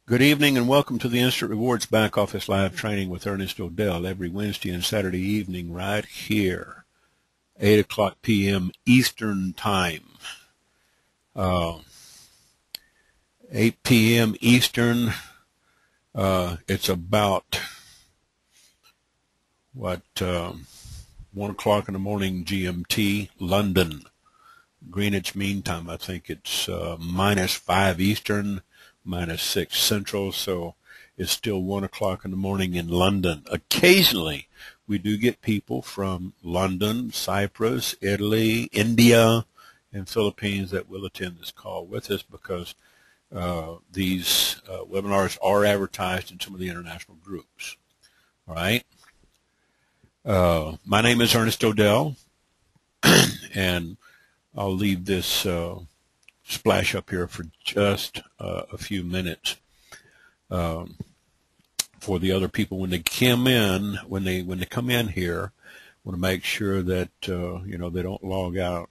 Good evening and welcome to the Instant Rewards Back Office Live Training with Ernest ODell every Wednesday and Saturday evening right here, 8 o'clock p.m. Eastern Time. 8 p.m. Eastern, it's about, 1 o'clock in the morning GMT, London. Greenwich Mean Time, I think it's -5 Eastern, -6 Central, so it's still 1 o'clock in the morning in London. Occasionally, we do get people from London, Cyprus, Italy, India, and Philippines that will attend this call with us because these webinars are advertised in some of the international groups. All right. My name is Ernest ODell, and I'll leave this splash up here for just a few minutes for the other people when they come in. When they come in here, want to make sure that they don't log out,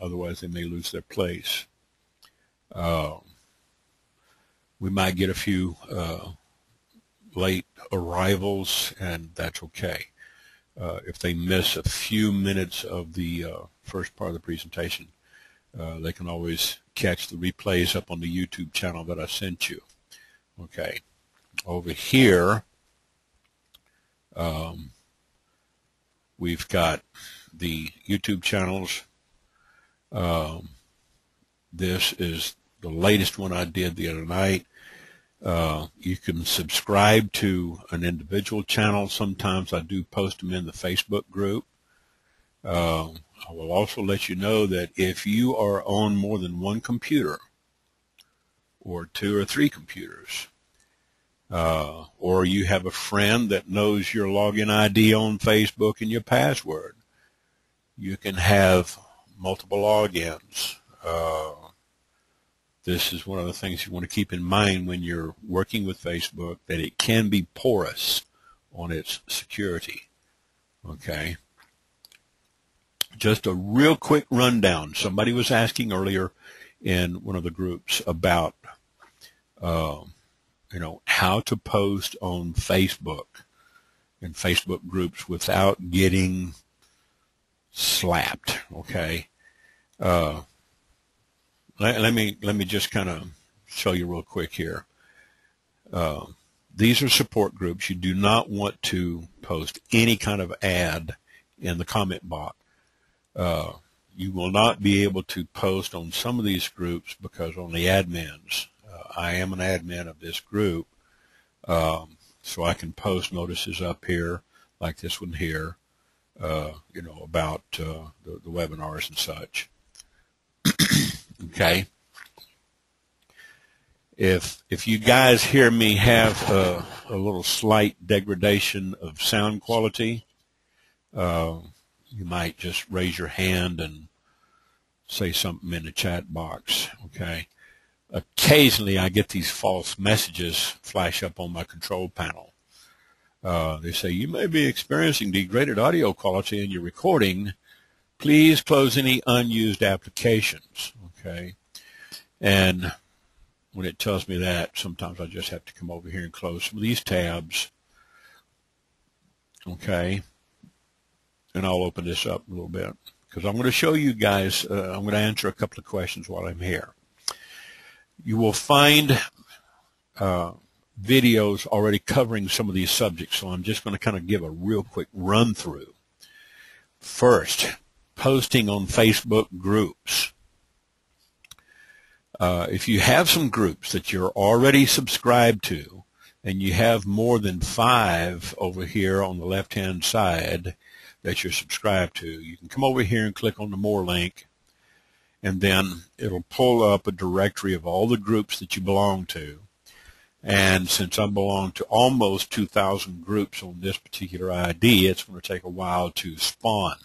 otherwise they may lose their place. We might get a few late arrivals, and that's okay. If they miss a few minutes of the first part of the presentation, they can always catch the replays up on the YouTube channel that I sent you. Okay. Over here, we've got the YouTube channels. This is the latest one I did the other night. You can subscribe to an individual channel. Sometimes I do post them in the Facebook group. I will also let you know that if you are on more than one computer, or 2 or 3 computers, or you have a friend that knows your login ID on Facebook and your password, you can have multiple logins. This is one of the things you want to keep in mind when you're working with Facebook, that it can be porous on its security. Okay. Just a real quick rundown. Somebody was asking earlier in one of the groups about, how to post on Facebook and Facebook groups without getting slapped. Okay. Let me just kind of show you real quick here. These are support groups. You do not want to post any kind of ad in the comment box. You will not be able to post on some of these groups because only admins. I am an admin of this group, so I can post notices up here, like this one here, about the webinars and such. Okay. If you guys hear me have a little slight degradation of sound quality, you might just raise your hand and say something in the chat box, okay? Occasionally I get these false messages flash up on my control panel. They say, you may be experiencing degraded audio quality in your recording. Please close any unused applications, okay? And when it tells me that, sometimes I just have to come over here and close some of these tabs, okay? And I'll open this up a little bit because I'm going to show you guys, I'm going to answer a couple of questions while I'm here. You will find videos already covering some of these subjects, so I'm just going to kind of give a real quick run through. First, posting on Facebook groups. If you have some groups that you're already subscribed to and you have more than 5 over here on the left-hand side that you're subscribed to, you can come over here and click on the More link, and then it'll pull up a directory of all the groups that you belong to. And since I belong to almost 2,000 groups on this particular ID, it's going to take a while to spawn.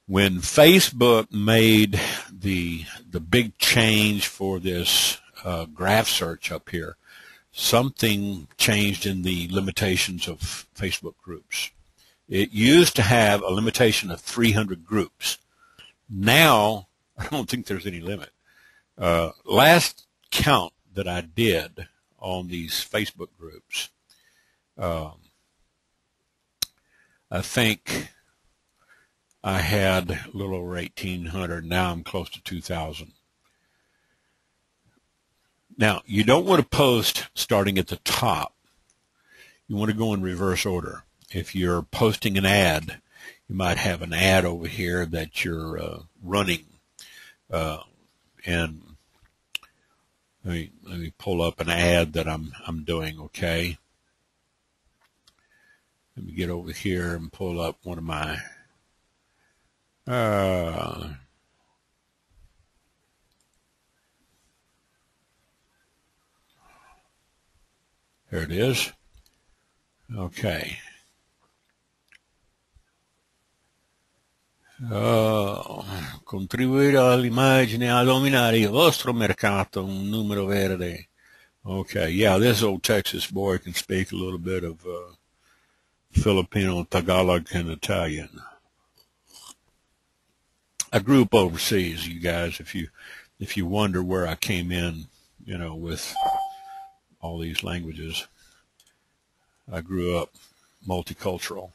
When Facebook made the big change for this graph search up here, something changed in the limitations of Facebook groups. It used to have a limitation of 300 groups. Now, I don't think there's any limit. Last count that I did on these Facebook groups. I think I had a little over 1,800. Now I'm close to 2,000. Now, you don't want to post starting at the top. You want to go in reverse order. If you're posting an ad, you might have an ad over here that you're running. And let me pull up an ad that I'm doing, okay? Let me get over here and pull up one of my there it is. Okay. Contribuire all'immagine a dominare il vostro mercato, un numero verde. Okay, yeah, this old Texas boy can speak a little bit of Filipino, Tagalog, and Italian. I grew up overseas, you guys. If you wonder where I came in, you know, with all these languages, I grew up multicultural.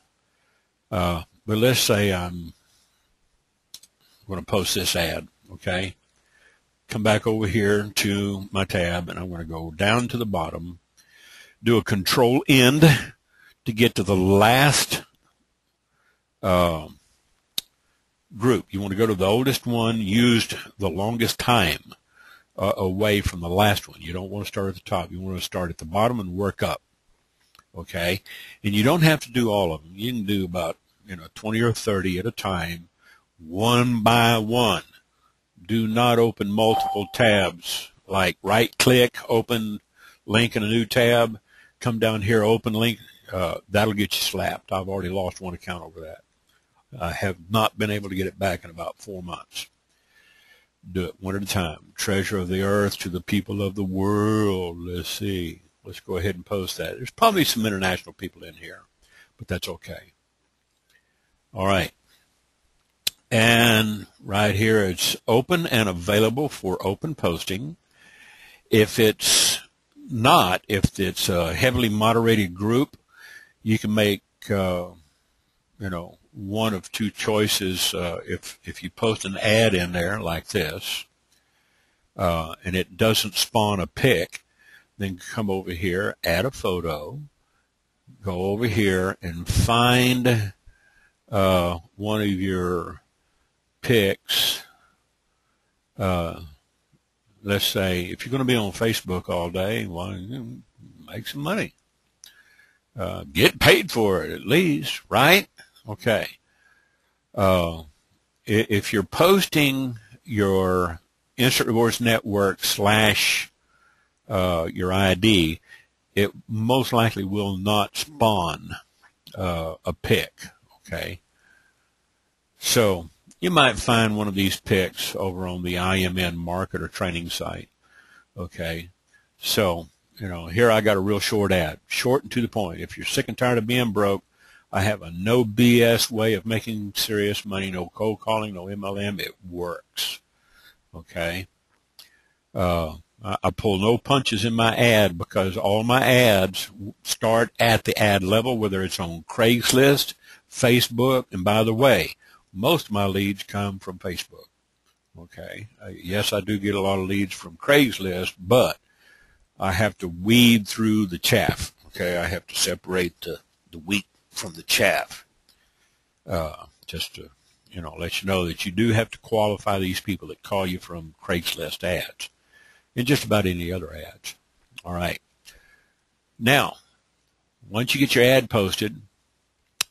But let's say I'm going to post this ad, okay? Come back over here to my tab, and I'm going to go down to the bottom, do a Control End to get to the last group. You want to go to the oldest one, used the longest time away from the last one. You don't want to start at the top. You want to start at the bottom and work up, okay? And you don't have to do all of them. You can do about 20 or 30 at a time, one by one. Do not open multiple tabs, like right-click, open link in a new tab, come down here, open link. That'll get you slapped. I've already lost one account over that. I have not been able to get it back in about 4 months. Do it one at a time. Treasure of the earth to the people of the world. Let's see. Let's go ahead and post that. There's probably some international people in here, but that's okay. All right. And right here, it's open and available for open posting. If it's not, if it's a heavily moderated group, you can make, one of two choices. If you post an ad in there like this, and it doesn't spawn a pic, then come over here, add a photo, go over here and find one of your pics. Let's say if you're going to be on Facebook all day, well, make some money. Get paid for it at least, right? Okay. If you're posting your Instant Rewards Network / your ID, it most likely will not spawn a pic, okay? So you might find one of these pics over on the IMN market or training site, okay? So, here I got a real short ad, short and to the point. If you're sick and tired of being broke, I have a no BS way of making serious money, no cold calling, no MLM. It works, okay? I pull no punches in my ad because all my ads start at the ad level, whether it's on Craigslist, Facebook, and by the way, most of my leads come from Facebook, okay? Yes, I do get a lot of leads from Craigslist, but I have to weed through the chaff, okay? I have to separate the wheat from the chaff, just to, let you know that you do have to qualify these people that call you from Craigslist ads and just about any other ads. All right. Now, once you get your ad posted,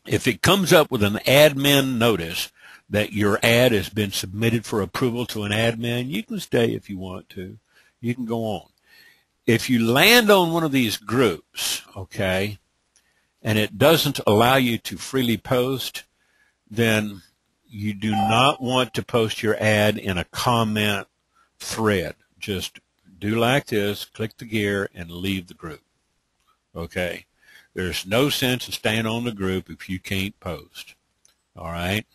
if it comes up with an admin notice that your ad has been submitted for approval to an admin, you can stay if you want to. You can go on. If you land on one of these groups, okay, and it doesn't allow you to freely post, then you do not want to post your ad in a comment thread. Just do like this, click the gear, and leave the group, okay? There's no sense in staying on the group if you can't post, all right?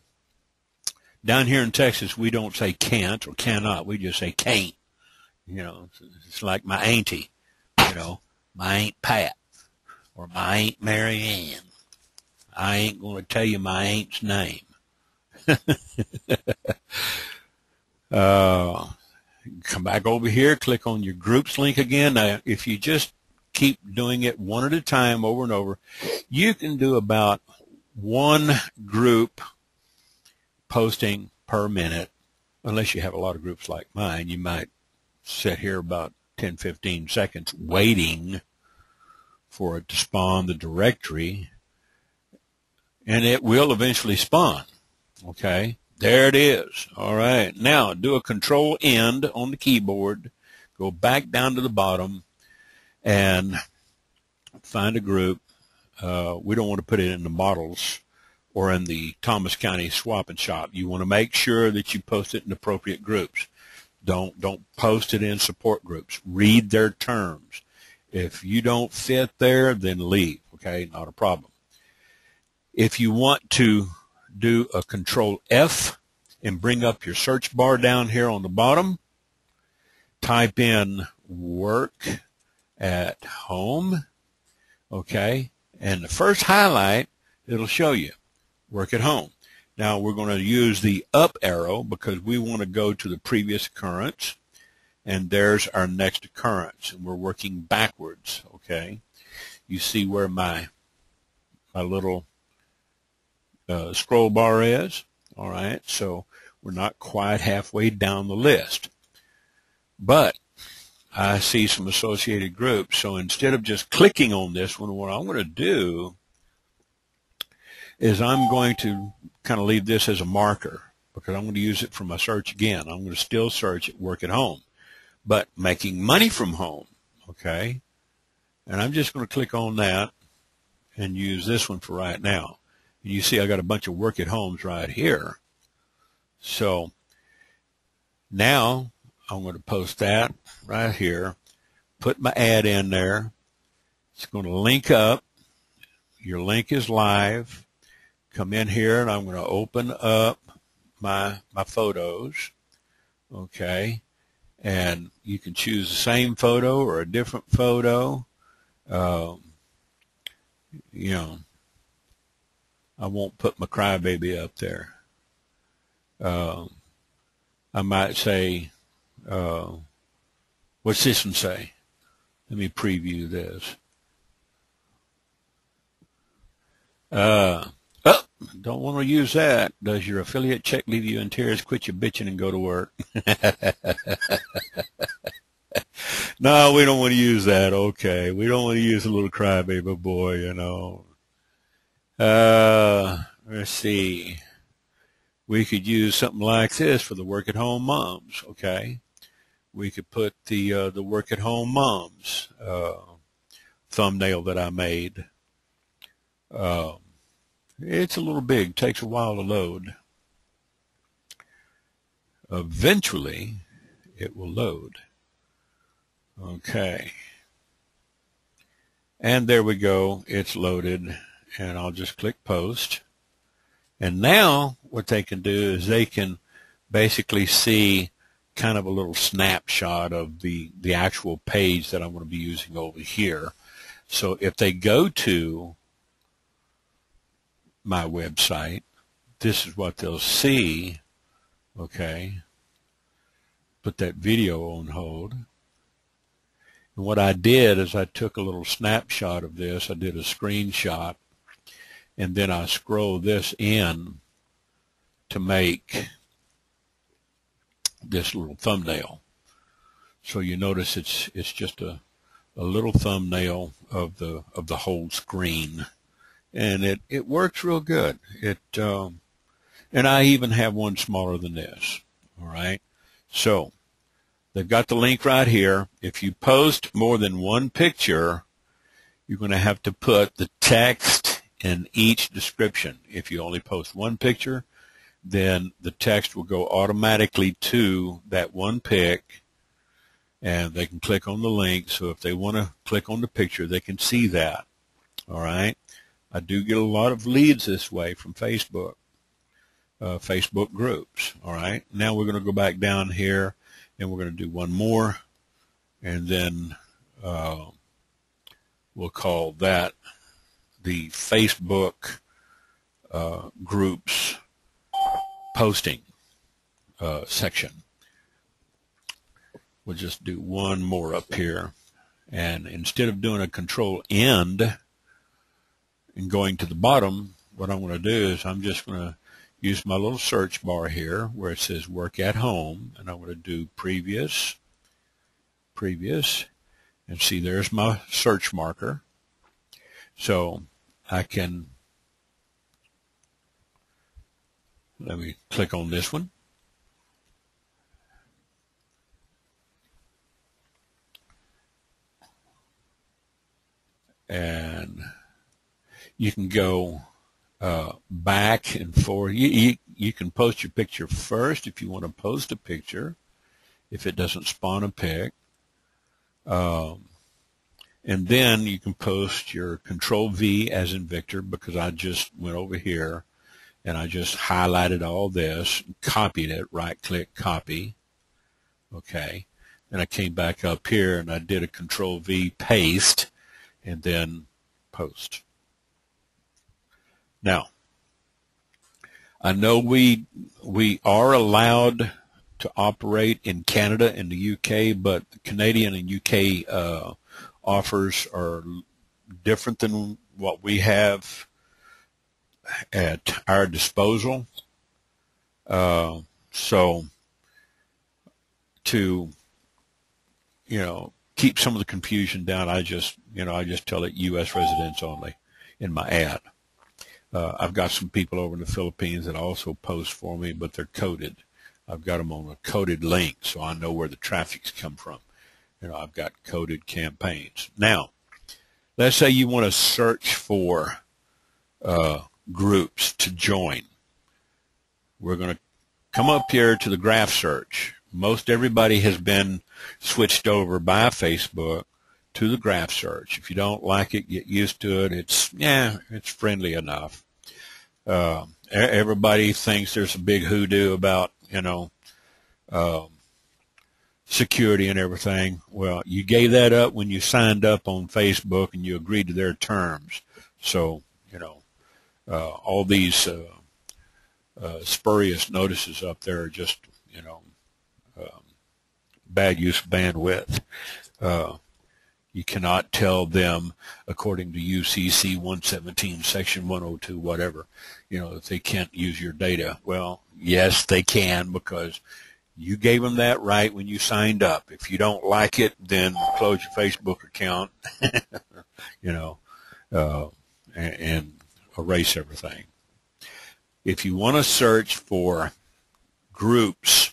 Down here in Texas, we don't say can't or cannot. We just say can't. You know, it's like my auntie, you know, my Aunt Pat or my Aunt Mary Ann. I ain't going to tell you my aunt's name. Come back over here, click on your groups link again. Now, if you just keep doing it one at a time over and over, you can do about one group posting per minute. Unless you have a lot of groups like mine, you might sit here about 10, 15 seconds waiting for it to spawn the directory, and it will eventually spawn. Okay, there it is. All right, now do a control end on the keyboard, go back down to the bottom, and find a group. We don't want to put it in the models or in the Thomas County Swap and Shop. You want to make sure that you post it in appropriate groups. Don't post it in support groups. Read their terms. If you don't fit there, then leave. Okay, not a problem. If you want to do a control F and bring up your search bar down here on the bottom, type in work at home. Okay, and the first highlight, it'll show you work at home. Now we're going to use the up arrow because we want to go to the previous occurrence, and there's our next occurrence, and we're working backwards. Okay, you see where my little scroll bar is. All right, so we're not quite halfway down the list, but I see some associated groups. So instead of just clicking on this one, what I'm going to do is I'm going to kind of leave this as a marker because I'm going to use it for my search again. I'm going to still search at work at home, but making money from home. Okay, and I'm just going to click on that and use this one for right now. And you see I got a bunch of work at homes right here. So now I'm going to post that right here, put my ad in there. It's going to link up. Your link is live. Come in here and I'm going to open up my photos. Okay, and you can choose the same photo or a different photo. You know, I won't put my crybaby up there. I might say, what's this one say? Let me preview this. Oh, don't want to use that. Does your affiliate check leave you in tears? Quit your bitching and go to work. No, we don't want to use that. Okay, we don't want to use a little crybaby boy, you know. Let's see. We could use something like this for the work-at-home moms. Okay, we could put the work-at-home moms thumbnail that I made. It's a little big, takes a while to load. Eventually, it will load. Okay. And there we go. It's loaded. And I'll just click post. And now what they can do is they can basically see kind of a little snapshot of the actual page that I'm going to be using over here. So if they go to my website, this is what they'll see. Okay, put that video on hold. And what I did is I took a little snapshot of this. I did a screenshot, and then I scrolled this in to make this little thumbnail. So you notice it's just a little thumbnail of the whole screen. And it works real good. And I even have one smaller than this. All right. So they've got the link right here. If you post more than one picture, you're going to have to put the text in each description. If you only post one picture, then the text will go automatically to that one pic, and they can click on the link. So if they want to click on the picture, they can see that. All right. I do get a lot of leads this way from Facebook, Facebook groups. All right. Now we're going to go back down here, and we're going to do one more and then we'll call that the Facebook groups posting section. We'll just do one more up here, and instead of doing a control end and going to the bottom, what I'm going to do is I'm just going to use my little search bar here where it says work at home, and I'm going to do previous, and see there's my search marker. So I can, let me click on this one. And you can go back and forth. You can post your picture first if you want to post a picture, if it doesn't spawn a pic. And then you can post your Control V as in Victor, because I just went over here and I just highlighted all this, copied it, right-click, copy. Okay. And I came back up here and I did a Control V, paste, and then post. Now, I know we are allowed to operate in Canada and the UK, but the Canadian and UK offers are different than what we have at our disposal. So to, keep some of the confusion down, I just tell it U.S. residents only in my ad. I've got some people over in the Philippines that also post for me, but they're coded. I've got them on a coded link, so I know where the traffic's come from. I've got coded campaigns. Now, let's say you want to search for groups to join. We're going to come up here to the graph search. Most everybody has been switched over by Facebook to the graph search. If you don't like it, get used to it. It's friendly enough. Everybody thinks there's a big hoodoo about, security and everything. Well, you gave that up when you signed up on Facebook and you agreed to their terms. So, all these spurious notices up there are just, bad use of bandwidth. You cannot tell them, according to UCC 117, Section 102, whatever, that they can't use your data. Well, yes, they can, because you gave them that right when you signed up. If you don't like it, then close your Facebook account, and erase everything. If you want to search for groups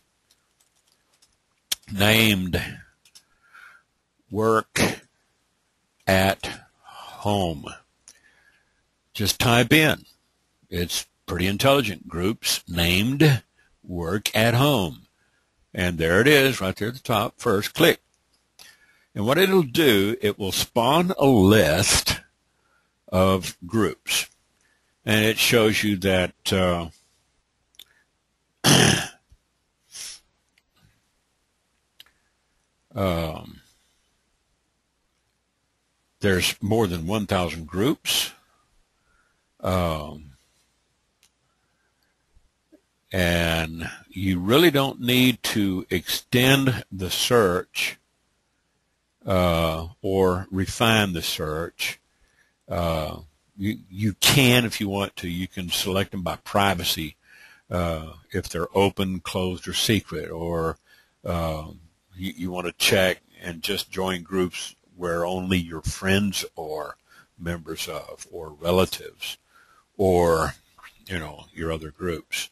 named work at home, just type in. It's pretty intelligent. Groups named work at home. And there it is, right there at the top. First, click. And what it'll do, it will spawn a list of groups. And it shows you that there's more than 1,000 groups. And you really don't need to extend the search or refine the search. You can, if you want to, you can select them by privacy, if they're open, closed, or secret, or you want to check and just join groups where only your friends are members of, or relatives, or your other groups.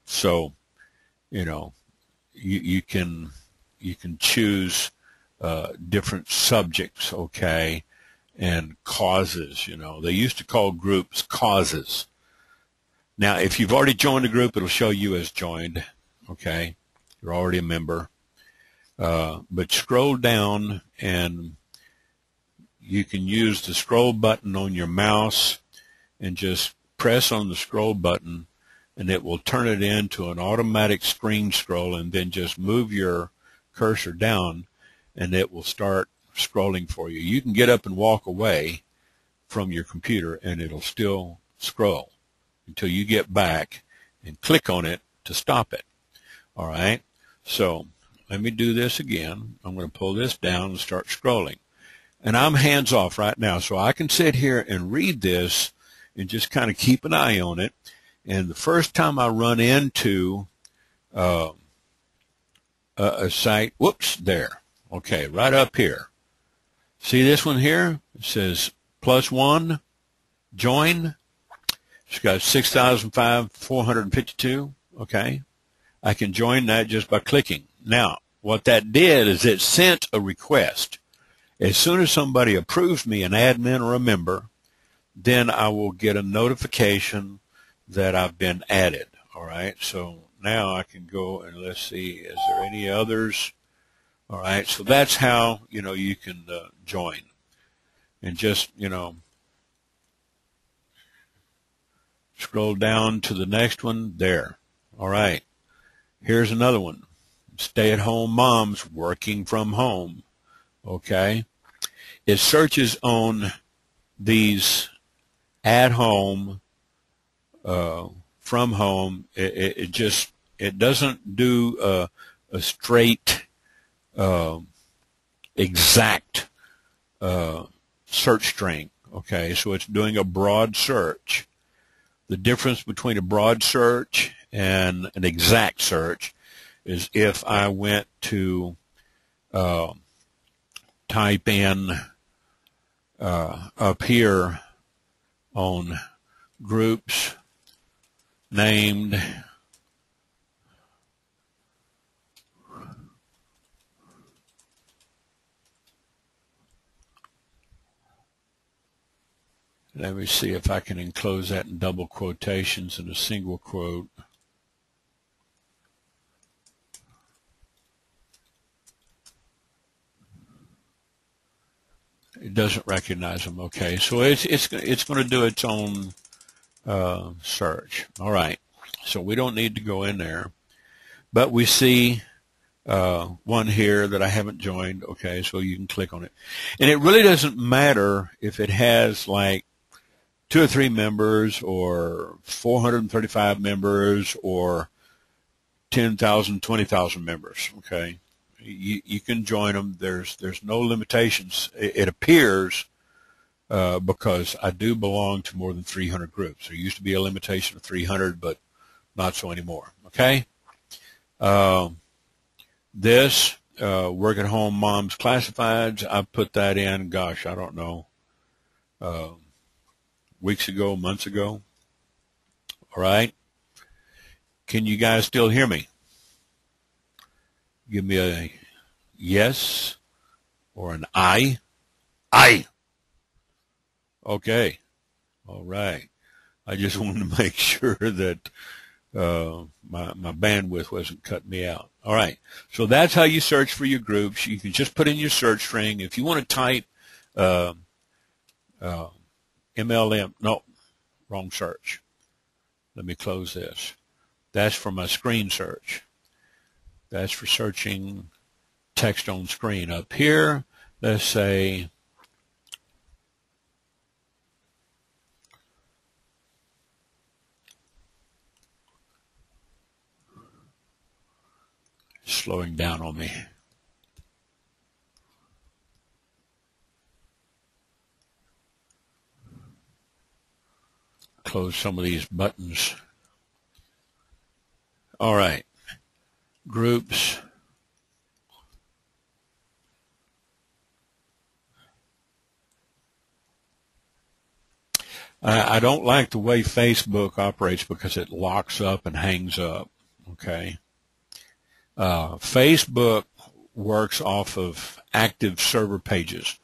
So you can choose different subjects, okay, and causes. They used to call groups causes. Now, if you've already joined a group, it'll show you as joined, okay. You're already a member. But scroll down, and you can use the scroll button on your mouse and just press on the scroll button, and it will turn it into an automatic screen scroll, and then just move your cursor down, and it will start scrolling for you. You can get up and walk away from your computer, and it'll still scroll until you get back and click on it to stop it. All right, so let me do this again. I'm going to pull this down and start scrolling. And I'm hands off right now, so I can sit here and read this and just kind of keep an eye on it. And the first time I run into a site, whoops, there. Okay, right up here. See this one here? It says +1, join. It's got 6,452. Okay. I can join that just by clicking. Now, what that did is it sent a request. As soon as somebody approves me an admin or a member, then I will get a notification that I've been added. All right. So now I can go and let's see, is there any others? All right. So that's how, you can join. And just, scroll down to the next one there. All right. Here's another one. Stay-at-home moms working from home. Okay. It searches on these at home, from home. It doesn't do a straight, exact search string. Okay. So it's doing a broad search. The difference between a broad search and an exact search is if I went to type in up here on groups named let me see if I can enclose that in double quotations in a single quote. It doesn't recognize them. Okay, so it's going to do its own search. All right, so we don't need to go in there, but we see one here that I haven't joined. Okay, so you can click on it, and it really doesn't matter if it has like 2 or 3 members or 435 members or 10,000, 20,000 members. Okay. You can join them. There's no limitations. It appears because I do belong to more than 300 groups. There used to be a limitation of 300, but not so anymore. Okay. This work at home moms classifieds, I put that in. Gosh, I don't know. Weeks ago, months ago. All right. Can you guys still hear me? Give me a yes or an I. I. Okay. All right. I just wanted to make sure that my bandwidth wasn't cutting me out. All right. So that's how you search for your groups. You can just put in your search string. If you want to type MLM, no, wrong search. Let me close this. That's for my screen search. That's for searching text on screen. Up here, let's say slowing down on me. Close some of these buttons. All right. Groups. I don't like the way Facebook operates because it locks up and hangs up. Okay. Facebook works off of active server pages.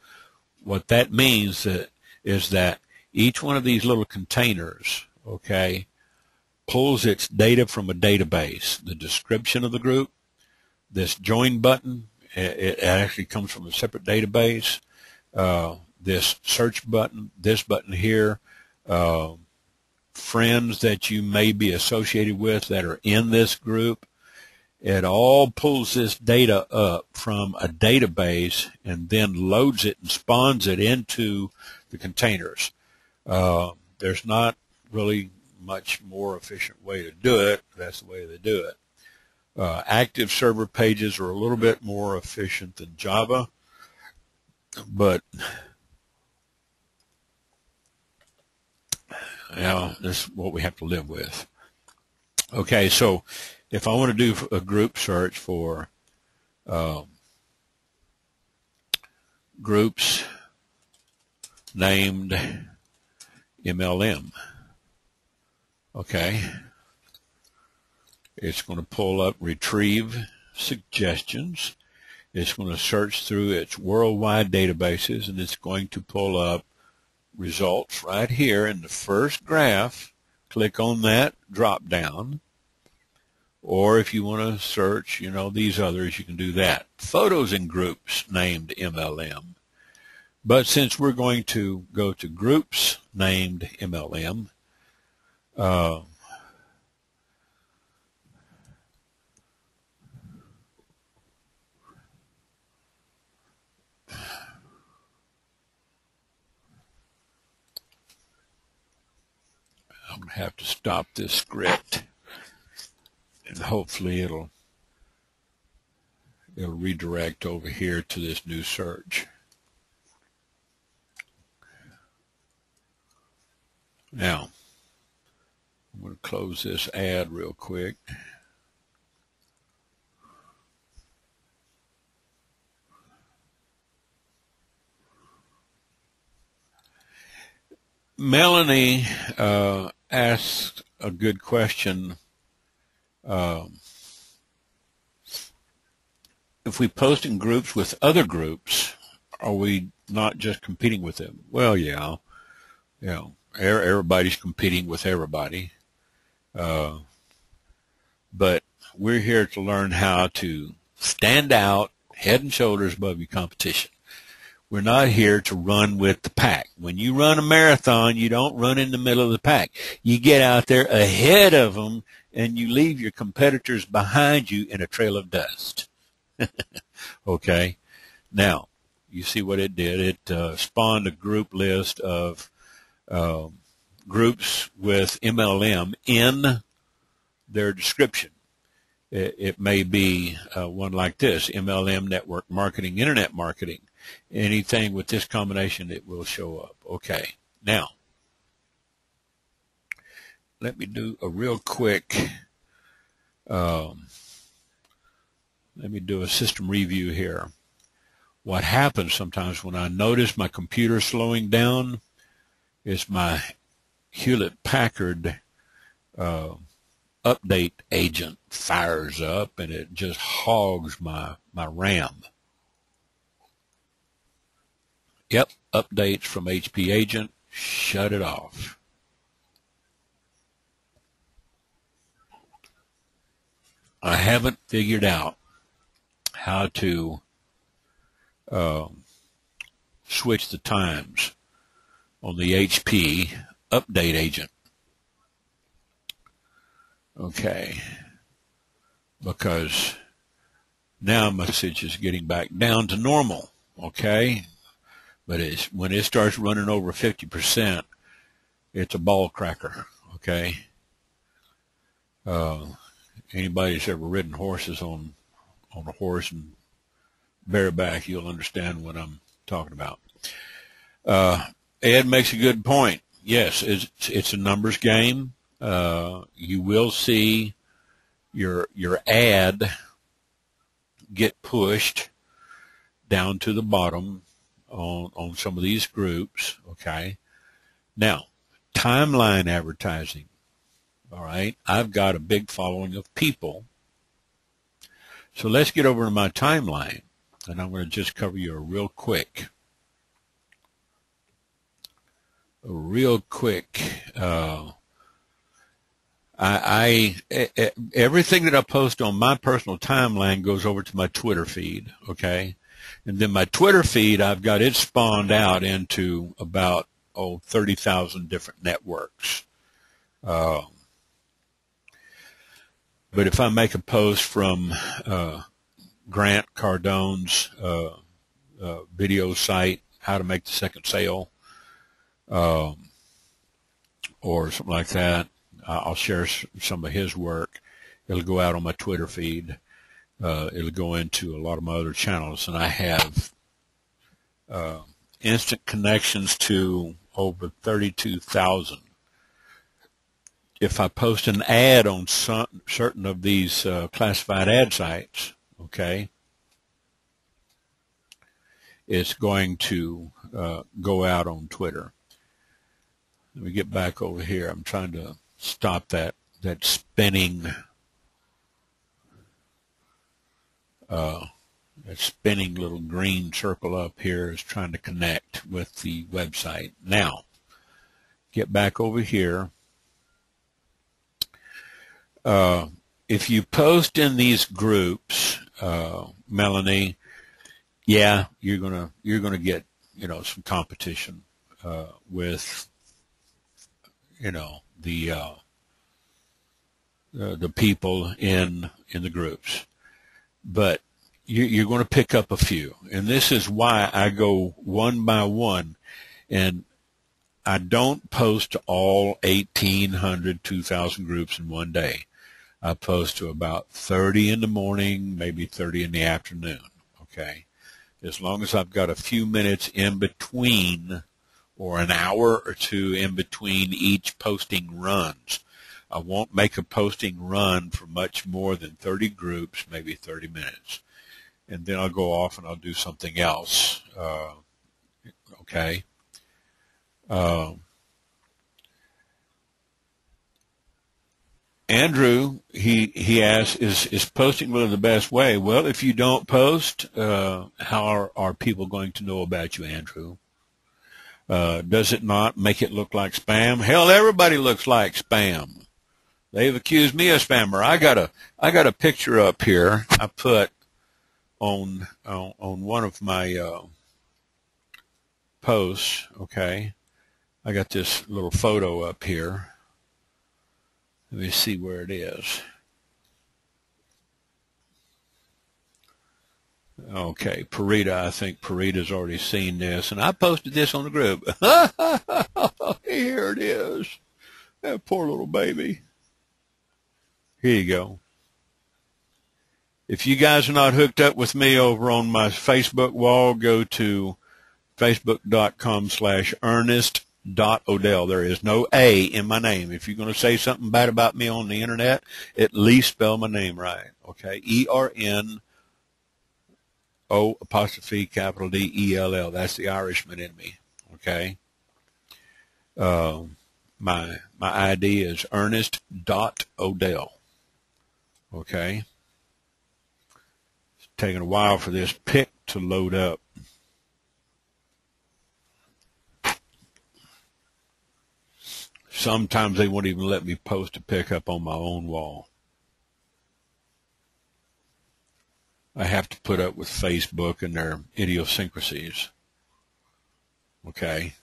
What that means is that each one of these little containers, okay, pulls its data from a database. The description of the group, this join button, it actually comes from a separate database. This search button, this button here, friends that you may be associated with that are in this group, It all pulls this data up from a database and then loads it and spawns it into the containers. There's not really much more efficient way to do it. That's the way they do it. Active server pages are a little bit more efficient than Java, but this is what we have to live with. Okay, so if I want to do a group search for groups named MLM, okay, it's going to pull up retrieve suggestions. It's going to search through its worldwide databases, and it's going to pull up results right here in the first graph. Click on that drop down. Or if you want to search, these others, you can do that. Photos in groups named MLM. But since we're going to go to groups named MLM, I'm going to have to stop this script, and hopefully it'll redirect over here to this new search. Now, I'm going to close this ad real quick. Melanie asked a good question. If we post in groups with other groups, are we not just competing with them? Well, yeah. Everybody's competing with everybody. But we're here to learn how to stand out head and shoulders above your competition. We're not here to run with the pack. When you run a marathon, you don't run in the middle of the pack. You get out there ahead of them, and you leave your competitors behind you in a trail of dust. Okay? Now, you see what it did. It spawned a group list of groups with MLM in their description. It may be one like this: MLM network marketing, internet marketing. Anything with this combination, it will show up. Okay, now let me do a real quick let me do a system review here. What happens sometimes when I notice my computer slowing down is my Hewlett-Packard update agent fires up, and it just hogs my RAM. Yep, updates from HP agent, shut it off. I haven't figured out how to switch the times on the HP update agent. Okay, because now my message is getting back down to normal. Okay, but when it starts running over 50%, it's a ball cracker. Okay, anybody that's ever ridden horses on a horse and bareback, you'll understand what I'm talking about. Ed makes a good point. Yes, it's a numbers game. You will see your ad get pushed down to the bottom on some of these groups. Okay. Now, timeline advertising. All right. I've got a big following of people. So let's get over to my timeline, and I'm going to just cover you a real quick. Everything that I post on my personal timeline goes over to my Twitter feed, okay? And then my Twitter feed, I've got it spawned out into about 30,000 different networks. But if I make a post from Grant Cardone's video site, How to Make the Second Sale, or something like that, I'll share some of his work. It'll go out on my Twitter feed. It'll go into a lot of my other channels, and I have instant connections to over 32,000. If I post an ad on certain of these classified ad sites, okay, it's going to go out on Twitter. Let me get back over here. I'm trying to stop that spinning that spinning little green circle up here is trying to connect with the website. Now, get back over here. If you post in these groups, Melanie, yeah, you're gonna get, some competition with, the people in the groups, but you're going to pick up a few, and this is why I go one by one, and I don't post to all 1,800, 2,000 groups in one day. I post to about 30 in the morning, maybe 30 in the afternoon, okay? As long as I've got a few minutes in between, or an hour or two in between each posting runs. I won't make a posting run for much more than 30 groups, maybe 30 minutes. And then I'll go off and I'll do something else, okay? Andrew, he asks, is posting really the best way? Well, if you don't post, how are people going to know about you, Andrew? Does it not make it look like spam? Hell, everybody looks like spam. They've accused me of spammer. I got a picture up here I put on one of my posts, okay? I got this little photo up here. Let me see where it is. Okay, Parita, I think Parita's already seen this, and I posted this on the group. Here it is. That poor little baby. Here you go. If you guys are not hooked up with me over on my Facebook wall, go to facebook.com/Ernest.ODell. There is no A in my name. If you're going to say something bad about me on the internet, at least spell my name right. Okay, ERNO''DELL. That's the Irishman in me. Okay. My ID is Ernest.ODell. Okay. It's taking a while for this pic to load up. Sometimes they won't even let me post a pickup on my own wall. I have to put up with Facebook and their idiosyncrasies. Okay.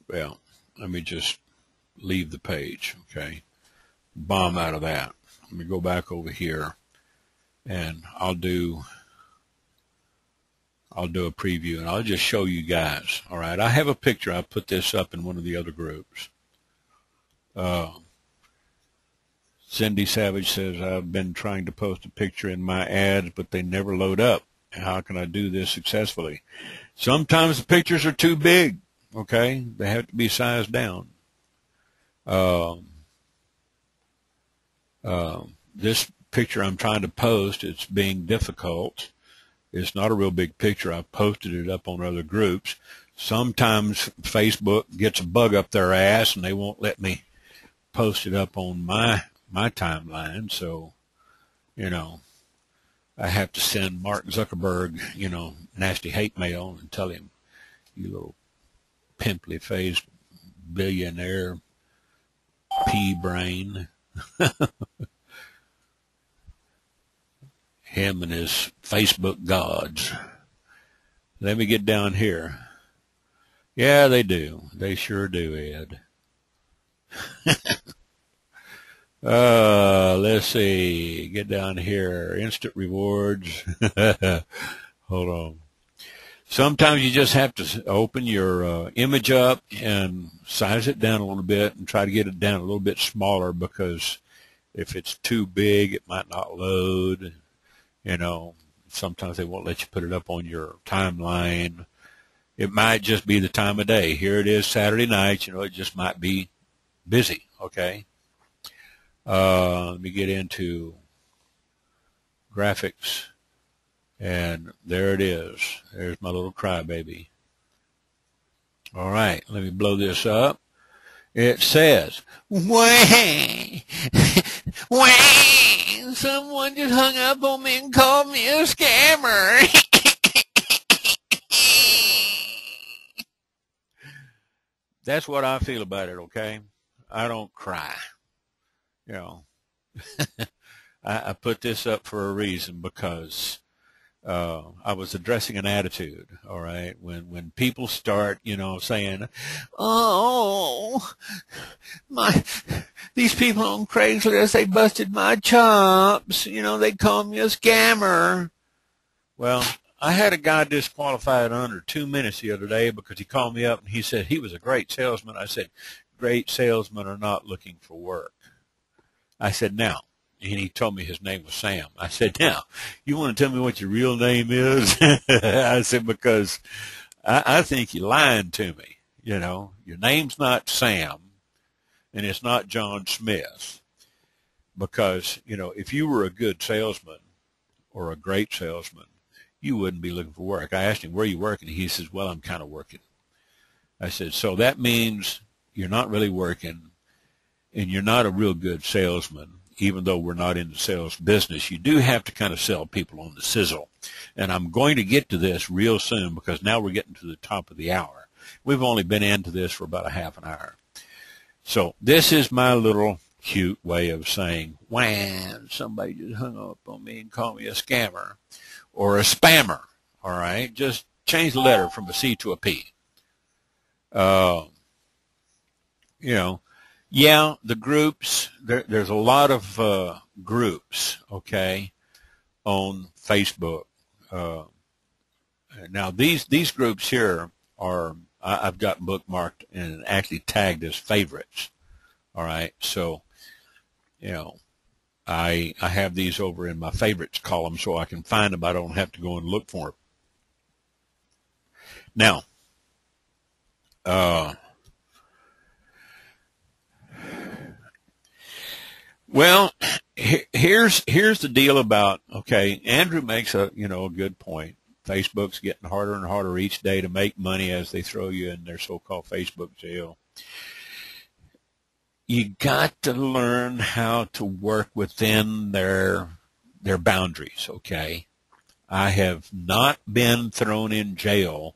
Well, let me just leave the page, okay? Bomb out of that. Let me go back over here, and I'll do a preview, and I'll just show you guys. All right, I have a picture. I put this up in one of the other groups. Cindy Savage says, I've been trying to post a picture in my ads, but they never load up. How can I do this successfully? Sometimes the pictures are too big, okay? They have to be sized down. This picture I'm trying to post, it's being difficult. It's not a real big picture. I've posted it up on other groups. Sometimes Facebook gets a bug up their ass and they won't let me post it up on my timeline. So, I have to send Mark Zuckerberg, nasty hate mail and tell him, you little pimply-faced billionaire pea brain. Him and his Facebook gods. Let me get down here. Yeah, they do. They sure do, Ed. Let's see. Get down here. Instant rewards. Hold on. Sometimes you just have to open your image up and size it down a little bit and try to get it down a little bit smaller, because if it's too big, it might not load. You know, sometimes they won't let you put it up on your timeline. It might just be the time of day. Here it is Saturday night. You know, it just might be busy. Okay. Let me get into graphics. And there it is. There's my little crybaby. All right, let me blow this up. It says, "Wah, wah, someone just hung up on me and called me a scammer." That's what I feel about it, okay? I don't cry. You know, I put this up for a reason, because I was addressing an attitude, all right? When people start, you know, saying, "Oh, these people on Craigslist, they busted my chops. You know, they called me a scammer." Well, I had a guy disqualified under 2 minutes the other day because he called me up and he said he was a great salesman. I said, "Great salesmen are not looking for work." I said, "Now," and he told me his name was Sam. I said, "Now, you want to tell me what your real name is?" I said, "Because I think you're lying to me. You know, your name's not Sam, and it's not John Smith. Because, you know, if you were a good salesman or a great salesman, you wouldn't be looking for work." I asked him, "Where are you working?" He says, "Well, I'm kind of working." I said, "So that means you're not really working, and you're not a real good salesman." Even though we're not in the sales business, you do have to kind of sell people on the sizzle. And I'm going to get to this real soon, because now we're getting to the top of the hour. We've only been into this for about a half an hour. So this is my little cute way of saying, "Wham, somebody just hung up on me and called me a scammer or a spammer." All right, just change the letter from a C to a P. You know, yeah, the groups, there's a lot of groups, okay, on Facebook. Now, these groups here are, I've got bookmarked and actually tagged as favorites, all right? So, you know, I have these over in my favorites column so I can find them. I don't have to go and look for them. Now, well, here's the deal about, okay, Andrew makes a good point. Facebook's getting harder and harder each day to make money as they throw you in their so-called Facebook jail. You got to learn how to work within their boundaries, okay? I have not been thrown in jail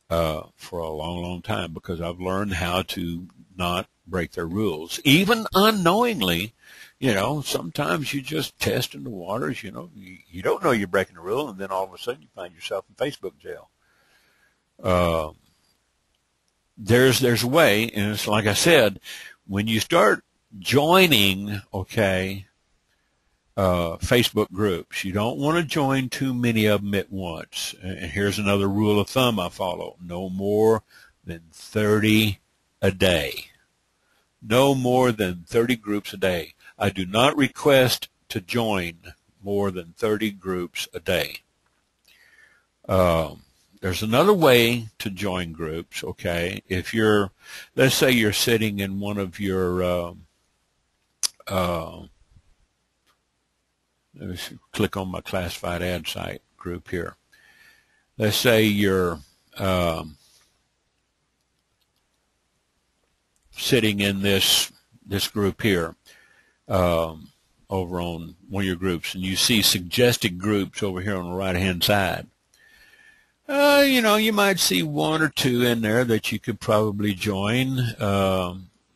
for a long, long time, because I've learned how to not break their rules, even unknowingly. You know, sometimes you just test in the waters. You know, you don't know you're breaking the rule, and then all of a sudden you find yourself in Facebook jail. There's a way, and it's like I said, when you start joining, okay, Facebook groups, you don't want to join too many of them at once. And here's another rule of thumb I follow: no more than 30 a day. No more than 30 groups a day. I do not request to join more than 30 groups a day. There's another way to join groups, okay? If you're, let's say you're sitting in one of your, let me click on my classified ad site group here. Let's say you're sitting in this group here, over on one of your groups, and you see suggested groups over here on the right-hand side. You know, you might see one or two in there that you could probably join.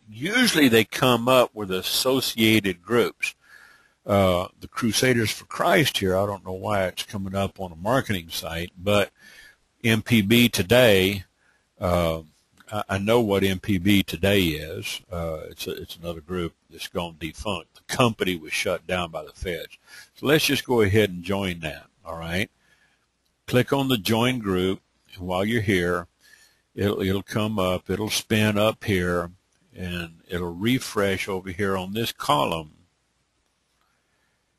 Usually they come up with associated groups. The Crusaders for Christ here, I don't know why it's coming up on a marketing site, but MPB today, I know what MPB today is. It's another group that's gone defunct. The company was shut down by the feds. So let's just go ahead and join that, all right? Click on the join group, and while you're here, it'll come up, it'll spin up here, and it'll refresh over here on this column.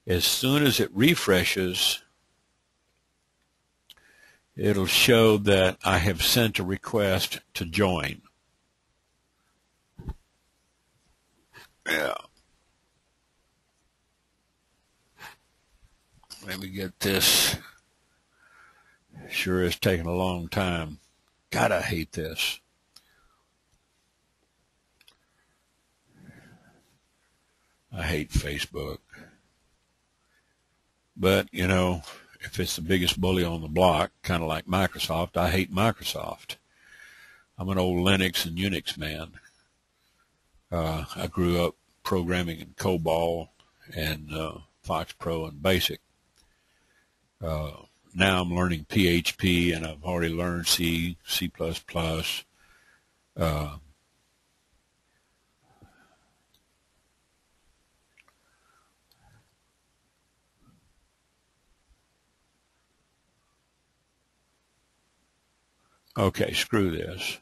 As soon as it refreshes, it'll show that I have sent a request to join. Yeah. Let me get this. Sure is taking a long time. God, I hate this. I hate Facebook. But, you know, if it's the biggest bully on the block, kind of like Microsoft, I hate Microsoft. I'm an old Linux and Unix man. I grew up programming in COBOL and Fox Pro and BASIC. Now I'm learning PHP, and I've already learned C, C++. Okay, screw this.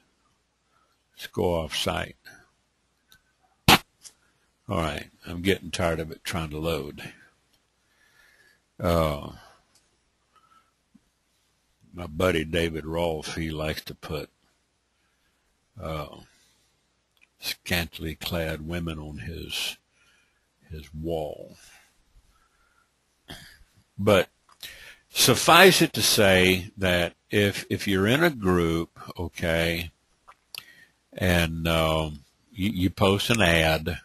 Let's go off site. All right, I'm getting tired of it trying to load. My buddy David Rolfe, he likes to put scantily clad women on his wall. But suffice it to say that if you're in a group, okay, and you post an ad,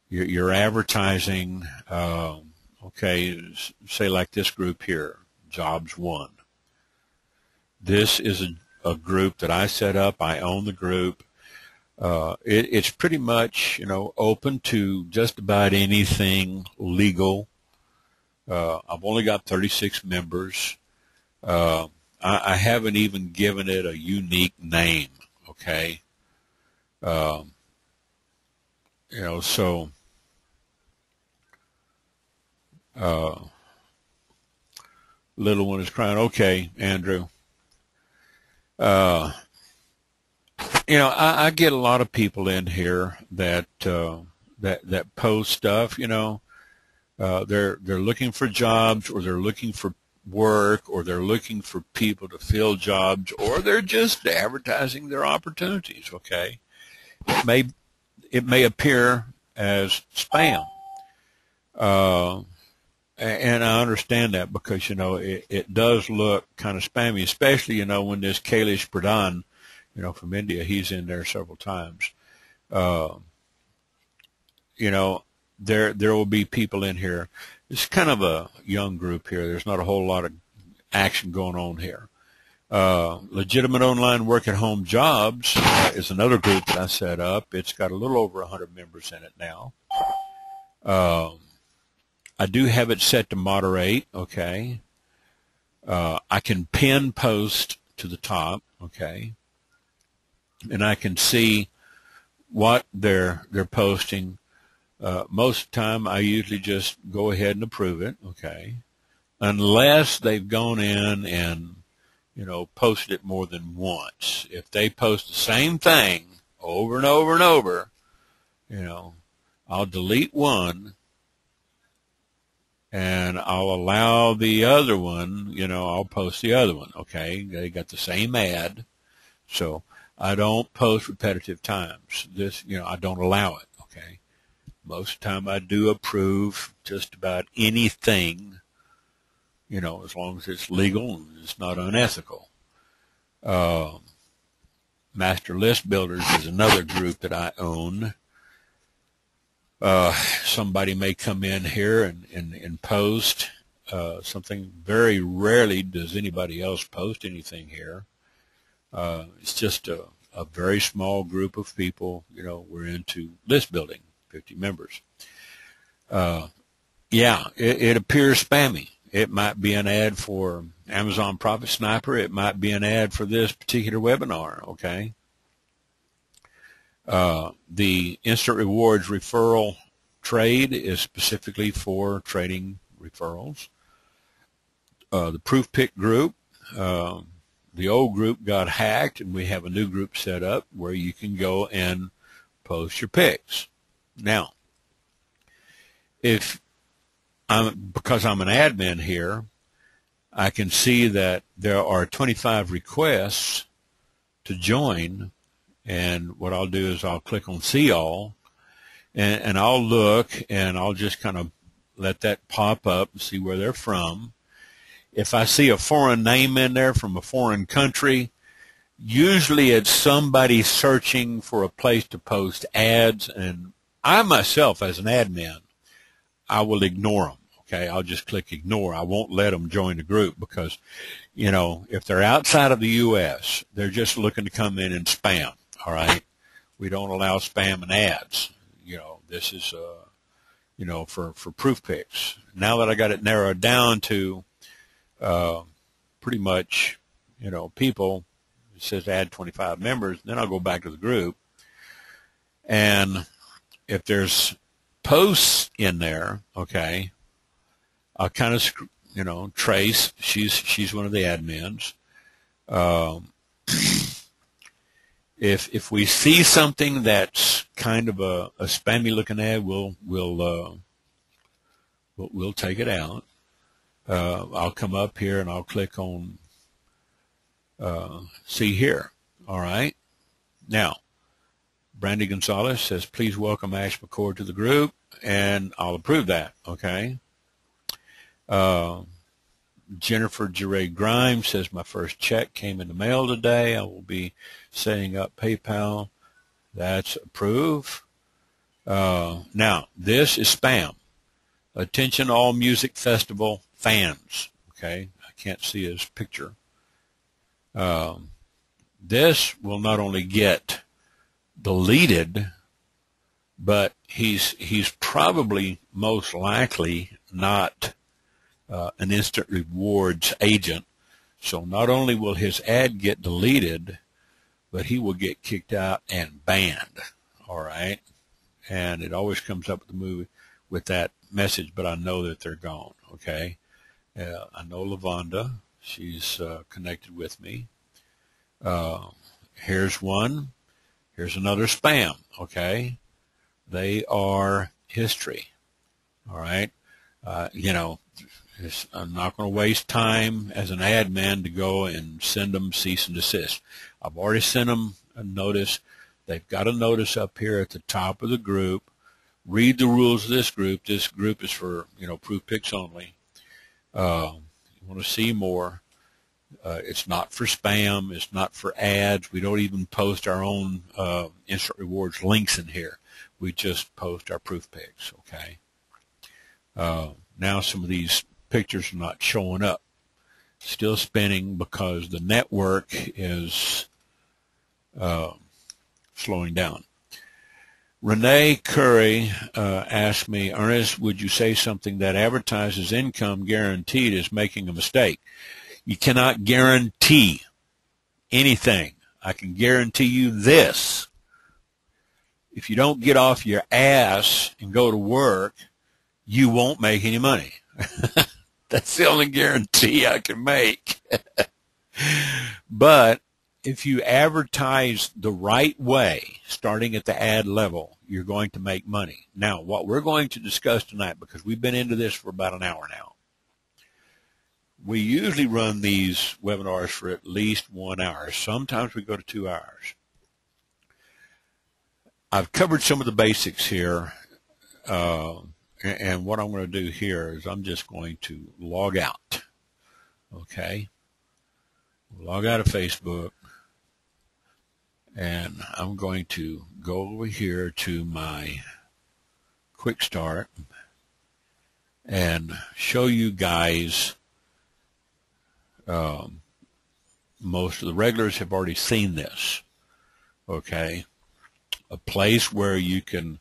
you're advertising, okay, say like this group here, Jobs One. This is a group that I set up. I own the group. It's pretty much, you know, open to just about anything legal. I've only got 36 members. I haven't even given it a unique name, okay? You know, so little one is crying. Okay, Andrew. You know, I get a lot of people in here that that post stuff. You know, they're looking for jobs, or they're looking for work, or they're looking for people to fill jobs, or they're just advertising their opportunities. Okay, it may appear as spam, and I understand that, because, you know, it does look kind of spammy, especially, you know, when this Kailash Pradhan, you know, from India, he's in there several times. You know, there will be people in here. It's kind of a young group here. There's not a whole lot of action going on here. Legitimate Online Work at Home Jobs is another group that I set up. It's got a little over 100 members in it now. I do have it set to moderate, okay. I can pin post to the top, okay, and I can see what they're posting. Most of the time, I usually just go ahead and approve it, okay, unless they've gone in and, you know, posted it more than once. If they post the same thing over and over and over, you know, I'll delete one, and I'll allow the other one, you know, I'll post the other one, okay? They got the same ad, so I don't post repetitive times. This, you know, I don't allow it, okay? Most of the time I do approve just about anything, you know, as long as it's legal and it's not unethical. Master List Builders is another group that I own. Somebody may come in here and post something. Very rarely does anybody else post anything here. It's just a very small group of people. You know, we're into list building, 50 members. Yeah, it appears spammy. It might be an ad for Amazon Profit Sniper. It might be an ad for this particular webinar, okay? The Instant Rewards referral trade is specifically for trading referrals. The Proof Pick group, the old group got hacked, and we have a new group set up where you can go and post your picks. Now, because I'm an admin here, I can see that there are 25 requests to join, and what I'll do is I'll click on See All, and I'll look, and I'll just kind of let that pop up and see where they're from. If I see a foreign name in there from a foreign country, usually it's somebody searching for a place to post ads, and I myself, as an admin, I will ignore them. Okay, I'll just click ignore. I won't let them join the group because, you know, if they're outside of the U.S., they're just looking to come in and spam. All right, we don't allow spam and ads. You know, this is, you know, for proof picks. Now that I got it narrowed down to pretty much, you know, people, it says add 25 members, then I'll go back to the group, and if there's posts in there, okay, I'll kind of, you know, Trace, she's one of the admins. If we see something that's kind of a spammy looking ad, we'll take it out. I'll come up here and I'll click on see here. All right. Now, Brandy Gonzalez says, please welcome Ash McCord to the group, and I'll approve that. Okay. Jennifer Jeray Grimes says, my first check came in the mail today. I will be setting up PayPal. That's approved. Now, this is spam. Attention all music festival fans. Okay, I can't see his picture. This will not only get deleted, but he's probably most likely not an Instant Rewards agent. So not only will his ad get deleted, but he will get kicked out and banned. All right, and it always comes up with that message, but I know that they're gone. Okay, I know Lavonda. She's connected with me. Here's one. Here's another spam. Okay, they are history. All right, you know, I'm not going to waste time as an admin to go and send them cease and desist. I've already sent them a notice. They've got a notice up here at the top of the group. Read the rules of this group. This group is for, you know, proof picks only. You want to see more. It's not for spam. It's not for ads. We don't even post our own Instant Rewards links in here. We just post our proof picks, okay? Now some of these pictures are not showing up. Still spinning because the network is slowing down. Renee Curry asked me, Ernest, would you say something that advertises income guaranteed is making a mistake? You cannot guarantee anything. I can guarantee you this. If you don't get off your ass and go to work, you won't make any money. That's the only guarantee I can make. But if you advertise the right way, starting at the ad level, you're going to make money. Now, what we're going to discuss tonight, because we've been into this for about an hour now, we usually run these webinars for at least 1 hour. Sometimes we go to 2 hours. I've covered some of the basics here, and what I'm going to do here is I'm just going to log out. Okay? Log out of Facebook, and I'm going to go over here to my quick start and show you guys. Most of the regulars have already seen this. Okay, a place where you can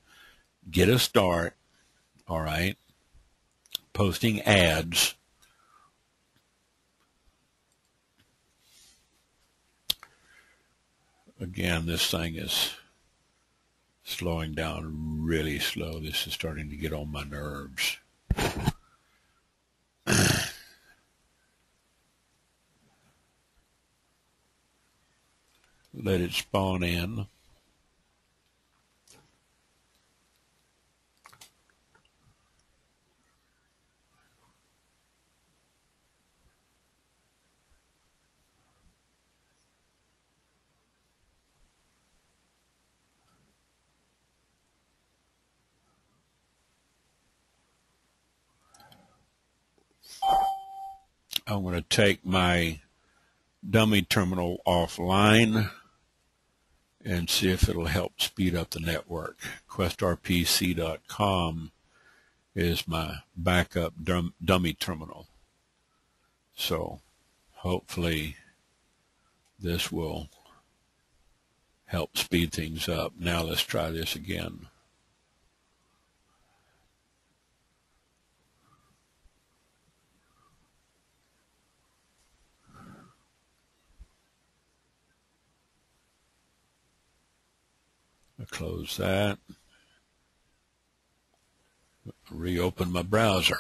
get a start. All right, posting ads Again, this thing is slowing down really slow. This is starting to get on my nerves. Let it spawn in. I'm going to take my dummy terminal offline and see if it'll help speed up the network. QuestRPC.com is my backup dummy terminal. So hopefully this will help speed things up. Now let's try this again. I'll close that. Reopen my browser.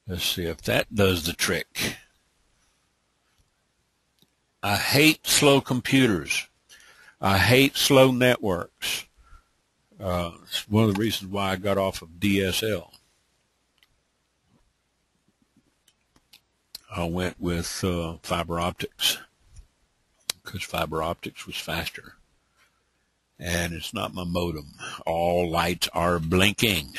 Let's see if that does the trick. I hate slow computers. I hate slow networks. It's one of the reasons why I got off of DSL. I went with fiber optics because fiber optics was faster. And it's not my modem. All lights are blinking.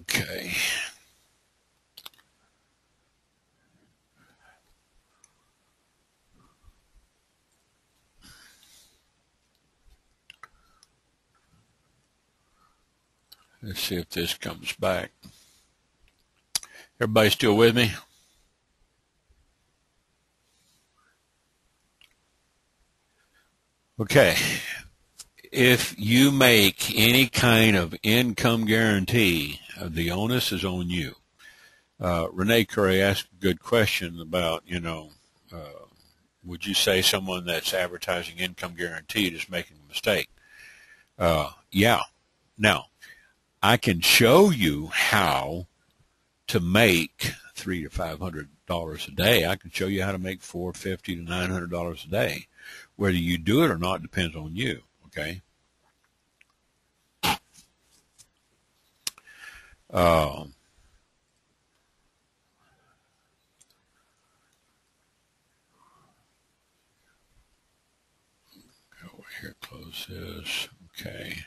Okay. Let's see if this comes back. Everybody still with me? Okay. If you make any kind of income guarantee, the onus is on you. Renee Curry asked a good question about, would you say someone that's advertising income guaranteed is making a mistake? Yeah. Now, I can show you how to make $300 to $500 a day. I can show you how to make $450 to $900 a day. Whether you do it or not depends on you. Okay. Go over here, close this. Okay.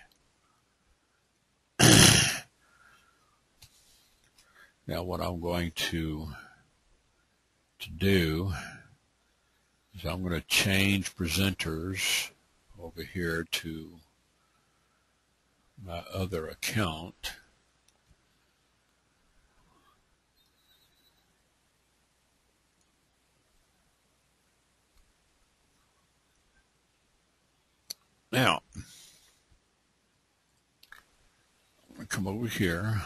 Now what I'm going to do is I'm going to change presenters over here to my other account. Now, I'm going to come over here.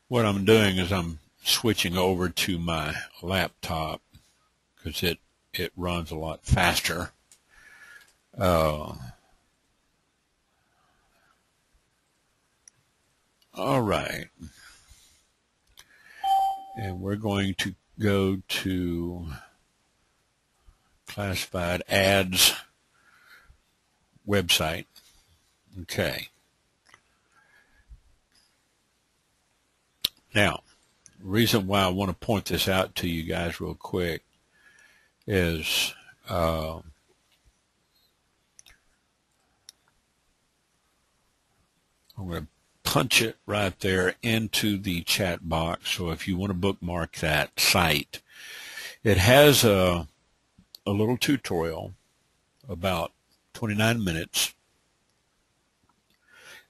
What I'm doing is I'm switching over to my laptop because it runs a lot faster. All right. And we're going to go to classified ads website. Okay. Now, the reason why I want to point this out to you guys real quick is I'm going to punch it right there into the chat box. So if you want to bookmark that site, it has a little tutorial about 29 minutes.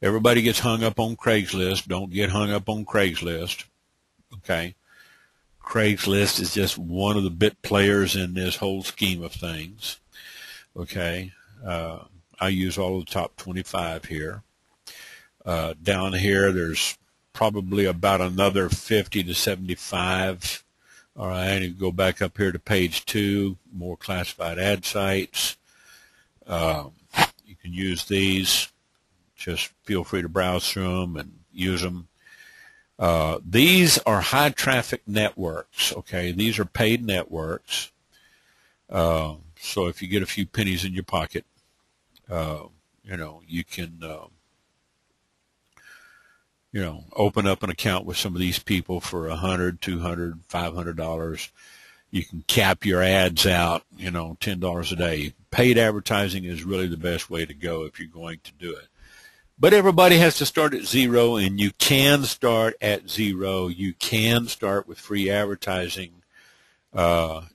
Everybody gets hung up on Craigslist. Don't get hung up on Craigslist. Okay. Craigslist is just one of the bit players in this whole scheme of things. Okay. I use all the top 25 here. Down here, there's probably about another 50 to 75. All right, and go back up here to page 2, more classified ad sites. You can use these. Just feel free to browse through them and use them. These are high traffic networks. Okay, these are paid networks. So if you get a few pennies in your pocket, you can. Open up an account with some of these people for $100, $200, $500. You can cap your ads out, $10 a day. Paid advertising is really the best way to go if you're going to do it. But everybody has to start at zero, and you can start at zero. You can start with free advertising.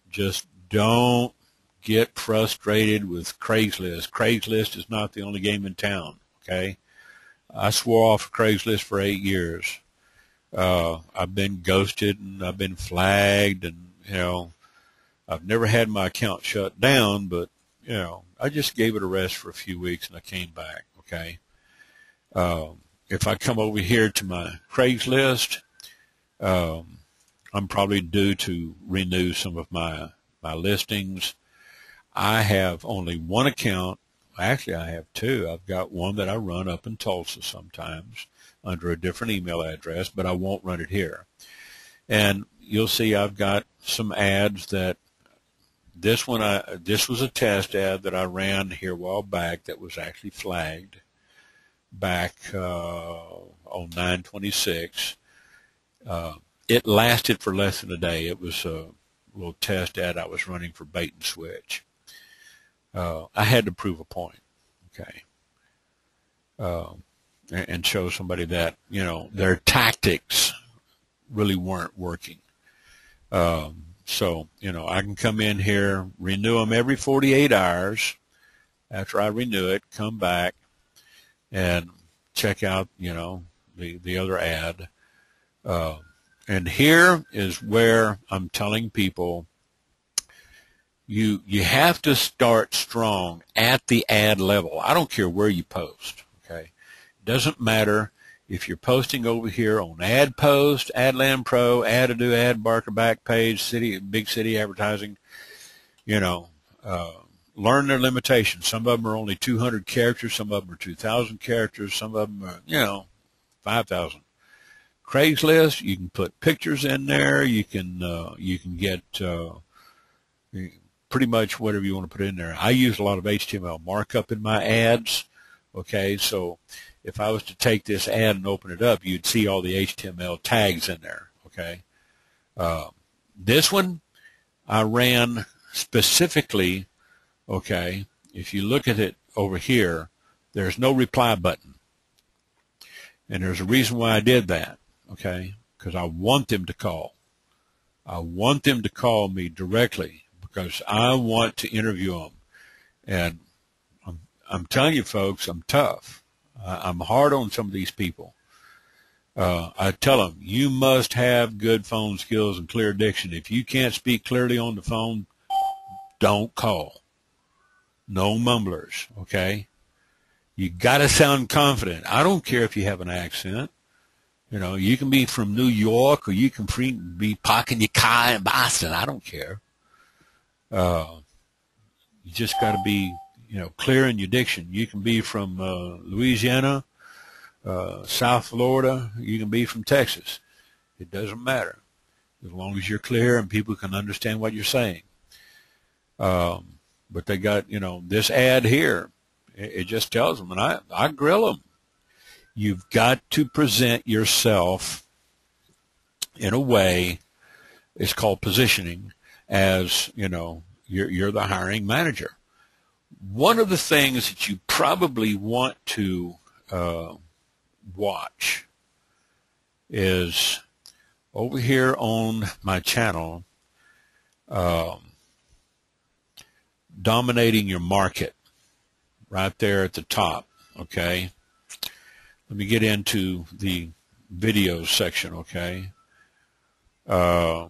Just don't get frustrated with Craigslist. Craigslist is not the only game in town, okay? I swore off Craigslist for 8 years. I've been ghosted and I've been flagged, and I've never had my account shut down, but I just gave it a rest for a few weeks and I came back. Okay. If I come over here to my Craigslist, I'm probably due to renew some of my listings. I have only one account. Actually, I have two. I've got one that I run up in Tulsa sometimes under a different email address, but I won't run it here. And you'll see I've got some ads that this was a test ad that I ran here a while back that was actually flagged back on 9/26. It lasted for less than a day. It was a little test ad I was running for bait and switch. I had to prove a point, okay, and show somebody that, their tactics really weren't working. So, I can come in here, renew them every 48 hours. After I renew it, come back and check out, the other ad. And here is where I'm telling people, you have to start strong at the ad level. I don't care where you post, okay? It doesn't matter if you're posting over here on Ad Post, Adland Pro, Adado, AdBarker, Backpage, Big City Advertising. Learn their limitations. Some of them are only 200 characters. Some of them are 2,000 characters. Some of them are, 5,000. Craigslist, you can put pictures in there. You can get pretty much whatever you want to put in there. I use a lot of HTML markup in my ads. Okay, so if I was to take this ad and open it up, you'd see all the HTML tags in there. Okay, this one I ran specifically. Okay, if you look at it over here, there's no reply button, and there's a reason why I did that. Okay, because I want them to call. I want them to call me directly, because I want to interview them. And I'm telling you, folks, I'm tough. I'm hard on some of these people. I tell them, you must have good phone skills and clear diction. If you can't speak clearly on the phone, don't call. No mumblers, okay? You got to sound confident. I don't care if you have an accent. You can be from New York, or you can be parking your car in Boston. I don't care. You just got to be, clear in your diction. You can be from Louisiana, South Florida. You can be from Texas. It doesn't matter, as long as you're clear and people can understand what you're saying. but they got, this ad here. It just tells them, and I grill them. You've got to present yourself in a way, it's called positioning, as, you're the hiring manager. One of the things that you probably want to watch is over here on my channel, dominating your market, right there at the top, okay? Let me get into the videos section, okay? I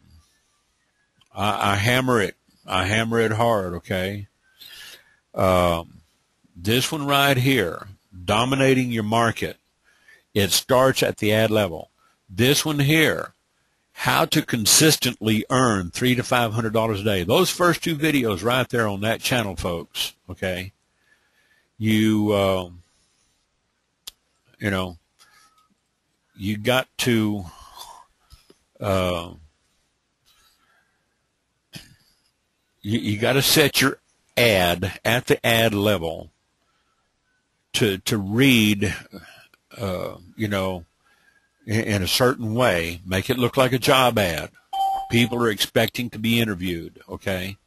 hammer it. I hammer it hard, okay? This one right here, dominating your market, it starts at the ad level. This one here, how to consistently earn $300 to $500 a day. Those first two videos right there on that channel, folks, okay? You got to you got to set your ad at the ad level to read, in a certain way, make it look like a job ad. People are expecting to be interviewed, okay?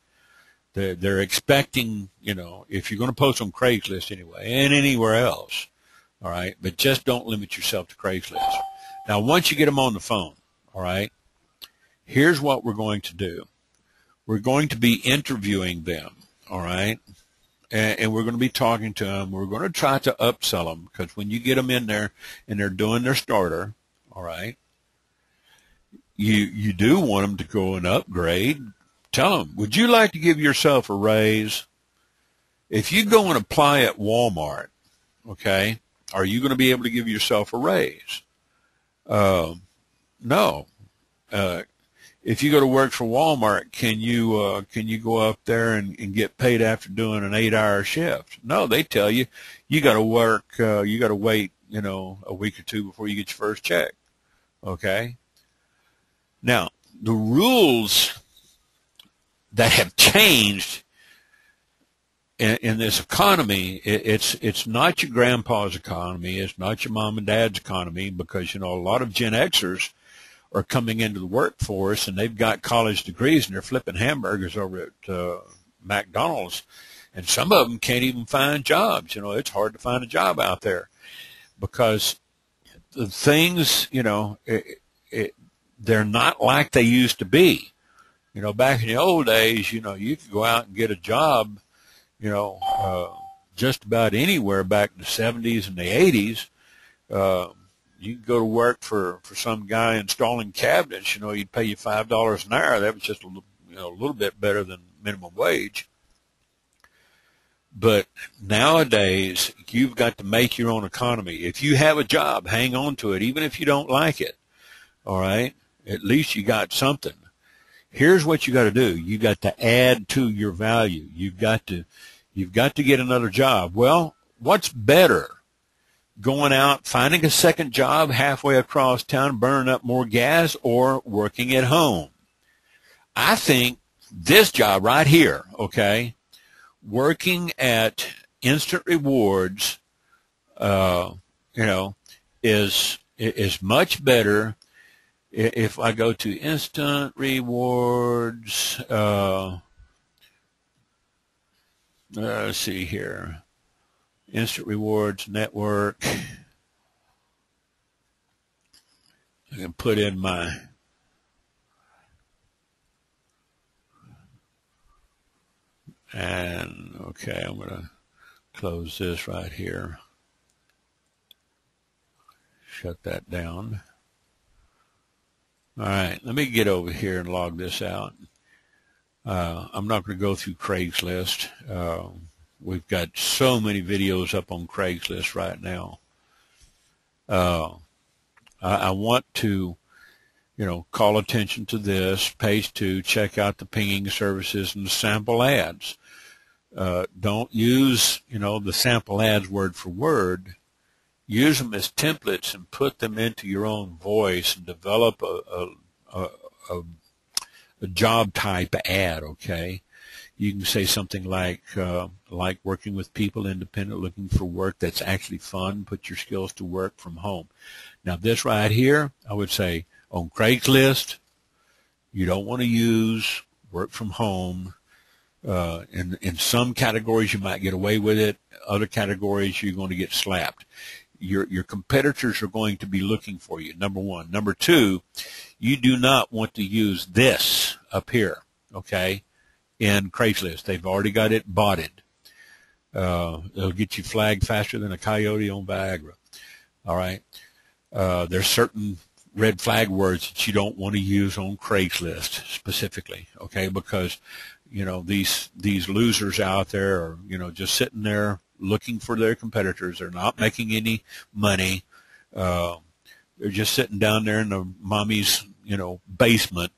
They're expecting, if you're going to post on Craigslist anyway, and anywhere else, all right? But just don't limit yourself to Craigslist. Now, once you get them on the phone, all right, here's what we're going to do. We're going to be interviewing them, all right? And we're going to be talking to them. We're going to try to upsell them, because when you get them in there and they're doing their starter, all right, you do want them to go and upgrade. Tell them, would you like to give yourself a raise? If you go and apply at Walmart, okay, are you going to be able to give yourself a raise? No. If you go to work for Walmart, can you go up there and get paid after doing an 8-hour shift? No, they tell you got to work. You got to wait, a week or two before you get your first check. Okay. Now, the rules that have changed in this economy, it's not your grandpa's economy. It's not your mom and dad's economy, because, a lot of Gen Xers are coming into the workforce and they've got college degrees and they're flipping hamburgers over at McDonald's, and some of them can't even find jobs. It's hard to find a job out there because the things, they're not like they used to be. Back in the old days, you could go out and get a job, just about anywhere back in the 70s and the 80s. You could go to work for some guy installing cabinets, he'd pay you $5 an hour. That was just a little bit better than minimum wage. But nowadays, you've got to make your own economy. If you have a job, hang on to it, even if you don't like it. All right? At least you got something. Here's what you got to do. You got to add to your value. You've got to get another job. Well, what's better? Going out, finding a second job halfway across town, burning up more gas, or working at home? I think this job right here, okay, working at Instant Rewards, is much better. If I go to Instant Rewards, let's see here. Instant Rewards Network. I can put in my okay, I'm going to close this right here. Shut that down. All right, let me get over here and log this out. I'm not going to go through Craigslist. We've got so many videos up on Craigslist right now. I want to, call attention to this. Page 2, check out the pinging services and the sample ads. Don't use, the sample ads word for word. Use them as templates and put them into your own voice and develop a job type ad, okay? You can say something like working with people, independent, looking for work that's actually fun. Put your skills to work from home. Now, this right here, I would say on Craigslist, you don't want to use work from home. In some categories, you might get away with it. Other categories, you're going to get slapped. Your competitors are going to be looking for you, number one. Number two, you do not want to use this up here, okay, in Craigslist. They've already got it botted. It'll get you flagged faster than a coyote on Viagra. All right. There's certain red flag words that you don't want to use on Craigslist specifically, okay, because, you know, these losers out there are, you know, just sitting there looking for their competitors. They're not making any money. They're just sitting down there in the mommy's, you know, basement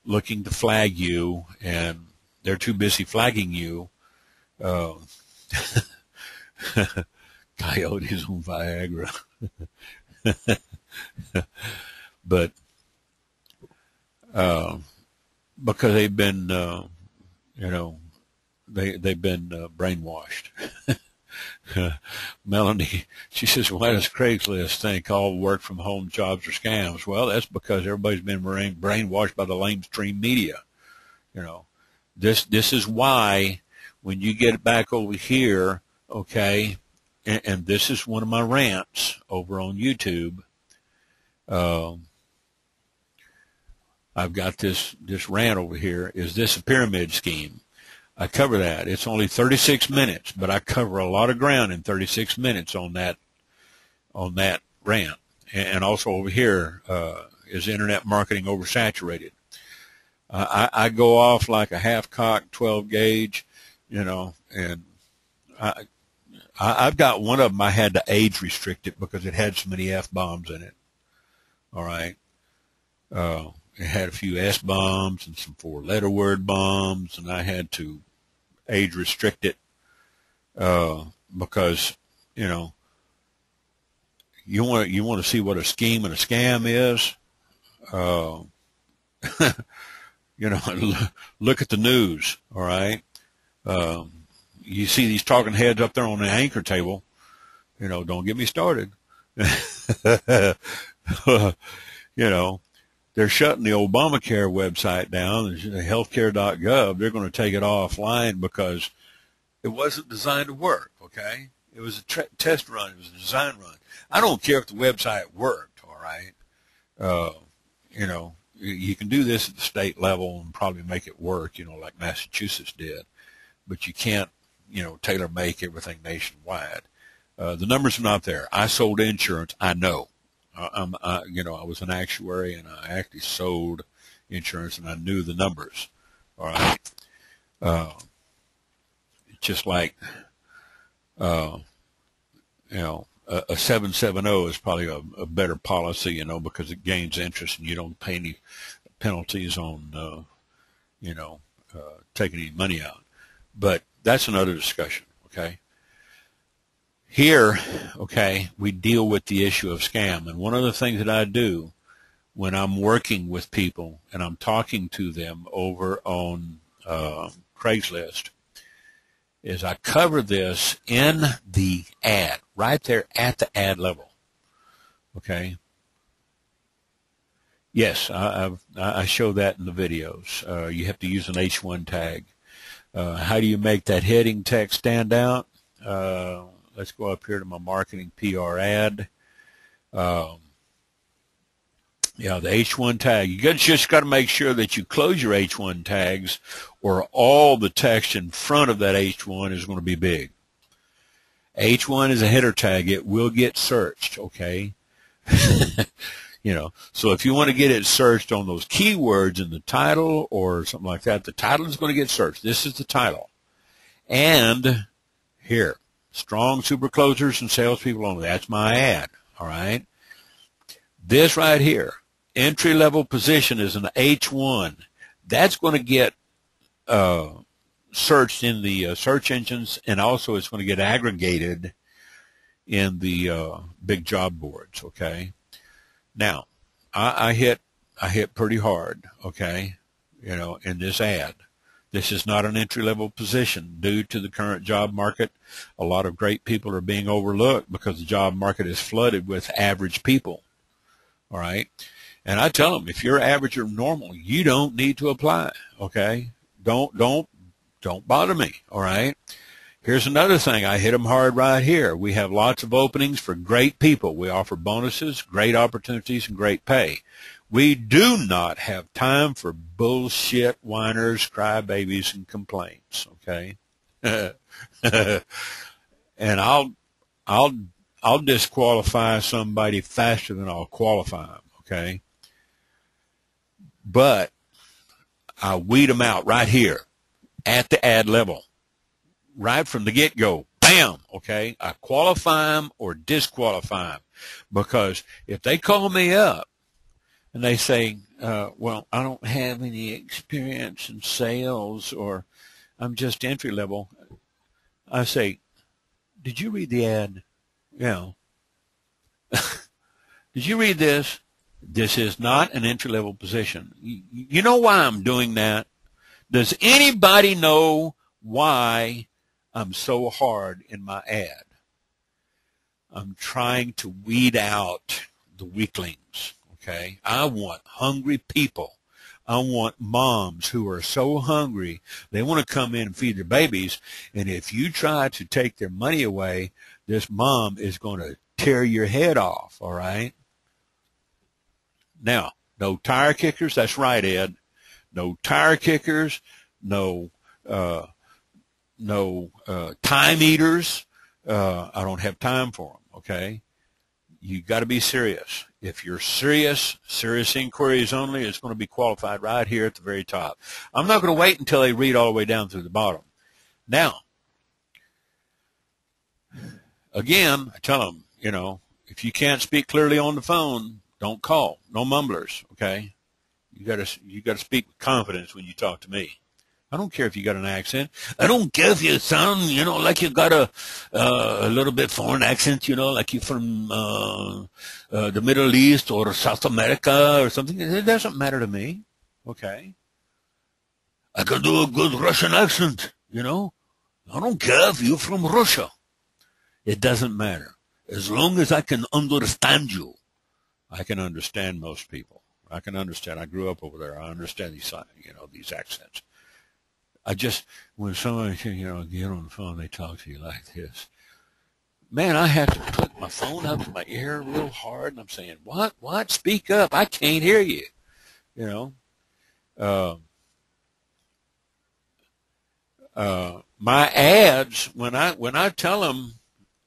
looking to flag you, and they're too busy flagging you. Coyotes on Viagra. But because they've been, you know, they've been brainwashed. Melanie, she says, why does Craigslist think all work from home jobs are scams? Well, that's because everybody's been brainwashed by the lamestream media. You know, this is why when you get back over here, okay, and this is one of my rants over on YouTube. I've got this rant over here. Is this a pyramid scheme? I cover that. It's only 36 minutes, but I cover a lot of ground in 36 minutes on that rant. And also over here, is internet marketing oversaturated? I go off like a half-cocked 12 gauge, you know, and I've got one of them. I had to age restrict it because it had so many F-bombs in it. All right. It had a few S-bombs and some 4-letter word bombs, and I had to age restrict it because, you know, you want to see what a scheme and a scam is. You know, look at the news. All right. You see these talking heads up there on the anchor table. You know, don't get me started. You know, they're shutting the Obamacare website down, healthcare.gov. They're going to take it offline because it wasn't designed to work, okay? It was a test run. It was a design run. I don't care if the website worked, all right? You know, you can do this at the state level and probably make it work, you know, like Massachusetts did. But you can't, you know, tailor-make everything nationwide. The numbers are not there. I sold insurance. I know. You know, I was an actuary, and I actually sold insurance, and I knew the numbers. All right. Just like, you know, a 770 is probably a better policy, you know, because it gains interest, and you don't pay any penalties on, you know, taking any money out. But that's another discussion. Okay. Here, okay, we deal with the issue of scam. And one of the things that I do when I'm working with people and I'm talking to them over on Craigslist is I cover this in the ad, right there at the ad level. Okay? Yes, I show that in the videos. You have to use an H1 tag. How do you make that heading text stand out? Let's go up here to my marketing PR ad. Yeah, the H1 tag. You just got to make sure that you close your H1 tags, or all the text in front of that H1 is going to be big. H1 is a header tag. It will get searched, okay? You know, so if you want to get it searched on those keywords in the title or something like that, the title is going to get searched. This is the title. And here, strong super closers and salespeople only. That's my ad, all right? This right here, entry-level position is an H1. That's going to get searched in the search engines, and also it's going to get aggregated in the big job boards, okay? Now, I hit pretty hard, okay, you know, in this ad. This is not an entry-level position. Due to the current job market, a lot of great people are being overlooked because the job market is flooded with average people. All right? And I tell them, if you're average or normal, you don't need to apply. Okay? Don't bother me. All right? Here's another thing. I hit them hard right here. We have lots of openings for great people. We offer bonuses, great opportunities, and great pay. We do not have time for bullshit whiners, crybabies, and complaints. Okay? And I'll disqualify somebody faster than I'll qualify them. Okay? But I weed them out right here at the ad level, right from the get-go. Bam! Okay? I qualify them or disqualify them, because if they call me up and they say, well, I don't have any experience in sales, or I'm just entry level, I say, did you read the ad? Yeah. Did you read this? This is not an entry-level position. You know why I'm doing that? Does anybody know why I'm so hard in my ad? I'm trying to weed out the weaklings, okay? I want hungry people. I want moms who are so hungry, they want to come in and feed their babies, and if you try to take their money away, this mom is going to tear your head off, all right? Now, no tire kickers. That's right, Ed. No tire kickers. No time eaters. I don't have time for them. Okay, you got to be serious. If you're serious inquiries only, it's going to be qualified right here at the very top. I'm not going to wait until they read all the way down through the bottom. Now, again, I tell them, you know, if you can't speak clearly on the phone, don't call. No mumblers, okay? You gotta speak with confidence when you talk to me. I don't care if you got an accent. I don't care if you sound, you know, like you got a little bit foreign accent, you know, like you're from the Middle East or South America or something. It doesn't matter to me, okay? I can do a good Russian accent, you know. I don't care if you're from Russia. It doesn't matter. As long as I can understand you. I can understand most people. I can understand. I grew up over there. I understand these, you know, these accents. I just, when somebody, you know, get on the phone, they talk to you like this. Man, I have to put my phone up to my ear real hard, and I'm saying, what? Speak up. I can't hear you. You know, my ads, when I tell them,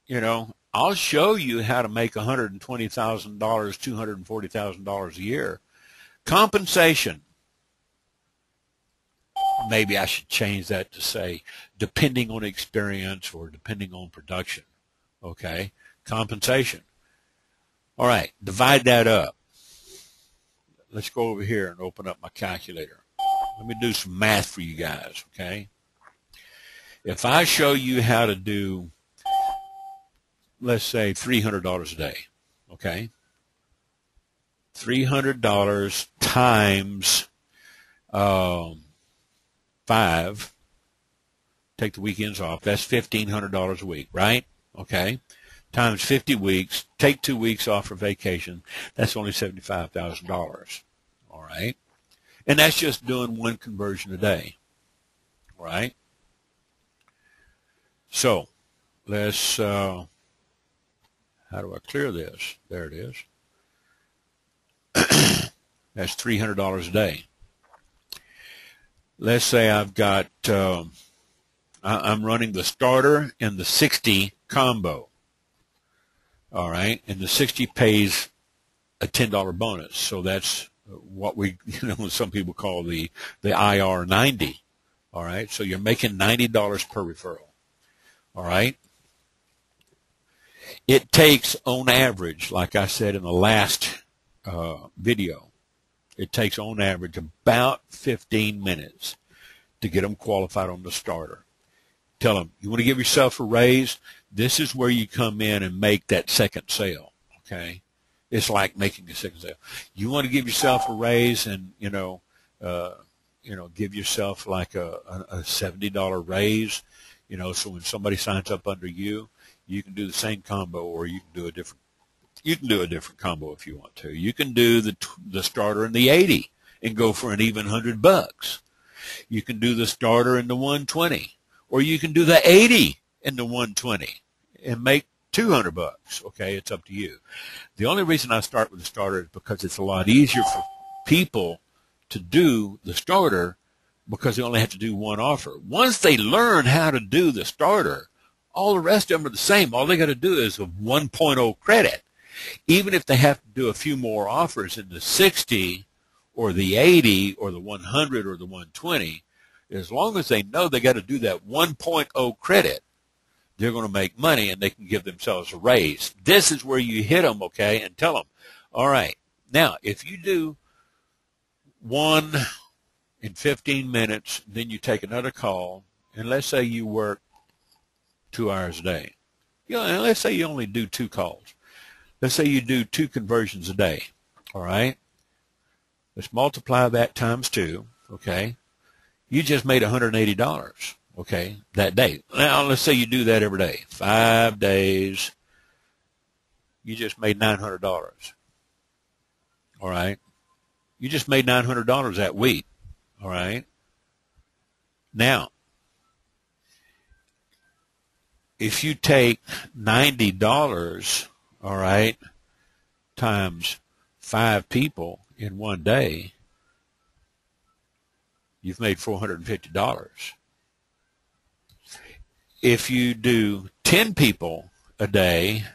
you know, I'll show you how to make $120,000, $240,000 a year. Compensation. Maybe I should change that to say depending on experience or depending on production. Okay? Compensation. All right. Divide that up. Let's go over here and open up my calculator. Let me do some math for you guys. Okay? If I show you how to do, let's say, $300 a day, okay? $300 times 5, take the weekends off, that's $1,500 a week, right? Okay? Times 50 weeks, take 2 weeks off for vacation, that's only $75,000, all right? And that's just doing one conversion a day, all right? So, let's, how do I clear this? There it is. That's $300 a day. Let's say I've got, I'm running the starter and the 60 combo. All right. And the 60 pays a $10 bonus. So that's what we, you know, some people call the IR 90. All right. So you're making $90 per referral. All right. It takes, on average, like I said in the last video, it takes on average about 15 minutes to get them qualified on the starter. Tell them, you want to give yourself a raise? This is where you come in and make that second sale, okay? It's like making a second sale. You want to give yourself a raise and, you know, give yourself like a $70 raise, so when somebody signs up under you, you can do the same combo, or you can do a different combo if you want to. You can do the starter in the 80 and go for an even $100. You can do the starter in the 120, or you can do the 80 in the 120 and make $200. Okay, it's up to you. The only reason I start with the starter is because it's a lot easier for people to do the starter because they only have to do one offer. Once they learn how to do the starter, all the rest of them are the same. All they got to do is a 1.0 credit. Even if they have to do a few more offers in the 60 or the 80 or the 100 or the 120, as long as they know they got to do that 1.0 credit, they're going to make money and they can give themselves a raise. This is where you hit them, okay, and tell them, all right, now if you do one in 15 minutes, then you take another call, and let's say you work 2 hours a day. And let's say you only do 2 calls. Let's say you do 2 conversions a day, all right? Let's multiply that times 2, okay? You just made $180, okay, that day. Now, let's say you do that every day, 5 days. You just made $900, all right? You just made $900 that week, all right? Now, if you take $90, all right, times 5 people in one day, you've made $450. If you do 10 people a day,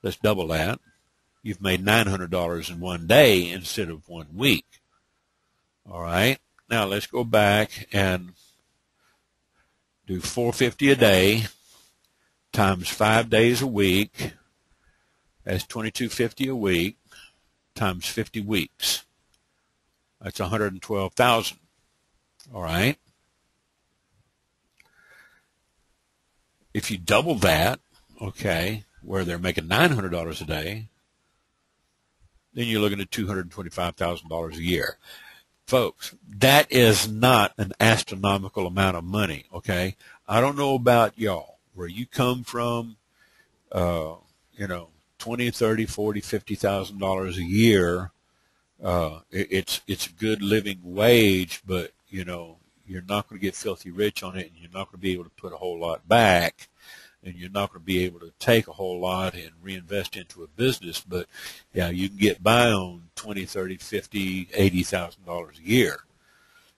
let's double that, you've made $900 in one day instead of 1 week. All right. Now let's go back and do $450 a day times 5 days a week. That's $22.50 a week times 50 weeks. That's $112,000. All right. If you double that, okay, where they're making $900 a day, then you're looking at $225,000 a year. Folks, that is not an astronomical amount of money, okay? I don't know about y'all, where you come from, $20, $30, $40, $50,000 a year. It's a good living wage, but, you're not going to get filthy rich on it, and you're not going to be able to put a whole lot back, and you're not going to be able to take a whole lot and reinvest into a business. But yeah, you can get by on $20, $30, $50, $80,000 a year.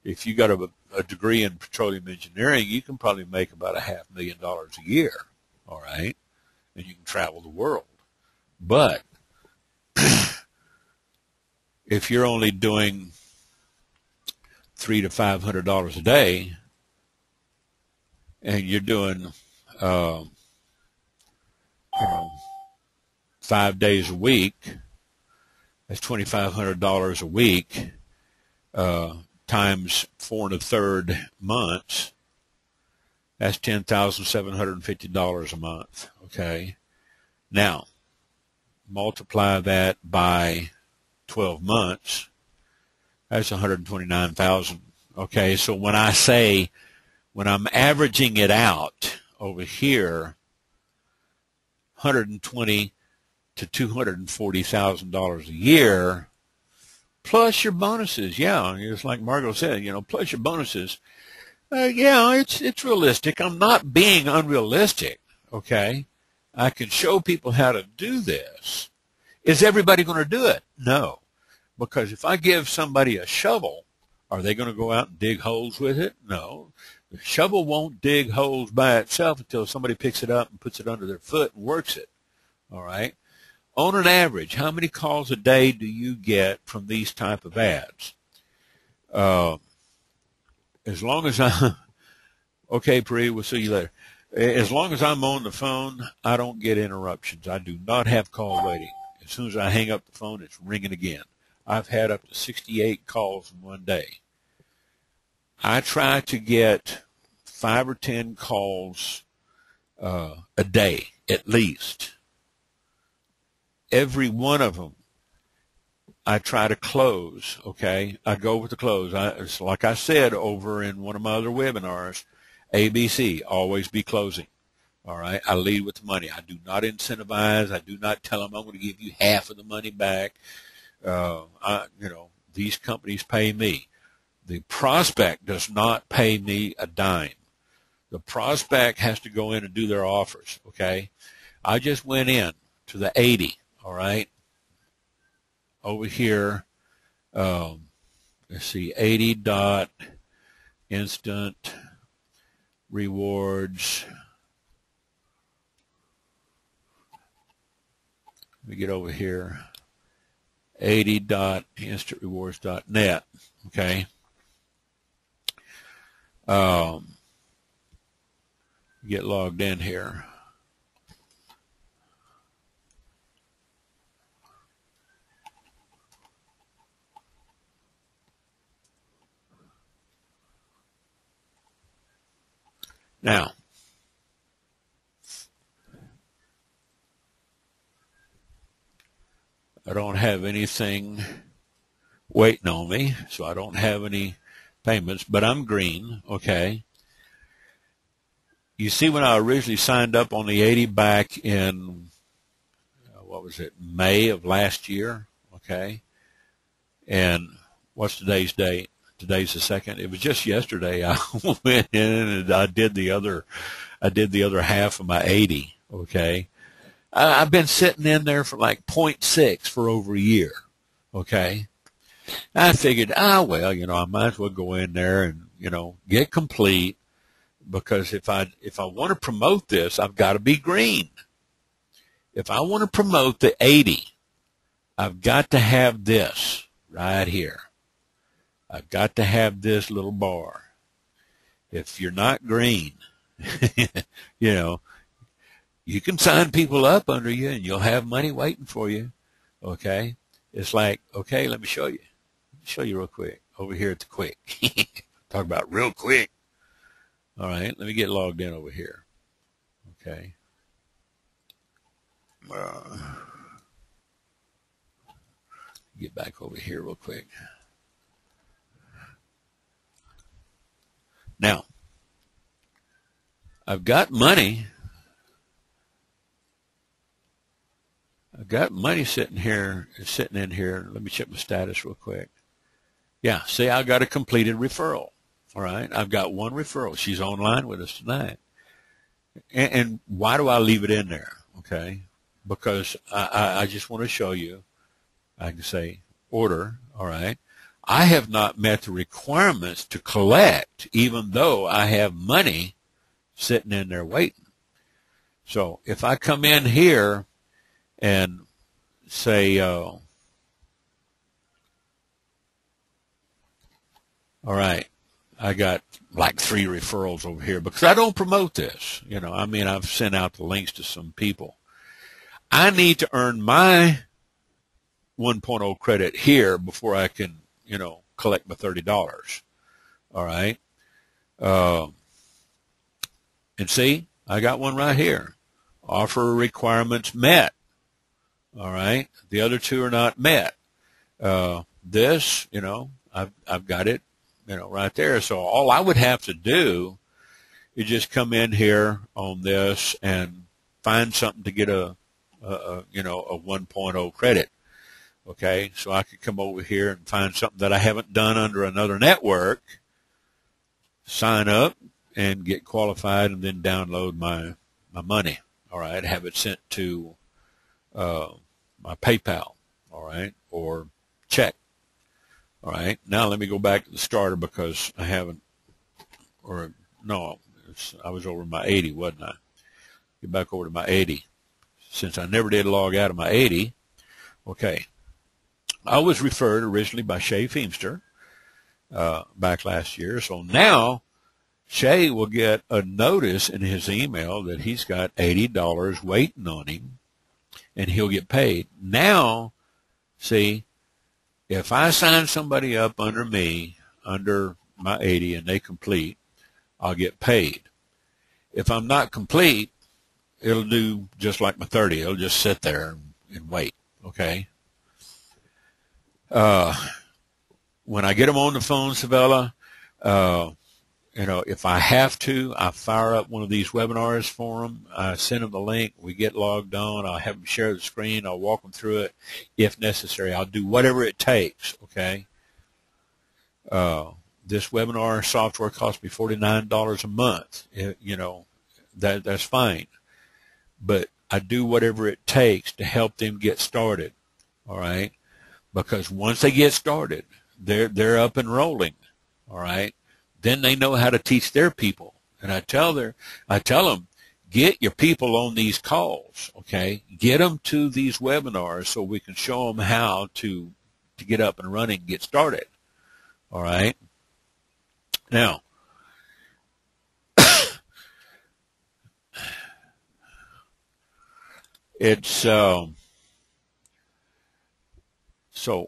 If you got a degree in petroleum engineering, you can probably make about $500,000 a year. All right, and you can travel the world. But if you're only doing $300 to $500 a day, and you're doing 5 days a week, that's $2,500 a week times 4 1/3 months. That's $10,750 a month. Okay, now multiply that by 12 months. That's $129,000. Okay, so when I'm averaging it out over here, $120,000 to $240,000 a year, plus your bonuses. Yeah, it's like Margot said, plus your bonuses. Yeah, it's realistic. I'm not being unrealistic. Okay, I can show people how to do this. Is everybody going to do it? No. Because if I give somebody a shovel, are they going to go out and dig holes with it? No. The shovel won't dig holes by itself until somebody picks it up and puts it under their foot and works it. All right. On an average, how many calls a day do you get from these type of ads? As long as okay, Pri, we'll see you later. As long as I'm on the phone, I don't get interruptions. I do not have call waiting. As soon as I hang up the phone, it's ringing again. I've had up to 68 calls in one day. I try to get 5 or 10 calls a day, at least. Every one of them I try to close, okay? I go with the close. It's like I said over in one of my other webinars, ABC, always be closing, all right? I lead with the money. I do not incentivize. I do not tell them I'm going to give you half of the money back. These companies pay me. The prospect does not pay me a dime. The prospect has to go in and do their offers, okay? I just went in to the 80, all right? Over here, let's see, 80 dot instant rewards. Let me get over here. 80 dot instantrewards.net. Okay. Get logged in here. Now, I don't have anything waiting on me, so I don't have any payments, but I'm green, okay? You see, when I originally signed up on the 80 back in, May of last year, okay? And what's today's date? Today's the 2nd. It was just yesterday I went in and I did the other half of my 80, okay? I've been sitting in there for like 0.6 for over a year, okay? I figured, I might as well go in there and, get complete, because if I want to promote this, I've got to be green. If I want to promote the 80, I've got to have this right here. I've got to have this little bar. If you're not green, you can sign people up under you and you'll have money waiting for you. Okay. It's like, okay, let me show you. Show you real quick over here at the quick. Talk about real quick. All right. Let me get logged in over here. Okay. Get back over here real quick. Now, I've got money. I've got money sitting in here. Let me check my status real quick. Yeah, see, I got a completed referral. All right, I've got one referral. She's online with us tonight. And why do I leave it in there? Okay, because I just want to show you. I can say order. All right. I have not met the requirements to collect, even though I have money sitting in there waiting. So if I come in here and say, all right, I got like 3 referrals over here because I don't promote this. I've sent out the links to some people. I need to earn my 1.0 credit here before I can, collect my $30. All right. And see, I got one right here. Offer requirements met. All right. The other 2 are not met. This, I've got it, right there. So all I would have to do is just come in here on this and find something to get a 1.0 credit. Okay, so I could come over here and find something that I haven't done under another network, sign up, and get qualified, and then download my money. All right, have it sent to my PayPal. All right, or check. All right, now let me go back to the starter because I haven't, I was over my 80, wasn't I? Get back over to my 80. Since I never did log out of my 80, okay. I was referred originally by Shay Feemster back last year. So now Shay will get a notice in his email that he's got $80 waiting on him, and he'll get paid. Now, see, if I sign somebody up under me, under my 80, and they complete, I'll get paid. If I'm not complete, it'll do just like my 30. It'll just sit there and wait, okay? When I get them on the phone, Savella, if I have to, I fire up one of these webinars for them. I send them the link. We get logged on. I'll have them share the screen. I'll walk them through it if necessary. I'll do whatever it takes, okay? This webinar software costs me $49 a month. That's fine. But I do whatever it takes to help them get started, all right? Because once they get started, they're up and rolling, all right? Then they know how to teach their people. And I tell them, get your people on these calls, okay? Get them to these webinars so we can show them how to get up and running and get started, all right? Now, it's so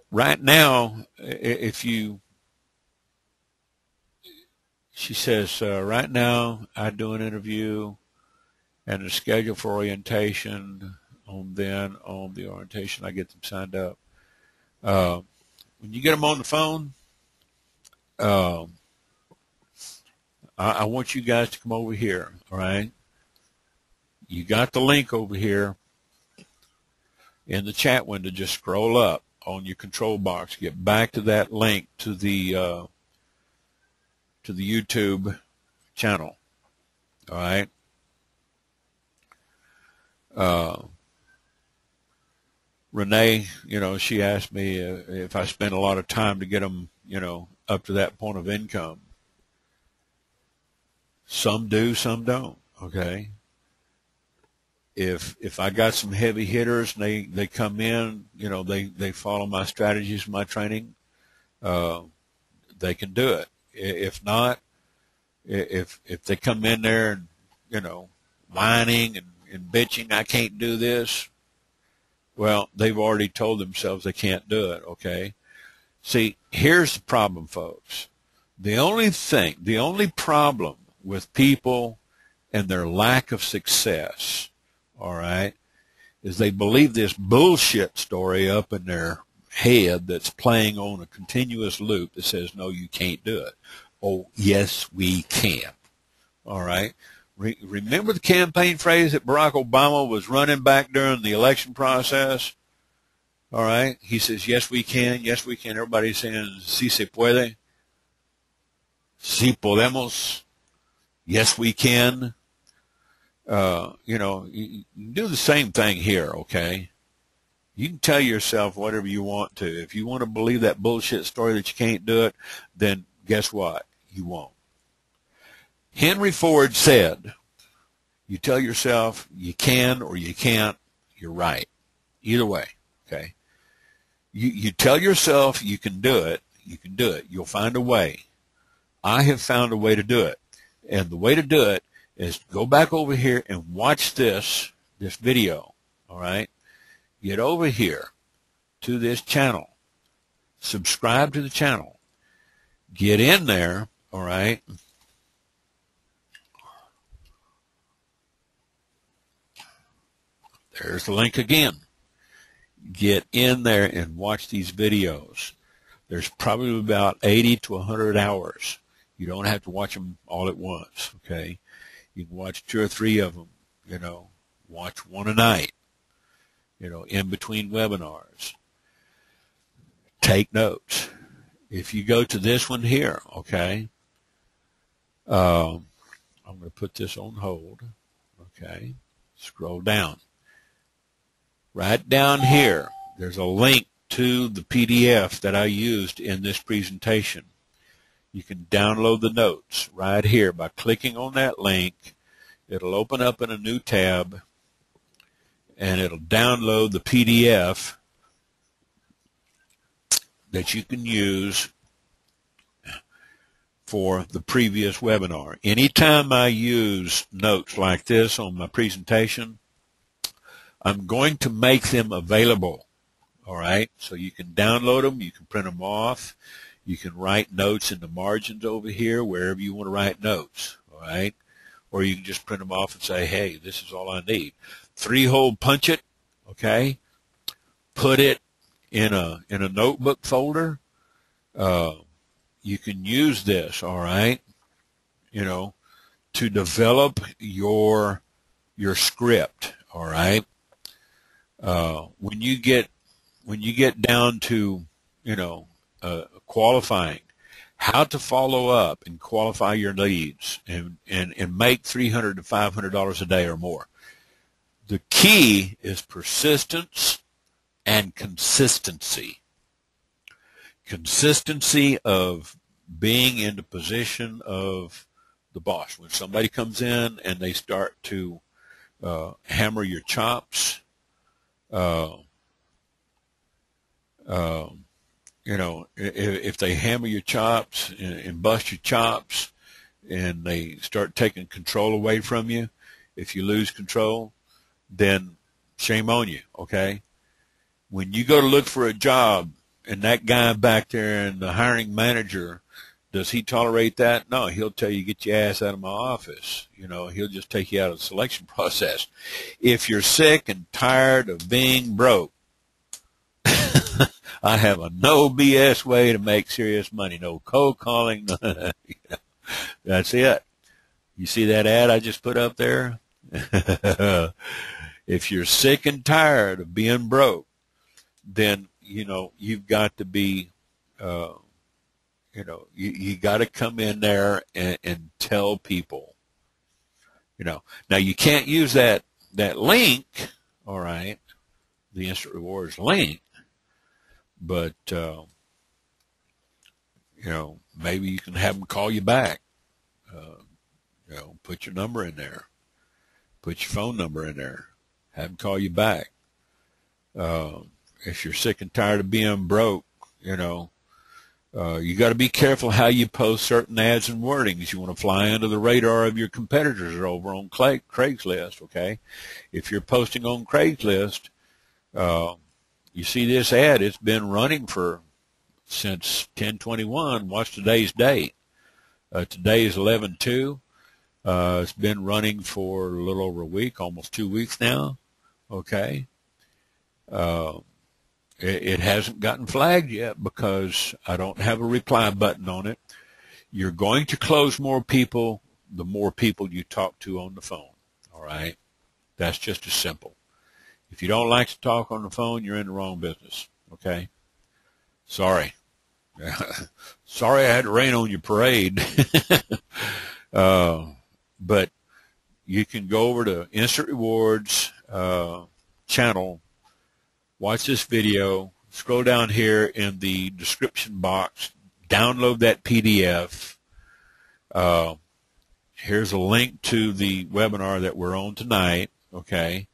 right now, she says, right now I do an interview and a schedule for orientation. On the orientation, I get them signed up. When you get them on the phone, I want you guys to come over here, all right? You got the link over here in the chat window. Just scroll up on your control box. Get back to that link to the YouTube channel, all right? Renee, she asked me if I spend a lot of time to get them, up to that point of income. Some do, some don't, okay? If I got some heavy hitters and they come in, they follow my strategies, my training, they can do it. If not, if they come in there and, whining and bitching, I can't do this, well, they've already told themselves they can't do it, okay? See, here's the problem, folks. The only problem with people and their lack of success, all right, is they believe this bullshit story up in their head that's playing on a continuous loop that says, no, you can't do it. Oh, yes, we can. All right. Remember the campaign phrase that Barack Obama was running back during the election process? All right. He says, yes, we can. Yes, we can. Everybody's saying, sí se puede. Sí podemos. Yes, we can. You can do the same thing here, okay? You can tell yourself whatever you want to. If you want to believe that bullshit story that you can't do it, then guess what? You won't. Henry Ford said, you tell yourself you can or you can't, you're right. Either way, okay? You tell yourself you can do it, you can do it. You'll find a way. I have found a way to do it. And the way to do it is go back over here and watch this video, all right? Get over here to this channel. Subscribe to the channel. Get in there, all right? There's the link again. Get in there and watch these videos. There's probably about 80 to 100 hours. You don't have to watch them all at once, okay? You can watch 2 or 3 of them, watch one a night, in between webinars. Take notes. If you go to this one here, okay, I'm going to put this on hold, okay, scroll down. Right down here, there's a link to the PDF that I used in this presentation. You can download the notes right here by clicking on that link. It'll open up in a new tab, and it'll download the PDF that you can use for the previous webinar. Anytime I use notes like this on my presentation, I'm going to make them available, all right? So you can download them, you can print them off, you can write notes in the margins over here, wherever you want to write notes, all right? Or you can just print them off and say, hey, this is all I need. 3-hole punch it, okay? Put it in a notebook folder, you can use this, all right, to develop your script, all right. When you get down to, qualifying, how to follow up and qualify your leads and make $300 to $500 a day or more. The key is persistence and consistency. Consistency of being in the position of the boss. When somebody comes in and they start to hammer your chops, if they hammer your chops and bust your chops and they start taking control away from you, if you lose control, then shame on you, okay? When you go to look for a job and that guy back there and the hiring manager, does he tolerate that? No, he'll tell you, get your ass out of my office. He'll just take you out of the selection process. If you're sick and tired of being broke, I have a no BS way to make serious money. No cold calling. That's it. You see that ad I just put up there? If you're sick and tired of being broke, then, you've got to be, you got to come in there and tell people, Now you can't use that link, all right, the Instant Rewards link, but, maybe you can have them call you back. Put your number in there. Put your phone number in there. Have them call you back. If you're sick and tired of being broke, you got to be careful how you post certain ads and wordings. You want to fly under the radar of your competitors over on Craigslist, okay? If you're posting on Craigslist, you see this ad, it's been running since 10/21. What's today's date? Today is 11/2. It's been running for a little over a week, almost 2 weeks now, okay? It hasn't gotten flagged yet because I don't have a reply button on it. You're going to close more people the more people you talk to on the phone, all right? That's just as simple. If you don't like to talk on the phone, you're in the wrong business, okay? Sorry. Sorry I had to rain on your parade. But you can go over to Instant Rewards channel, watch this video, scroll down here in the description box, download that PDF. Here's a link to the webinar that we're on tonight, okay?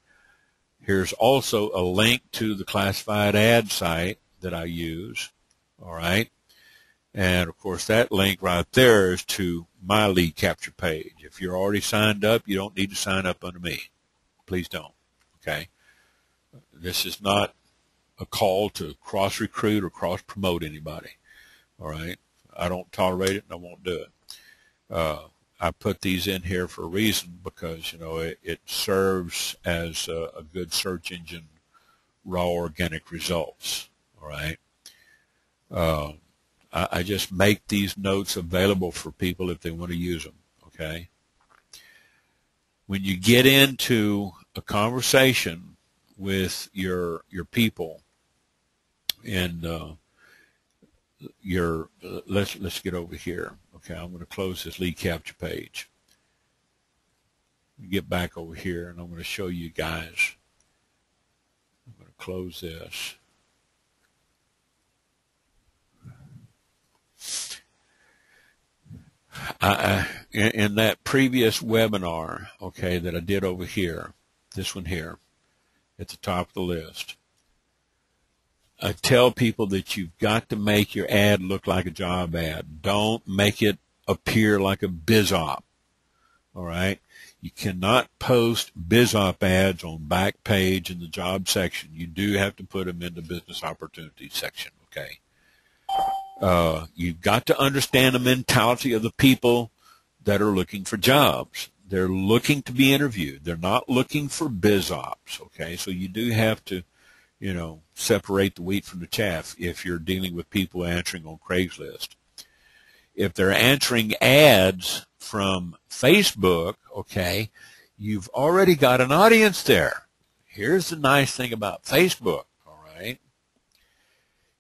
Here's also a link to the classified ad site that I use, all right? And, of course, that link right there is to my lead capture page. If you're already signed up, you don't need to sign up under me. Please don't, okay? This is not a call to cross-recruit or cross-promote anybody, all right? I don't tolerate it, and I won't do it. I put these in here for a reason because, it serves as a good search engine, raw organic results, all right? I just make these notes available for people if they want to use them, okay? When you get into a conversation with your people and let's get over here, okay? I'm going to close this lead capture page. Get back over here, and I'm going to show you guys. I'm going to close this. In that previous webinar, okay, that I did over here, this one here, at the top of the list, I tell people that you've got to make your ad look like a job ad. Don't make it appear like a BizOp, all right? You cannot post BizOp ads on back page in the job section. You do have to put them in the business opportunities section, okay? You've got to understand the mentality of the people that are looking for jobs. They're looking to be interviewed. They're not looking for biz ops, okay? So you do have to separate the wheat from the chaff if you're dealing with people answering on Craigslist. If they're answering ads from Facebook, okay, you've already got an audience there. Here's the nice thing about Facebook, all right?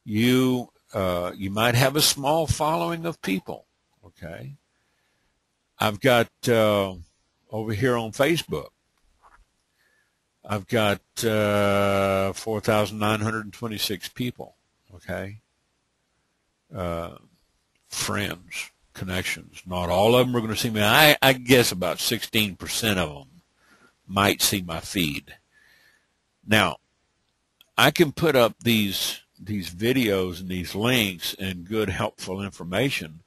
You might have a small following of people, okay? I've got over here on Facebook, I've got 4,926 people, okay? Friends, connections. Not all of them are going to see me. I guess about 16% of them might see my feed. Now, I can put up these videos and these links and good, helpful information,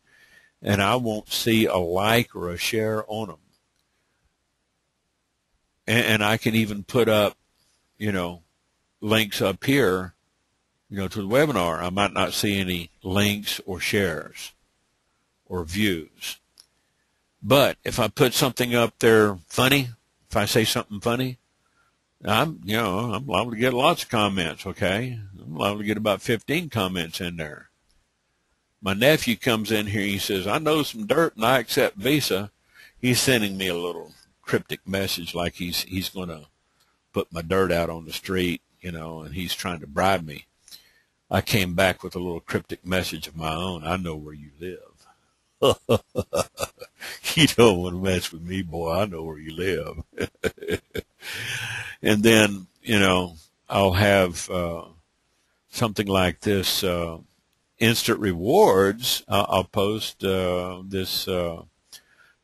and I won't see a like or a share on them. And I can even put up, links up here, to the webinar. I might not see any links or shares or views. But if I put something up there funny, if I say something funny, I'm liable to get lots of comments, okay? I'm liable to get about 15 comments in there. My nephew comes in here, he says, I know some dirt and I accept Visa. He's sending me a little cryptic message like he's going to put my dirt out on the street, and he's trying to bribe me. I came back with a little cryptic message of my own. I know where you live. You don't want to mess with me, boy. I know where you live. And then, I'll have something like this, instant rewards. I'll post this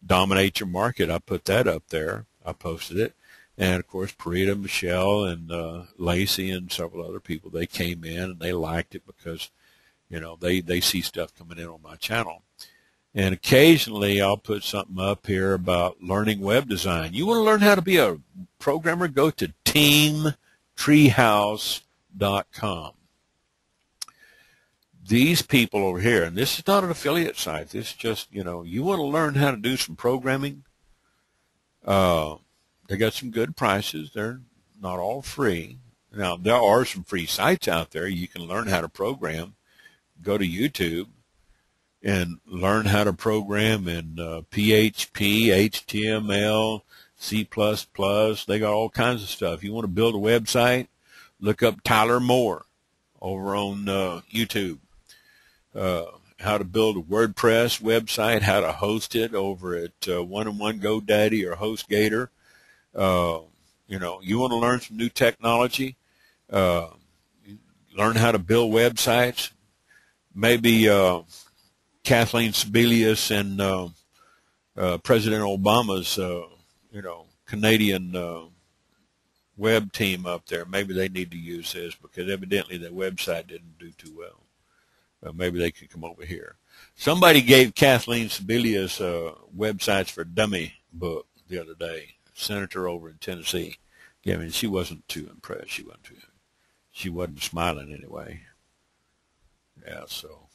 dominate your market. I put that up there. I posted it. And, of course, Parita, Michelle, and Lacey and several other people, they came in and they liked it because, they see stuff coming in on my channel. And occasionally I'll put something up here about learning web design. You want to learn how to be a programmer? Go to teamtreehouse.com. These people over here, and this is not an affiliate site. This is just, you want to learn how to do some programming. They got some good prices. They're not all free. Now, there are some free sites out there. You can learn how to program. Go to YouTube and learn how to program in PHP, HTML, C++. They got all kinds of stuff. You want to build a website, look up Tyler Moore over on YouTube. How to build a WordPress website, how to host it over at One-on-One GoDaddy or HostGator. You want to learn some new technology, learn how to build websites. Maybe Kathleen Sebelius and President Obama's, Canadian web team up there. Maybe they need to use this because evidently their website didn't do too well. Maybe they could come over here. Somebody gave Kathleen Sebelius Websites for Dummy book the other day. Senator over in Tennessee. Yeah, I mean, she wasn't too impressed. She wasn't smiling anyway. Yeah, so,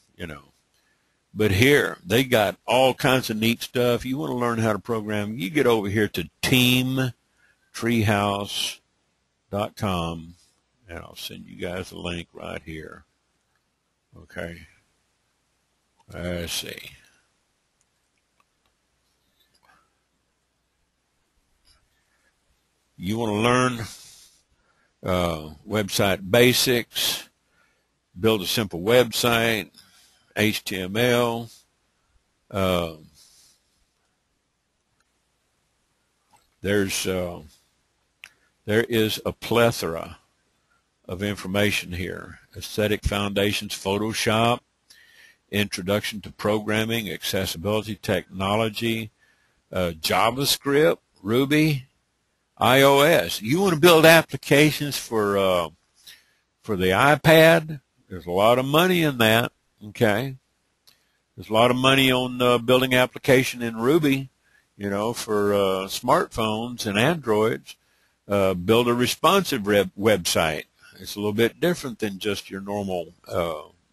But here, they got all kinds of neat stuff. You want to learn how to program, you get over here to teamtreehouse.com, and I'll send you guys a link right here. Okay. Let's see. You want to learn website basics, build a simple website, HTML. There is a plethora of information here. Aesthetic foundations, Photoshop, introduction to programming, accessibility technology, JavaScript, Ruby, iOS. You want to build applications for the iPad? There's a lot of money in that. Okay, there's a lot of money on building application in Ruby, for smartphones and Androids. Build a responsive website. It's a little bit different than just your normal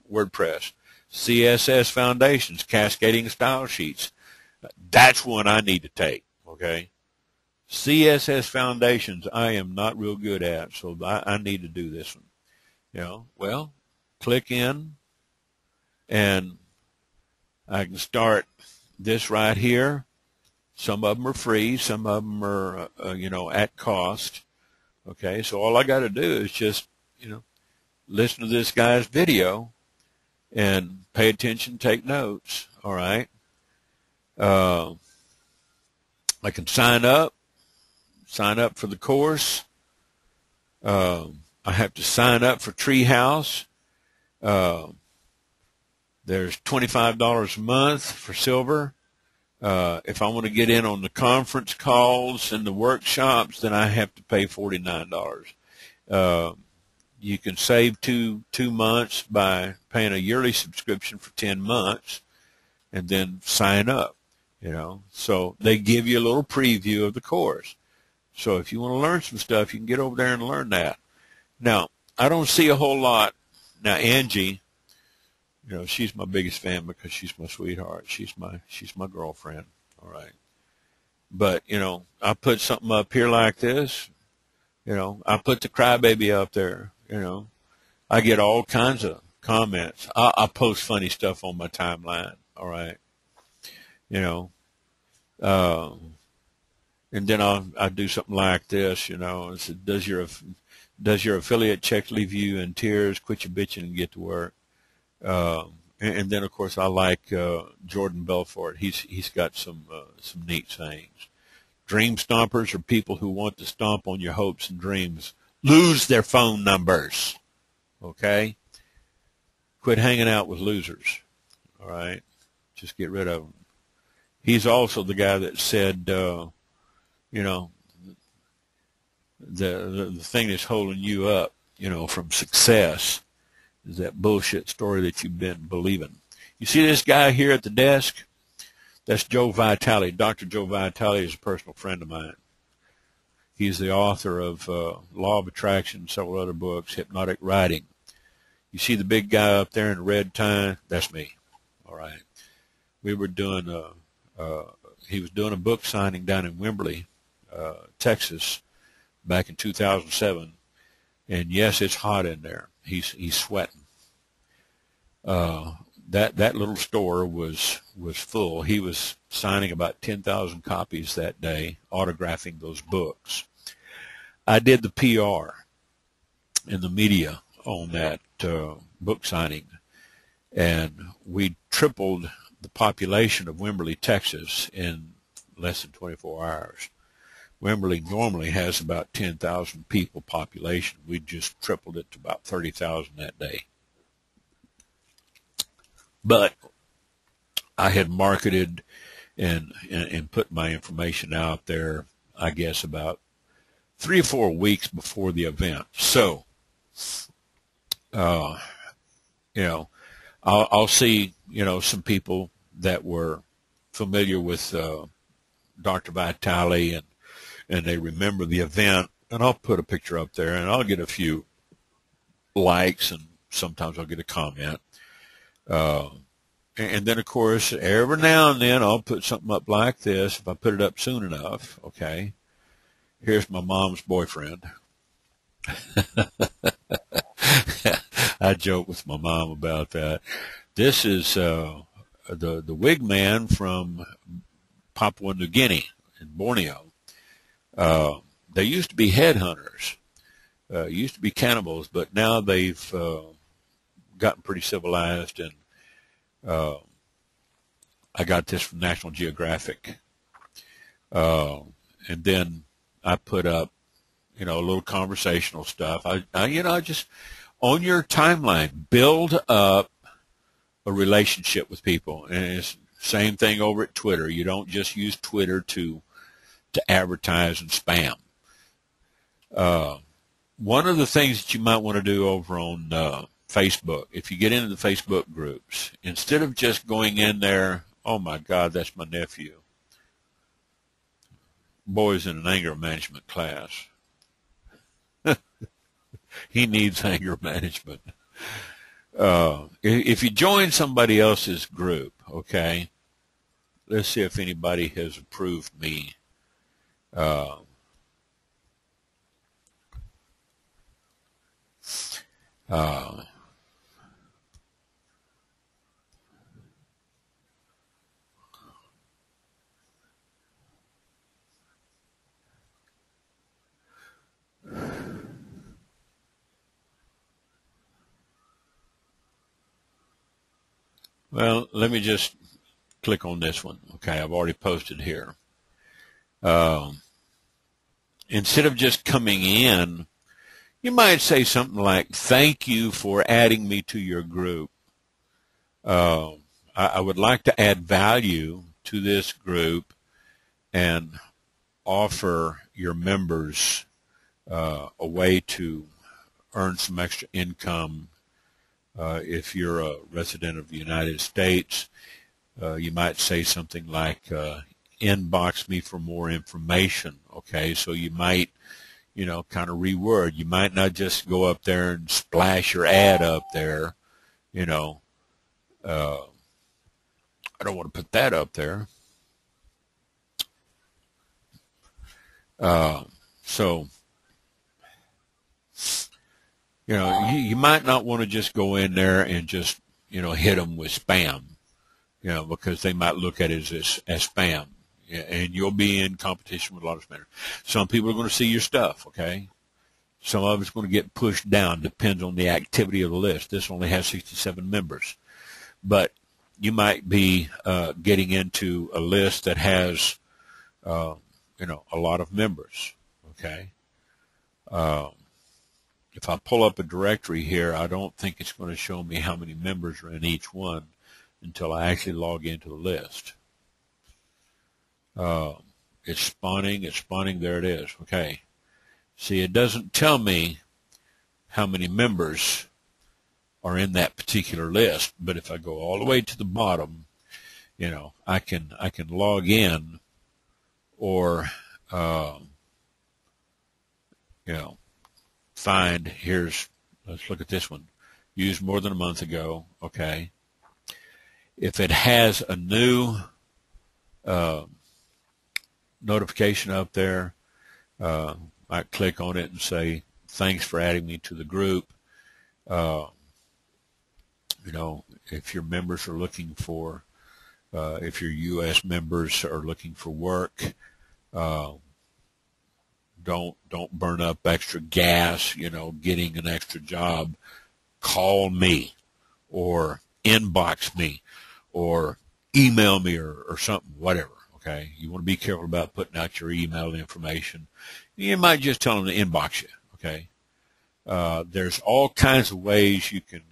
WordPress. CSS foundations, cascading style sheets. That's one I need to take. Okay. CSS foundations I am not real good at, so I need to do this one. Well, click in, and I can start this right here. Some of them are free. Some of them are, at cost. Okay, so all I got to do is just, listen to this guy's video and pay attention, take notes. All right. I can sign up for the course. I have to sign up for Treehouse. There's $25 a month for silver. If I want to get in on the conference calls and the workshops, then I have to pay $49. You can save two months by paying a yearly subscription for 10 months and then sign up, So they give you a little preview of the course. So if you want to learn some stuff, you can get over there and learn that. Now, I don't see a whole lot. Now, Angie, she's my biggest fan because she's my sweetheart. She's my girlfriend. All right. But, I put something up here like this. I put the crybaby up there. I get all kinds of comments. I post funny stuff on my timeline. All right. And then I do something like this, and say, does your affiliate check leave you in tears? Quit your bitching and get to work. And then of course I like Jordan Belfort. He's got some neat sayings. Dream stompers are people who want to stomp on your hopes and dreams. Lose their phone numbers. Okay? Quit hanging out with losers. All right? Just get rid of them. He's also the guy that said, the thing that's holding you up, from success is that bullshit story that you've been believing. You see this guy here at the desk? That's Joe Vitale. Dr. Joe Vitale is a personal friend of mine. He's the author of Law of Attraction, several other books, Hypnotic Writing. You see the big guy up there in the red tie? That's me. All right. We were doing he was doing a book signing down in Wimberley, Texas, back in 2007. And yes, it's hot in there. He's sweating. That little store was full. He was signing about 10,000 copies that day, autographing those books. I did the PR and the media on that book signing, and we tripled the population of Wimberley, Texas in less than 24 hours. Wimberley normally has about 10,000 people population. We just tripled it to about 30,000 that day. But I had marketed and put my information out there, I guess, about 3 or 4 weeks before the event. So, I'll see, some people that were familiar with Dr. Vitale and they remember the event, and I'll put a picture up there, and I'll get a few likes, and sometimes I'll get a comment. And then, of course, every now and then I'll put something up like this if I put it up soon enough, okay? Here's my mom's boyfriend. I joke with my mom about that. This is the wig man from Papua New Guinea in Borneo. They used to be headhunters, used to be cannibals, but now they've gotten pretty civilized. And I got this from National Geographic. And then I put up, a little conversational stuff. I just on your timeline, build up a relationship with people, and it's the same thing over at Twitter. You don't just use Twitter to advertise and spam. One of the things that you might want to do over on Facebook, if you get into the Facebook groups, instead of just going in there, oh my God, that's my nephew. Boy's in an anger management class. He needs anger management. If you join somebody else's group, okay, let's see if anybody has approved me. Uh, well, let me just click on this one. Okay, I've already posted here. Instead of just coming in, you might say something like, thank you for adding me to your group. I would like to add value to this group and offer your members a way to earn some extra income. If you're a resident of the United States, you might say something like, inbox me for more information. Okay, so you might, kind of reword. You might not just go up there and splash your ad up there. I don't want to put that up there. So, you might not want to just go in there and just, hit them with spam, because they might look at it as spam. And you'll be in competition with a lot of spammers. Some people are going to see your stuff, okay? Some of it's going to get pushed down, depends on the activity of the list. This only has 67 members. But you might be getting into a list that has, a lot of members, okay? If I pull up a directory here, I don't think it's going to show me how many members are in each one until I actually log into the list. It's spawning, there it is, okay. See, it doesn't tell me how many members are in that particular list, but if I go all the way to the bottom, I can log in or, find, let's look at this one, used more than a month ago, okay. If it has a new notification up there, I click on it and say, thanks for adding me to the group. If your members are looking for, if your U.S. members are looking for work, don't burn up extra gas, getting an extra job. Call me or inbox me or email me or something, whatever. Okay, you want to be careful about putting out your email information. You might just tell them to inbox you. Okay, there's all kinds of ways you can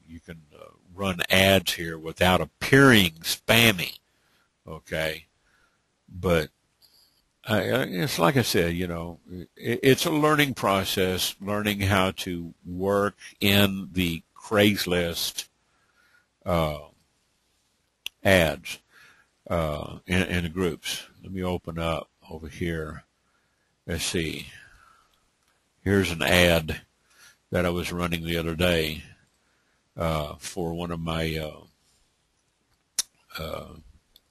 run ads here without appearing spammy. Okay, but it's like I said, it's a learning process, learning how to work in the Craigslist ads. In the groups. Let me open up over here. Let's see. Here's an ad that I was running the other day for one of my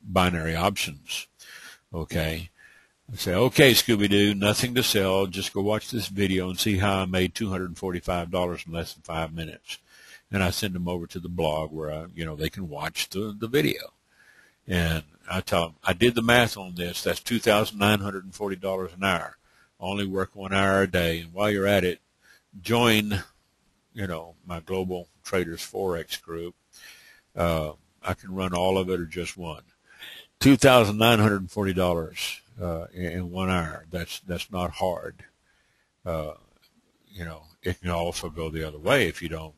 binary options. Okay. I say, okay, Scooby-Doo, nothing to sell. Just go watch this video and see how I made $245 in less than 5 minutes. And I send them over to the blog where they can watch the video. And I tell them, I did the math on this. That's $2,940 an hour. Only work 1 hour a day. And while you're at it, join, my Global Traders Forex group. I can run all of it or just one. $2,940 in 1 hour. That's not hard. It can also go the other way if you don't,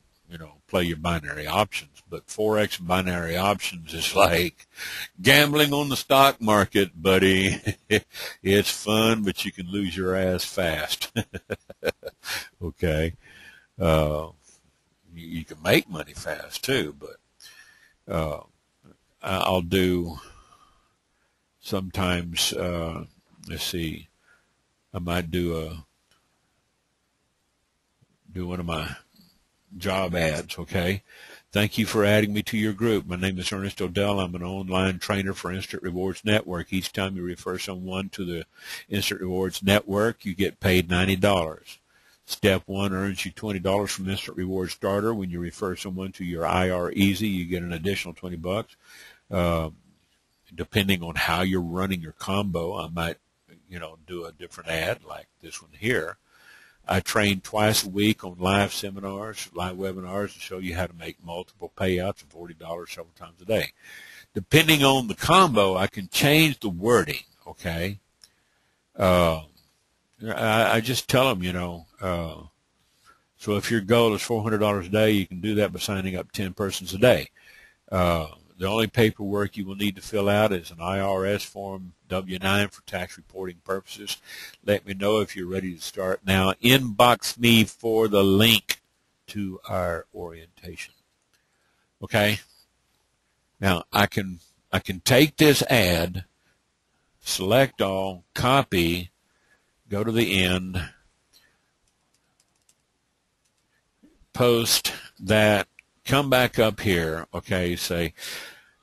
play your binary options. But Forex and binary options is like gambling on the stock market, buddy. It's fun, but you can lose your ass fast. Okay. You can make money fast too, but I'll do sometimes, let's see, I might do one of my job ads, okay? Thank you for adding me to your group. My name is Ernest ODell. I'm an online trainer for Instant Rewards Network. Each time you refer someone to the Instant Rewards Network, you get paid $90. Step 1 earns you $20 from Instant Reward Starter. When you refer someone to your IR Easy, you get an additional $20. Depending on how you're running your combo, I might, do a different ad like this one here. I train twice a week on live seminars, live webinars to show you how to make multiple payouts of $40 several times a day. Depending on the combo, I can change the wording, okay? I just tell them, so if your goal is $400 a day, you can do that by signing up 10 persons a day. The only paperwork you will need to fill out is an IRS form W-9 for tax reporting purposes. Let me know if you're ready to start now. Inbox me for the link to our orientation. Okay? Now, I can take this ad, select all, copy, go to the end, post that, come back up here, okay, say,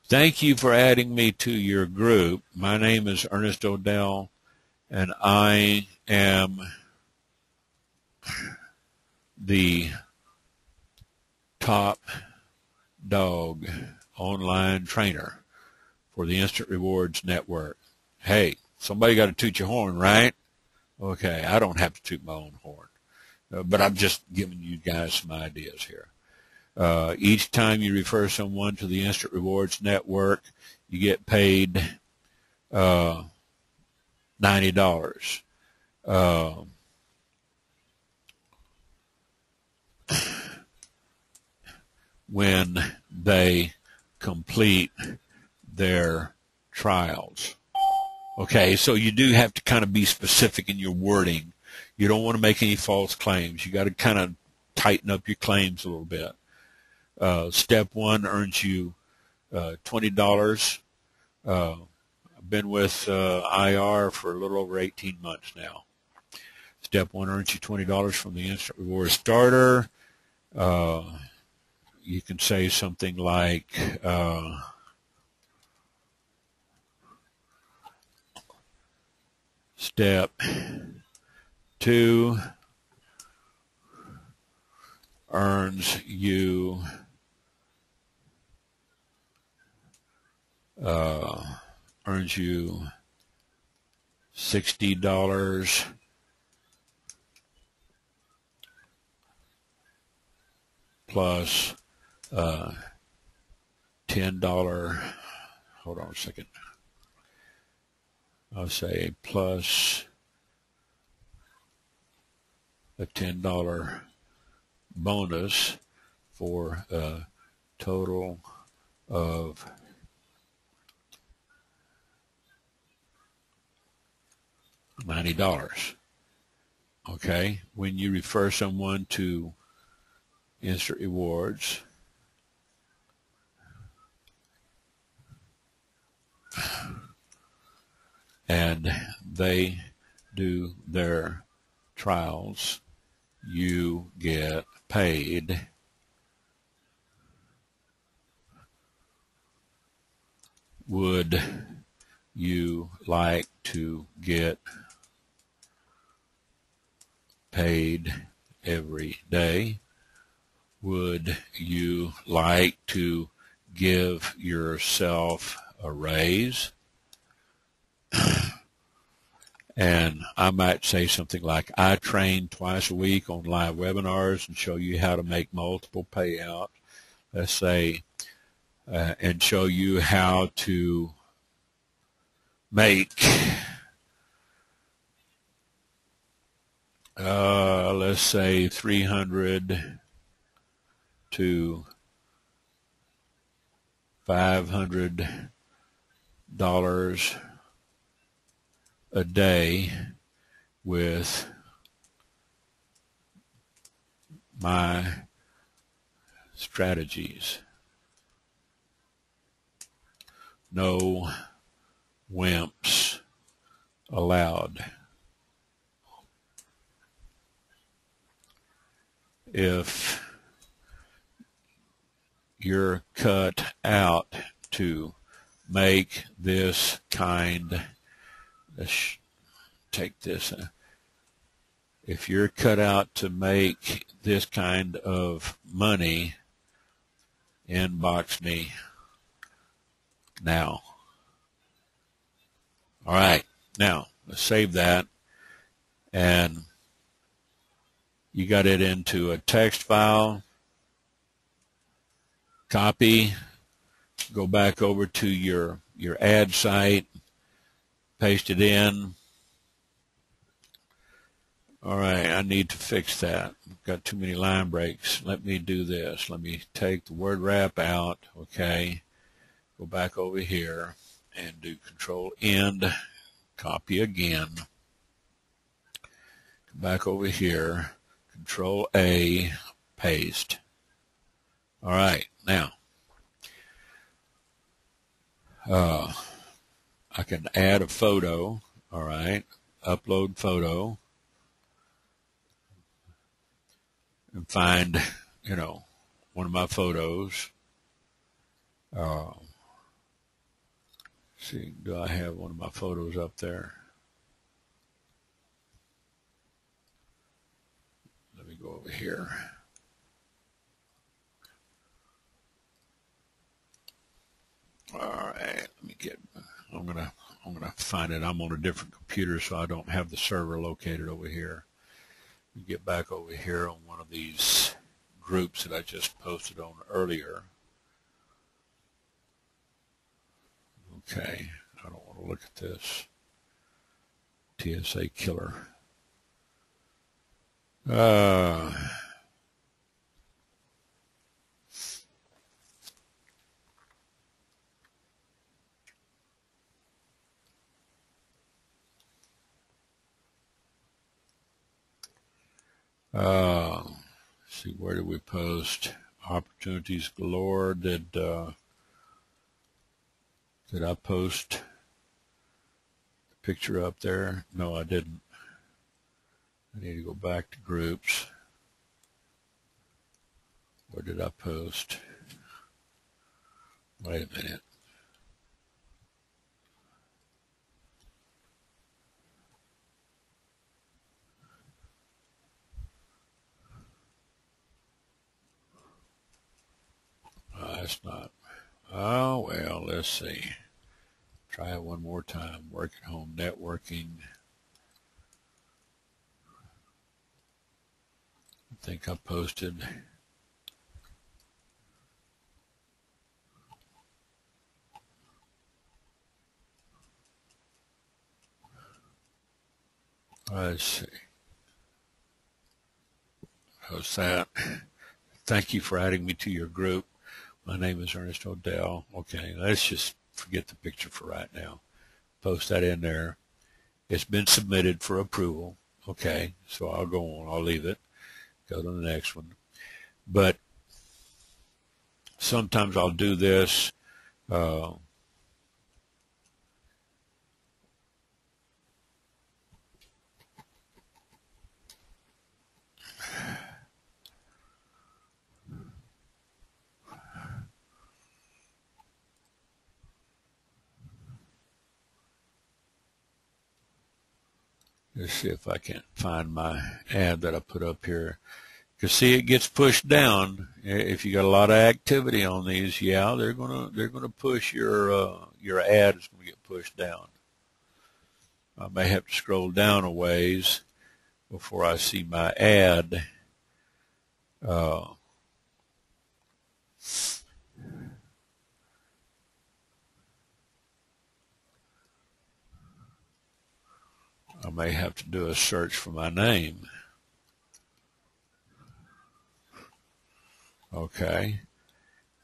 thank you for adding me to your group. My name is Ernest ODell, and I am the top dog online trainer for the Instant Rewards Network. Hey, somebody got to toot your horn, right? Okay, I don't have to toot my own horn, but I'm just giving you guys some ideas here. Each time you refer someone to the Instant Rewards Network, you get paid $90. When they complete their trials. Okay, so you do have to kind of be specific in your wording. You don't want to make any false claims. You got to kind of tighten up your claims a little bit. Step 1 earns you $20. I've been with IR for a little over 18 months now. Step 1 earns you $20 from the Instant Reward Starter. You can say something like, Step 2 earns you $60 plus $10. Hold on a second. I'll say plus a $10 bonus for a total of $90. Okay, when you refer someone to Instant Rewards, and they do their trials, you get paid would you like to get paid every day? Would you like to give yourself a raise? And I might say something like, I train twice a week on live webinars and show you how to make multiple payouts. Let's say, and show you how to make, let's say, $300 to $500 a day with my strategies. No wimps allowed. If you're cut out to make this kind, let's take this. if you're cut out to make this kind of money, inbox me now. All right, now let's save that, and you got it into a text file. Copy, go back over to your ad site, paste it in. All right, I need to fix that. I've got too many line breaks. Let me do this. Let me take the word wrap out. Okay, go back over here and do Control End, copy again. Come back over here, Control A, paste. All right, now I can add a photo. All right, upload photo. And find, one of my photos. See, do I have one of my photos up there? Let me go over here. All right, let me get. I'm gonna find it. I'm on a different computer, so I don't have the server located over here. Get back over here on one of these groups that I just posted on earlier. Okay, I don't want to look at this. TSA killer. See, where did we post? Opportunities galore. Did I post the picture up there? No, I didn't. I need to go back to groups. Where did I post? Wait a minute. That's not. Oh, well, let's see. Try it one more time. Work at home networking. I think I posted. Let's see. How's that? Thank you for adding me to your group. My name is Ernest ODell. Okay, let's just forget the picture for right now. Post that in there. It's been submitted for approval. Okay, so I'll go on. I'll leave it. Go to the next one. But sometimes I'll do this. Let's see if I can find my ad that I put up here. Because see, it gets pushed down. If you got a lot of activity on these, yeah, they're gonna push your ad is gonna get pushed down. I may have to scroll down a ways before I see my ad. I may have to do a search for my name. Okay.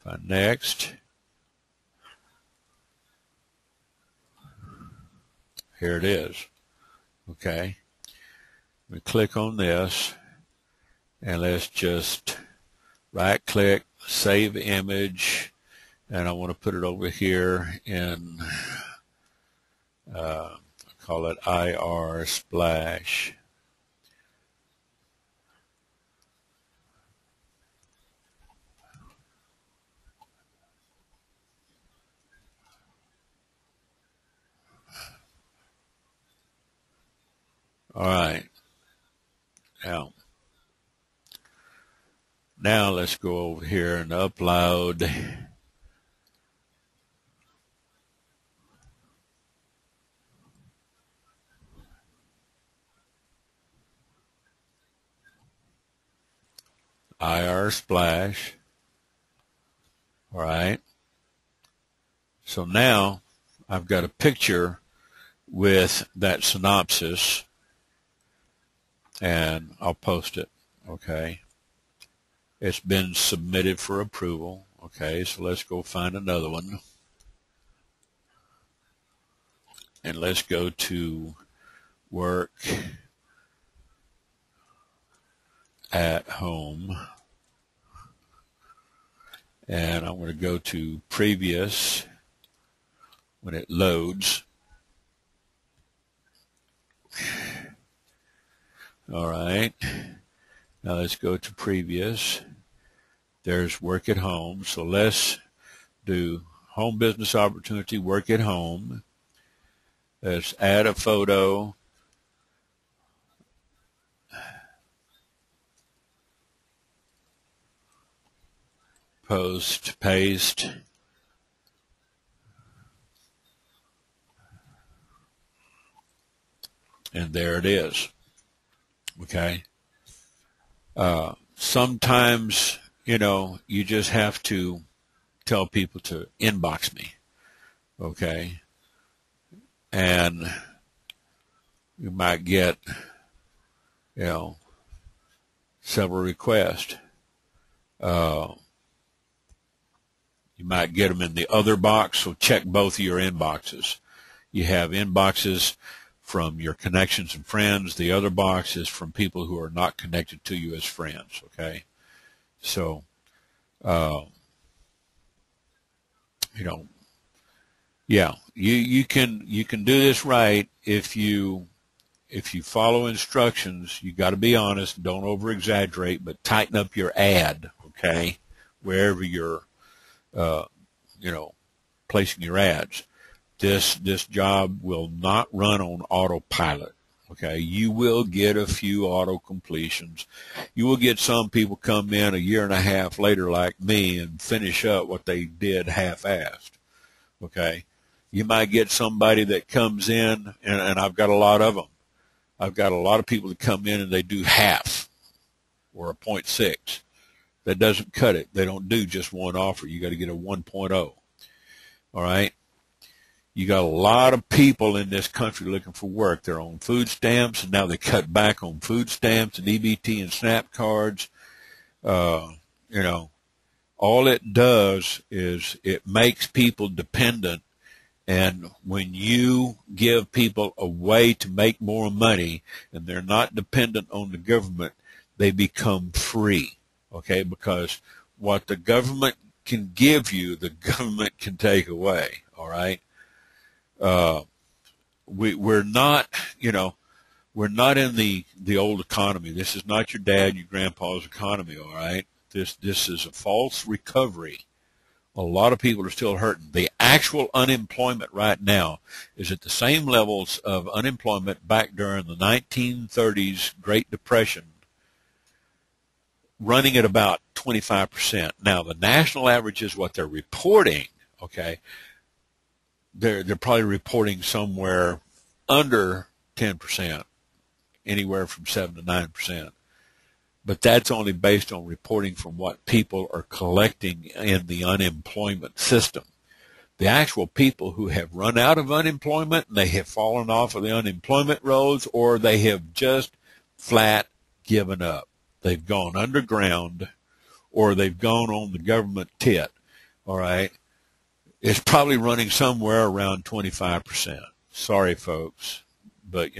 Find next. Here it is. Okay. We click on this, and let's just right click, save image, and I want to put it over here in call it IR Splash. All right. Now let's go over here and upload. IR splash. All right. So now I've got a picture with that synopsis, and I'll post it. Okay. It's been submitted for approval. Okay, so let's go find another one. And let's go to work at home. And I'm going to go to previous when it loads. All right. Now let's go to previous. There's work at home. So let's do home business opportunity, work at home. Let's add a photo. Post, paste. And there it is. Okay. Sometimes, you just have to tell people to inbox me. Okay. And you might get, several requests. You might get them in the other box, so check both of your inboxes. You have inboxes from your connections and friends. The other box is from people who are not connected to you as friends, okay? So, yeah, you can do this right if you follow instructions. You got to be honest, don't over exaggerate, but tighten up your ad, okay? Wherever you're placing your ads. This job will not run on autopilot. Okay, you will get a few auto completions. You will get some people come in a year and a half later like me and finish up what they did half-assed. Okay, you might get somebody that comes in, and I've got a lot of them. I've got a lot of people that come in and they do half or a 0.6. That doesn't cut it. They don't do just one offer. You got to get a 1.0. All right. You got a lot of people in this country looking for work. They're on food stamps, and now they cut back on food stamps and EBT and SNAP cards. All it does is it makes people dependent. And when you give people a way to make more money and they're not dependent on the government, they become free. Okay, because what the government can give you, the government can take away. All right, we're not, we're not in the old economy. This is not your dad, your grandpa's economy. All right, this is a false recovery. A lot of people are still hurting. The actual unemployment right now is at the same levels of unemployment back during the 1930s Great Depression, running at about 25%. Now, the national average is what they're reporting, okay? They're probably reporting somewhere under 10%, anywhere from 7 to 9%. But that's only based on reporting from what people are collecting in the unemployment system. The actual people who have run out of unemployment, and they have fallen off of the unemployment rolls, or they have just flat given up. They've gone underground, or they've gone on the government tit, all right? It's probably running somewhere around 25%. Sorry, folks, but,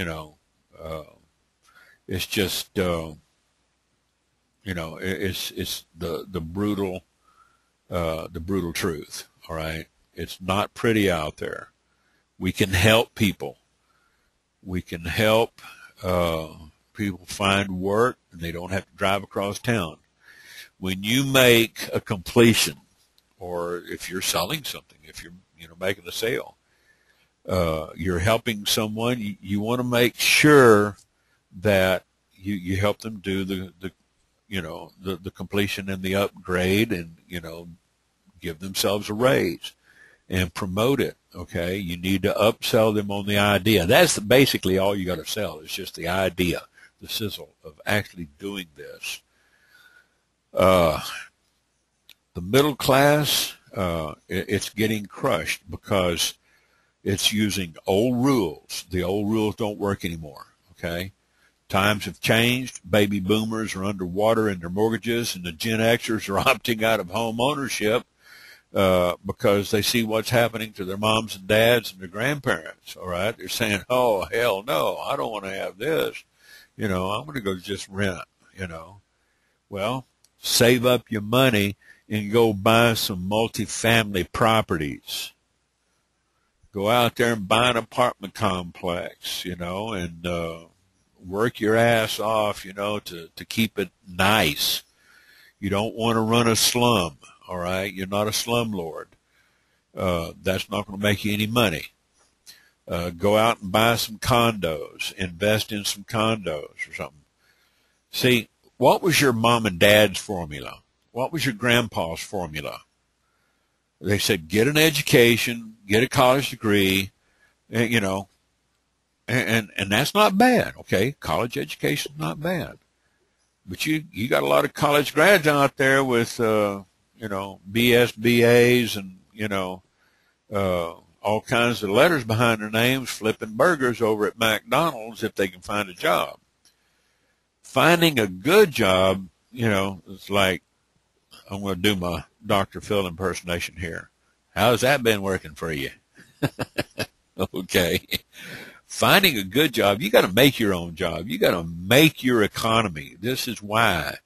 it's just, it's the brutal truth, all right? It's not pretty out there. We can help people. We can help people find work, and they don't have to drive across town. When you make a completion, or if you're selling something, if you're making a sale, you're helping someone. You want to make sure that you help them do the completion and the upgrade, and give themselves a raise and promote it. Okay, you need to upsell them on the idea. That's basically all you got to sell. It's just the idea, the sizzle of actually doing this. The middle class, it's getting crushed because it's using old rules. The old rules don't work anymore. Okay, times have changed. Baby boomers are underwater in their mortgages, and the Gen Xers are opting out of home ownership because they see what's happening to their moms and dads and their grandparents. All right, they're saying, "Oh, hell no, I don't want to have this. I'm going to go just rent." Well, save up your money and go buy some multifamily properties. Go out there and buy an apartment complex, and work your ass off, to keep it nice. You don't want to run a slum, all right? You're not a slumlord. That's not going to make you any money. Go out and buy some condos. Invest in some condos or something. See, what was your mom and dad's formula? What was your grandpa's formula? They said, get an education, get a college degree, and that's not bad, okay? College education's not bad. But you got a lot of college grads out there with, BS, BAs and, all kinds of letters behind their names, flipping burgers over at McDonald's if they can find a job. Finding a good job, it's like, I'm going to do my Dr. Phil impersonation here. How's that been working for you? Okay. Finding a good job, you got to make your own job. You got to make your economy. This is why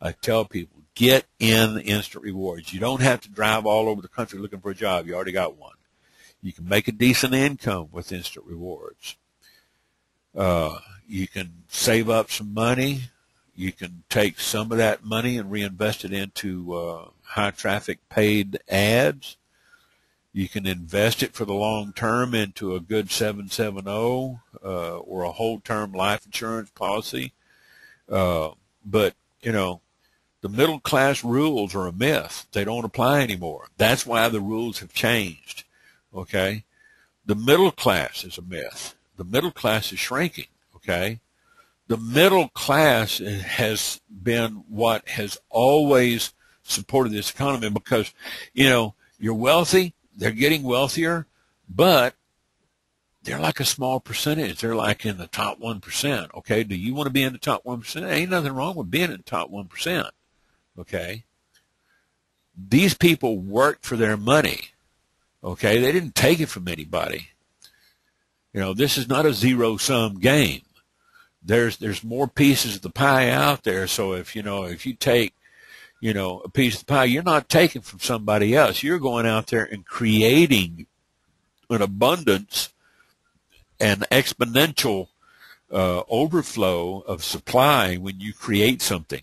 I tell people, get in instant rewards. You don't have to drive all over the country looking for a job. You already got one. You can make a decent income with instant rewards. You can save up some money. You can take some of that money and reinvest it into high traffic paid ads. You can invest it for the long term into a good 770 or a whole term life insurance policy. But, the middle class rules are a myth. They don't apply anymore. That's why the rules have changed. Okay? The middle class is a myth. The middle class is shrinking. Okay? The middle class has been what has always supported this economy because, you're wealthy, they're getting wealthier, but they're like a small percentage. They're like in the top 1%. Okay. Do you want to be in the top 1%? Ain't nothing wrong with being in the top 1%. Okay. These people worked for their money. Okay. They didn't take it from anybody. This is not a zero-sum game. There's more pieces of the pie out there. So if you take, a piece of the pie, you're not taking from somebody else. You're going out there and creating an abundance and exponential overflow of supply when you create something,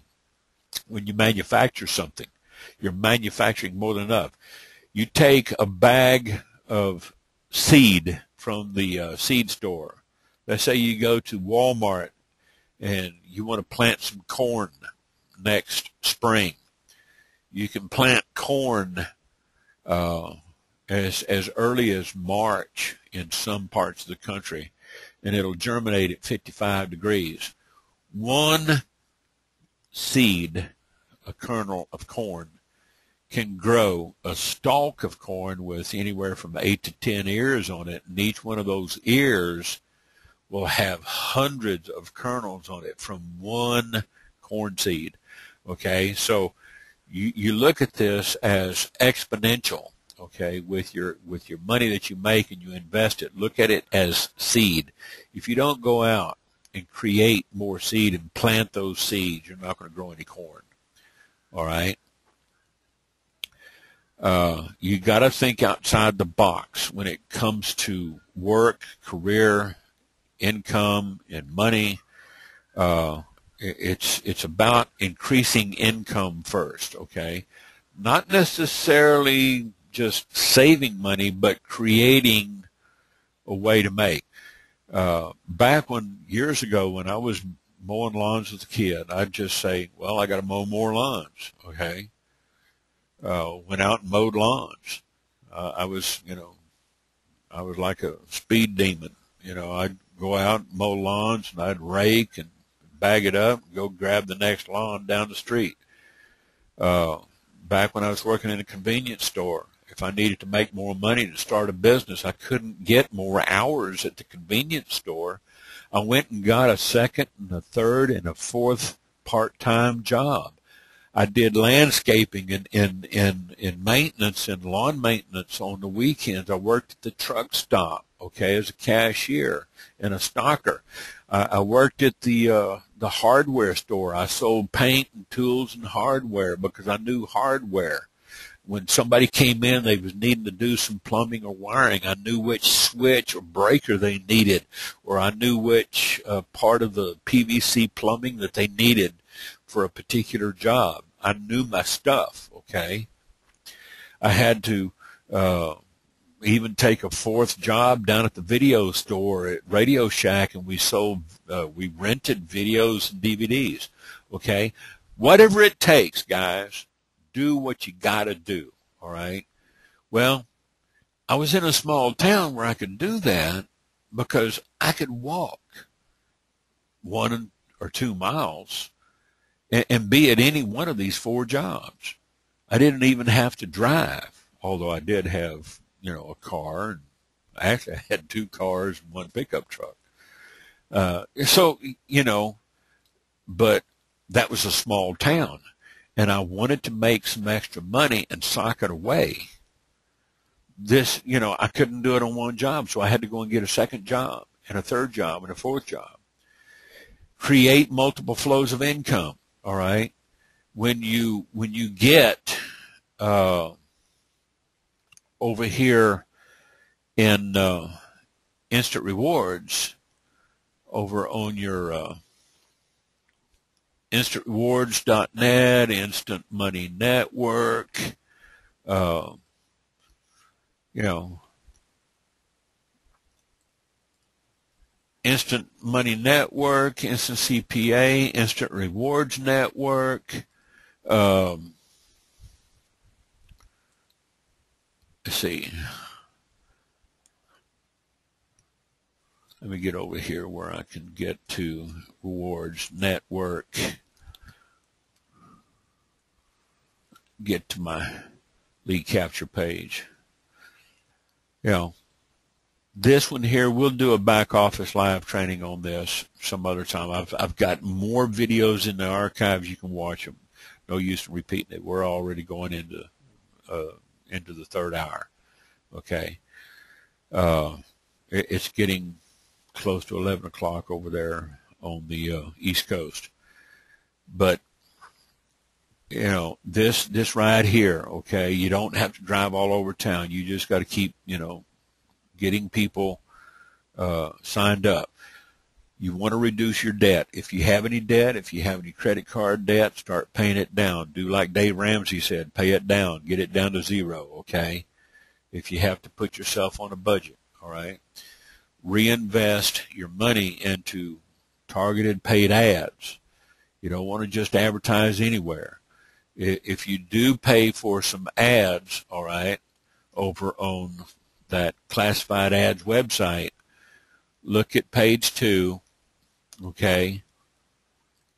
when you manufacture something. You're manufacturing more than enough. You take a bag of seed from the seed store. Let's say you go to Walmart and you want to plant some corn next spring. You can plant corn as early as March in some parts of the country, and it'll germinate at 55 degrees. One seed, a kernel of corn, can grow a stalk of corn with anywhere from 8 to 10 ears on it, and each one of those ears will have hundreds of kernels on it from one corn seed. Okay, so you look at this as exponential. Okay, with your money that you make and you invest it, look at it as seed. If you don't go out and create more seed and plant those seeds, you're not going to grow any corn. All right. You got to think outside the box when it comes to work, career, income, and money. It's about increasing income first, okay? Not necessarily just saving money, but creating a way to make. Back years ago when I was mowing lawns with a kid, I'd just say, well, I got to mow more lawns. Okay. Went out and mowed lawns. I was like a speed demon. I'd go out and mow lawns, and I'd rake and bag it up and go grab the next lawn down the street. Back when I was working in a convenience store, if I needed to make more money to start a business, I couldn't get more hours at the convenience store. I went and got a second and a third and a fourth part-time job. I did landscaping and maintenance and lawn maintenance on the weekends. I worked at the truck stop, okay, as a cashier and a stocker. I worked at the hardware store. I sold paint and tools and hardware because I knew hardware. When somebody came in, they was needing to do some plumbing or wiring, I knew which switch or breaker they needed, or I knew which part of the PVC plumbing that they needed for a particular job. I knew my stuff, okay? I had to even take a fourth job down at the video store at Radio Shack, and we rented videos and DVDs, okay? Whatever it takes, guys, do what you got to do, all right? Well, I was in a small town where I could do that because I could walk 1 or 2 miles and be at any one of these 4 jobs. I didn't even have to drive, although I did have, a car. And actually, I had 2 cars and 1 pickup truck. But that was a small town, and I wanted to make some extra money and sock it away. This, I couldn't do it on 1 job, so I had to go and get a second job and a third job and a fourth job. Create multiple flows of income. All right. When you get over here in Instant Rewards, over on your instantrewards.net, Instant Money Network, Instant Money Network, Instant CPA, Instant Rewards Network. Let's see. Let me get over here where I can get to Rewards Network. Get to my lead capture page. This one here, we'll do a back office live training on this some other time. I've got more videos in the archives. You can watch them. No use in repeating it. We're already going into the 3rd hour. Okay. It's getting close to 11 o'clock over there on the East Coast. But this right here, okay, you don't have to drive all over town. You just got to keep, getting people signed up. You want to reduce your debt. If you have any debt, if you have any credit card debt, start paying it down. Do like Dave Ramsey said, pay it down. Get it down to 0, okay? If you have to put yourself on a budget, all right? Reinvest your money into targeted paid ads. You don't want to just advertise anywhere. If you do pay for some ads, all right, over on that classified ads website, look at page 2, okay,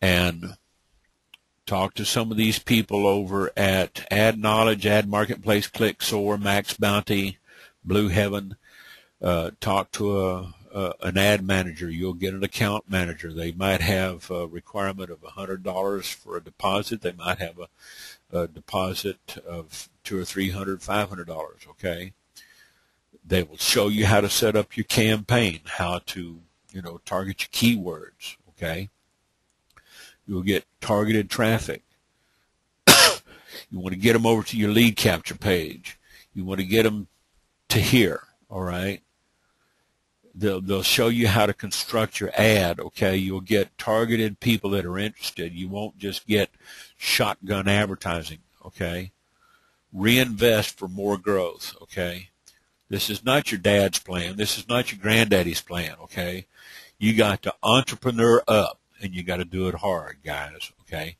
and talk to some of these people over at Ad Knowledge, Ad Marketplace, ClickSoar, Max Bounty, Blue Heaven. Talk to an ad manager. You'll get an account manager. They might have a requirement of $100 for a deposit. They might have a deposit of $200 or $300, $500, okay? They will show you how to set up your campaign, how to, target your keywords, okay? You'll get targeted traffic. You want to get them over to your lead capture page. You want to get them to here, all right? They'll show you how to construct your ad, okay? You'll get targeted people that are interested. You won't just get shotgun advertising, okay? Reinvest for more growth, okay? This is not your dad's plan. This is not your granddaddy's plan, okay? You got to entrepreneur up. and you got to do it hard, guys, okay?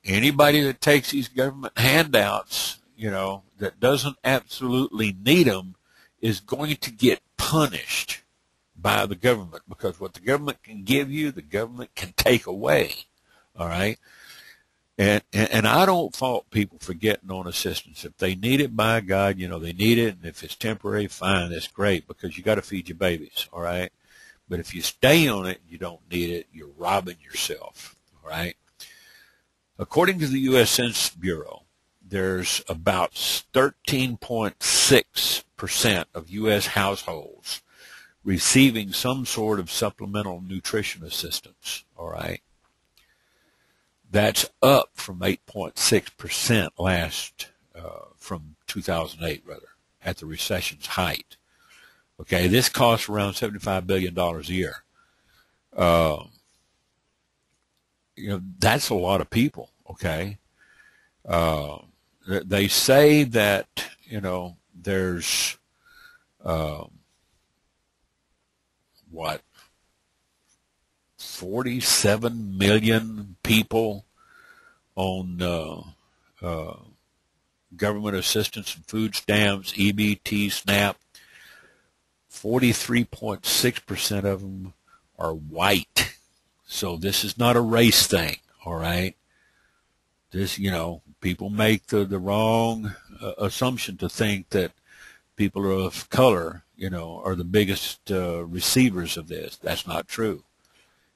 Anybody that takes these government handouts, that doesn't absolutely need them is going to get punished by the government, because what the government can give you, the government can take away, all right? And I don't fault people for getting on assistance. If they need it, by God, they need it. And if it's temporary, fine, that's great, because you got to feed your babies, all right? But if you stay on it and you don't need it, you're robbing yourself, all right? According to the U.S. Census Bureau, there's about 13.6% of U.S. households receiving some sort of supplemental nutrition assistance, all right? That's up from 8.6% from 2008, at the recession's height. Okay, this costs around $75 billion a year. That's a lot of people, okay? They say that, there's, 47 million people on government assistance and food stamps, EBT, SNAP. 43.6% of them are white. So this is not a race thing, all right? This, people make the wrong assumption to think that people of color, are the biggest receivers of this. That's not true.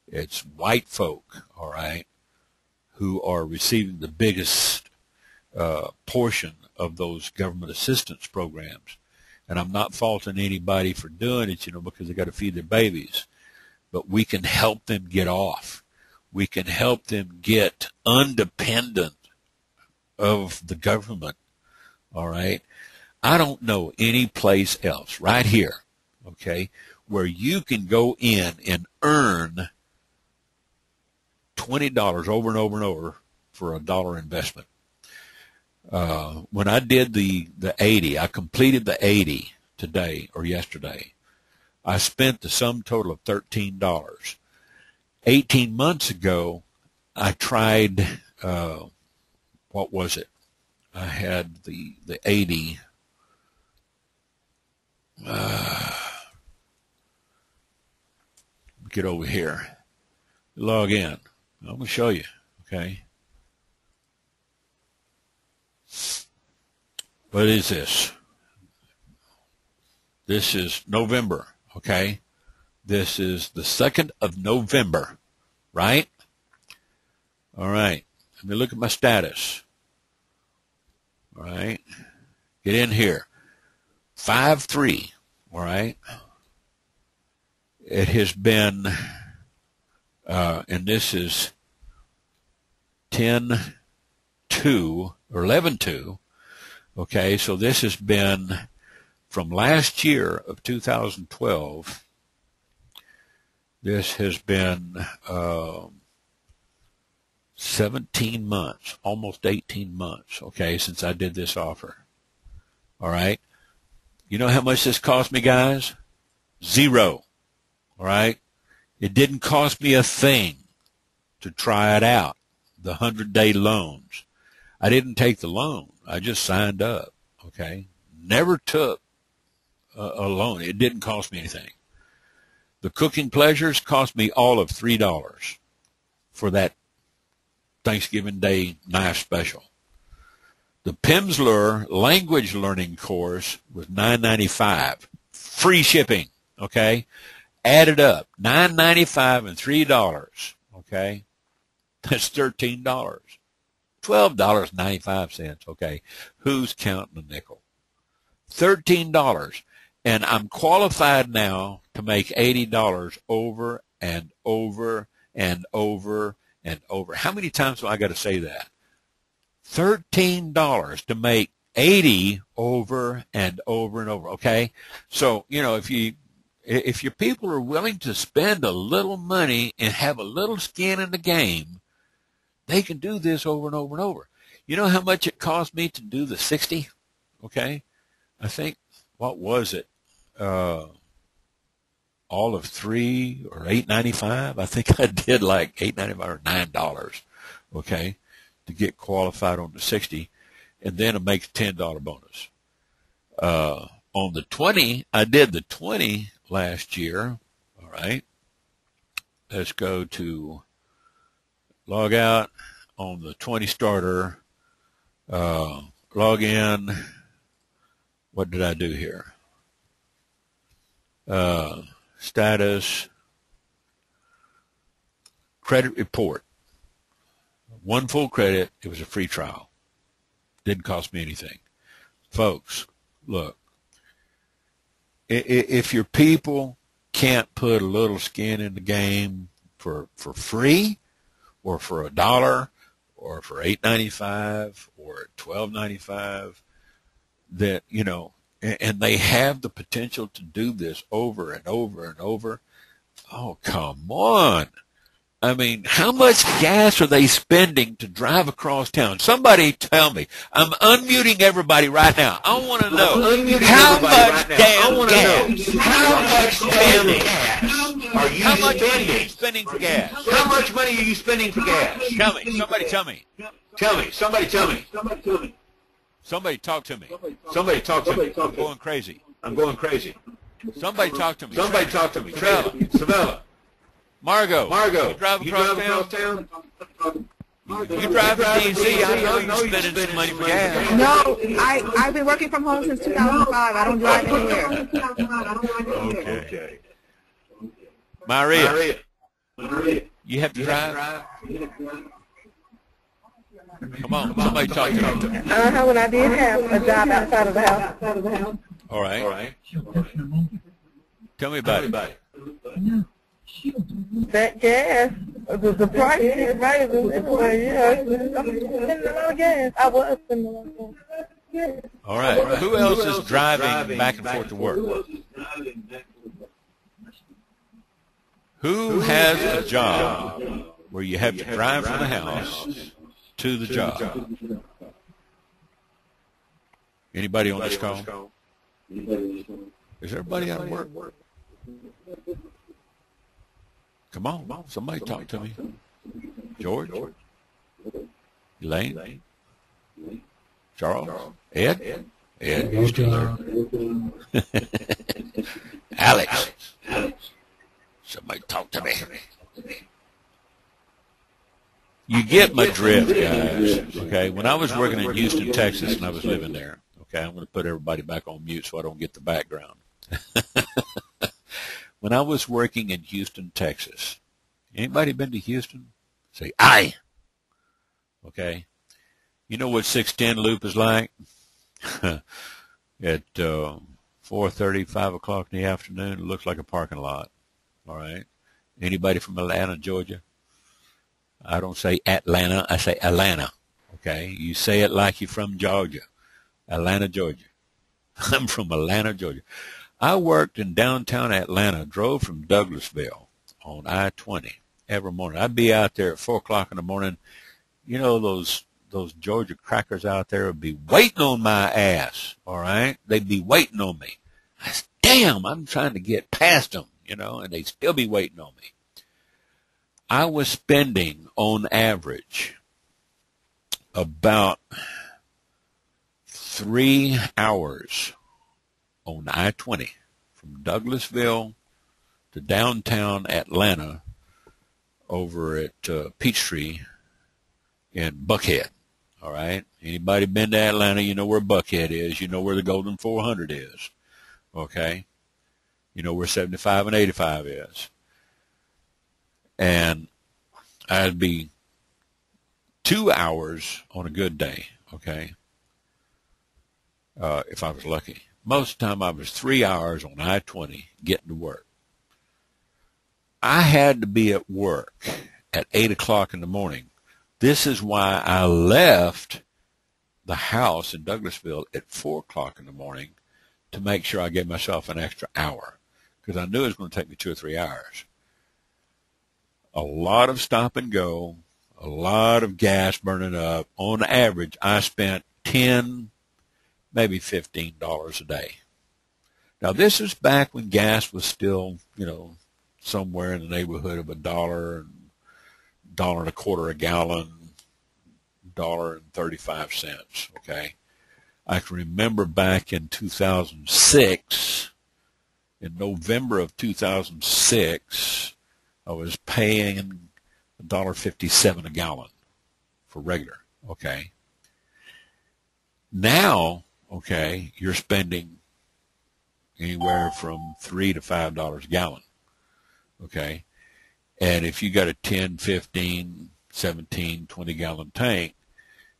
It's white folk, all right, who are receiving the biggest portion of those government assistance programs. And I'm not faulting anybody for doing it, because they got to feed their babies. But we can help them get off. We can help them get independent of the government, all right? I don't know any place else right here, okay, where you can go in and earn $20 over and over and over for $1 investment. When I did the 80, I completed the 80 today or yesterday. I spent the sum total of $13. 18 months ago, I tried, what was it? I had the 80. Get over here. Log in. I'm going to show you, okay? What is this? This is November, okay? This is the 2nd of November, right? All right. Let me look at my status. All right. Get in here. 5-3, all right? It has been, and this is 10-2 or 11-2, okay? So this has been from last year of 2012. This has been 17 months, almost 18 months, okay, since I did this offer. All right? You know how much this cost me, guys? $0. All right? It didn't cost me a thing to try it out, the 100-day loans. I didn't take the loan. I just signed up, okay? Never took a loan. It didn't cost me anything. The cooking pleasures cost me all of $3 for that Thanksgiving Day knife special. The Pimsleur language learning course was $9.95. Free shipping, okay? Added up, $9.95 and $3, okay? That's $13. $12.95, okay? Who's counting a nickel? $13. And I'm qualified now to make $80 over and over and over and over. How many times do I got to say that? $13 to make 80 over and over and over, okay? So, if your people are willing to spend a little money and have a little skin in the game, they can do this over and over and over. You know how much it cost me to do the 60? Okay? I think, what was it? all of $3 or $8.95. I think I did like $8.95 or $9, okay, to get qualified on the 60, and then it makes $10 bonus. On the 20, I did the 20 last year. All right. Let's go to log out on the 20 starter. Log in. What did I do here? Status. Credit report. 1 full credit. It was a free trial. Didn't cost me anything. Folks, look. If your people can't put a little skin in the game for free, or for $1, or for $8.95, or $12.95, that, you know, and they have the potential to do this over and over and over. Oh, come on. I mean, how much gas are they spending to drive across town? Somebody tell me. I'm unmuting everybody right now. I want to know how much damn gas. How much damn gas are you spending for gas? How much money are you spending for gas? Tell me. Somebody tell me. Tell me. Somebody tell me. Somebody talk to me. Somebody talk to me. I'm going crazy. I'm going crazy. Somebody talk to me. Somebody talk to me. Trevor. Savella. Margot, you drive across town? You drive to D.C., I know you're spending some money for gas. No, I've been working from home since 2005. I don't drive anywhere. Okay. Maria, you have to drive? Come on, somebody talk to me. When I did have a job outside of the house. All right. Tell me about it. That gas, the price is rising anyway, yeah. I'm spending a lot of gas. I was spending a lot of gas. All right. Who else is driving back and forth to work? Who has a job where you have to drive from the house to the job? Anybody on this call? Is everybody out of work? Come on, somebody talk to me. George? Elaine? Charles? Ed? Ed, you still there? Alex? Somebody talk to me. You get my drift, guys. Okay, when I was working in Houston, Texas, and I was living there, okay, I'm going to put everybody back on mute so I don't get the background. When I was working in Houston, Texas, anybody been to Houston? Say, aye. Okay. You know what 610 loop is like? At 4:30, 5 o'clock in the afternoon, it looks like a parking lot. All right. Anybody from Atlanta, Georgia? I don't say Atlanta, I say Atlanta. Okay. You say it like you're from Georgia. Atlanta, Georgia. I'm from Atlanta, Georgia. I worked in downtown Atlanta, drove from Douglasville on I-20 every morning. I'd be out there at 4 o'clock in the morning. You know, those Georgia crackers out there would be waiting on my ass, all right? They'd be waiting on me. I said, damn, I'm trying to get past them, you know, and they'd still be waiting on me. I was spending, on average, about 3 hours on I-20 from Douglasville to downtown Atlanta over at Peachtree in Buckhead. All right? Anybody been to Atlanta, you know where Buckhead is. You know where the Golden 400 is. Okay? You know where 75 and 85 is. And I'd be 2 hours on a good day, okay, if I was lucky. Most of the time I was 3 hours on I-20 getting to work. I had to be at work at 8 o'clock in the morning. This is why I left the house in Douglasville at 4 o'clock in the morning to make sure I gave myself an extra hour, because I knew it was going to take me 2 or 3 hours. A lot of stop and go, a lot of gas burning up. On average, I spent $10, maybe $15 a day. Now, this is back when gas was still, you know, somewhere in the neighborhood of $1, $1.25 a gallon, $1.35, okay? I can remember back in 2006, in November of 2006, I was paying $1.57 a gallon for regular, okay? Now, okay, you're spending anywhere from $3 to $5 a gallon, okay? And if you got a 10, 15, 17, 20-gallon tank,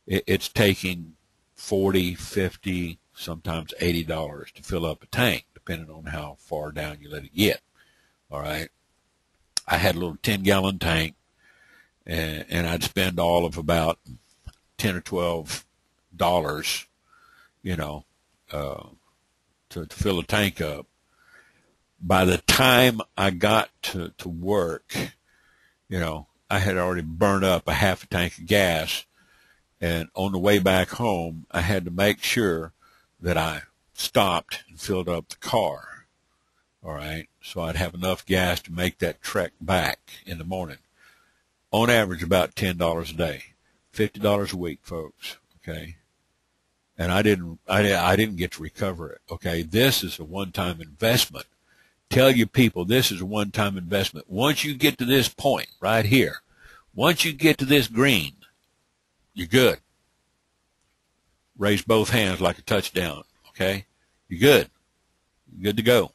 it's taking $40, $50, sometimes $80 to fill up a tank, depending on how far down you let it get, all right? I had a little 10-gallon tank, and I'd spend all of about $10 or $12, you know, to fill a tank up. By the time I got to work, you know, I had already burned up a half a tank of gas, and on the way back home, I had to make sure that I stopped and filled up the car, all right, so I'd have enough gas to make that trek back in the morning. On average, about $10 a day, $50 a week, folks, okay? And I didn't get to recover it, okay? This is a one-time investment. Tell your people this is a one-time investment. Once you get to this point right here, once you get to this green, you're good. Raise both hands like a touchdown, okay? You're good. You're good to go.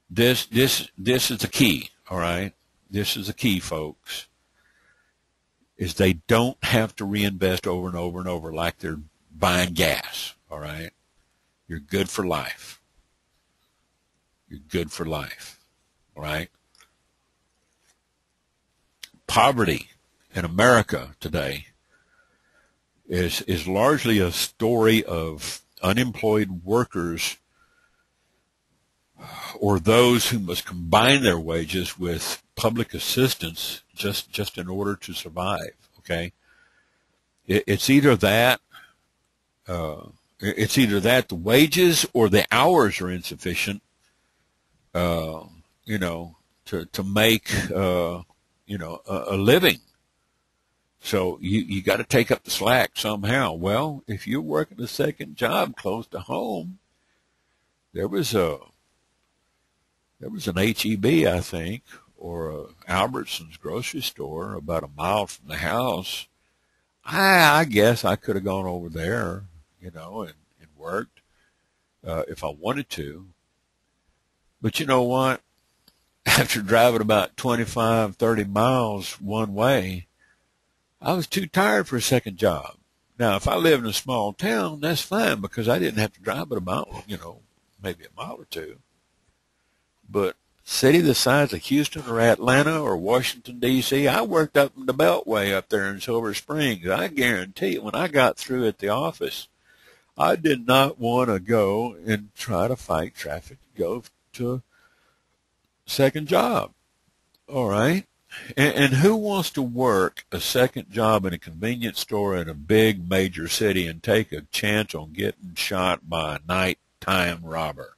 This is the key, all right? This is the key, folks, is they don't have to reinvest over and over and over like they're buying gas, all right? You're good for life. You're good for life, all right? Poverty in America today is largely a story of unemployed workers or those who must combine their wages with public assistance just in order to survive, okay? It's either that the wages or the hours are insufficient, you know, to make, you know, a living. So you got to take up the slack somehow. Well, if you're working a second job close to home, there was an H-E-B, I think, or a Albertson's grocery store about a mile from the house. I guess I could have gone over there, you know, and worked if I wanted to. But you know what? After driving about 25, 30 miles one way, I was too tired for a second job. Now, if I lived in a small town, that's fine because I didn't have to drive but about, you know, maybe a mile or two. But city the size of Houston or Atlanta or Washington, D.C., I worked up in the Beltway up there in Silver Springs. I guarantee you, when I got through at the office, I did not want to go and try to fight traffic to go to a second job. All right? And who wants to work a second job in a convenience store in a big major city and take a chance on getting shot by a nighttime robber?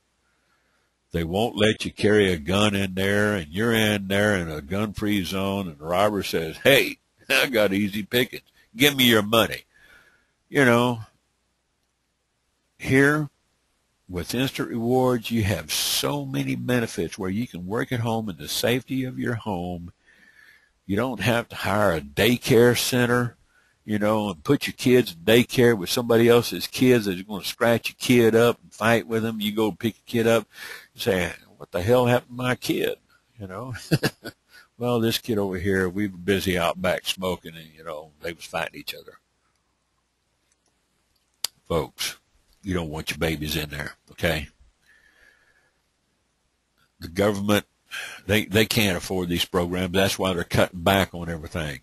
They won't let you carry a gun in there, and you're in there in a gun-free zone, and the robber says, hey, I got easy pickings. Give me your money. You know, here with Instant Rewards, you have so many benefits where you can work at home in the safety of your home. You don't have to hire a daycare center, you know, and put your kids in daycare with somebody else's kids that's going to scratch your kid up and fight with them. You go pick a kid up and say, what the hell happened to my kid, you know? Well, this kid over here, we were busy out back smoking and, you know, they was fighting each other. Folks, you don't want your babies in there, okay? The government, they can't afford these programs. That's why they're cutting back on everything,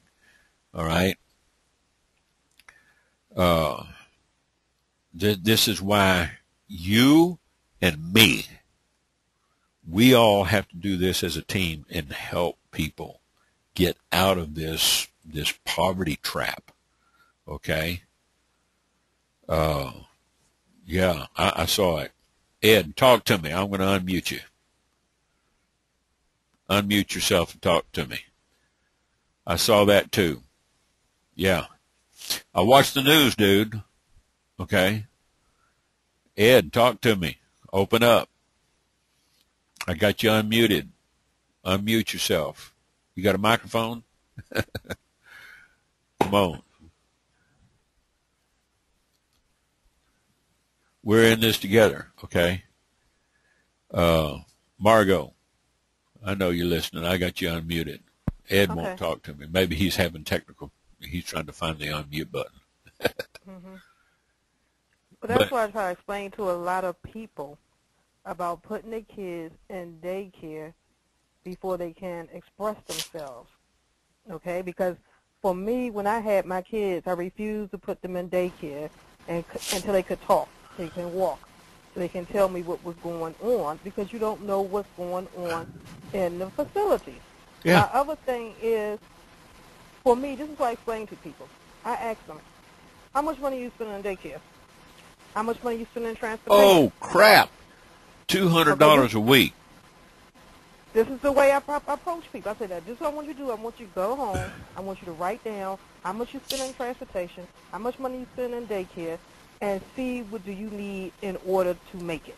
all right? This is why you and me, we all have to do this as a team and help people get out of this poverty trap, okay? Yeah, I saw it. Ed, talk to me. I'm going to unmute you. Unmute yourself and talk to me. I saw that too. Yeah. I watched the news, dude. Okay. Ed, talk to me. Open up. I got you unmuted. Unmute yourself. You got a microphone? Come on. We're in this together, okay? Margot, I know you're listening. I got you unmuted. Ed won't talk to me. Maybe he's having he's trying to find the unmute button. But that's why I try to explain to a lot of people about putting their kids in daycare before they can express themselves, okay? Because for me, when I had my kids, I refused to put them in daycare until they could talk, they can walk, so they can tell me what was going on, because you don't know what's going on in the facility. Yeah. My other thing is, for me, this is what I explain to people. I ask them, how much money you spend on daycare? How much money you spend in transportation? Oh, crap. $200 a week. This is the way I approach people. I say that this is what I want you to do. I want you to go home. I want you to write down how much you spend in transportation, how much money you spend in daycare, and see what do you need in order to make it.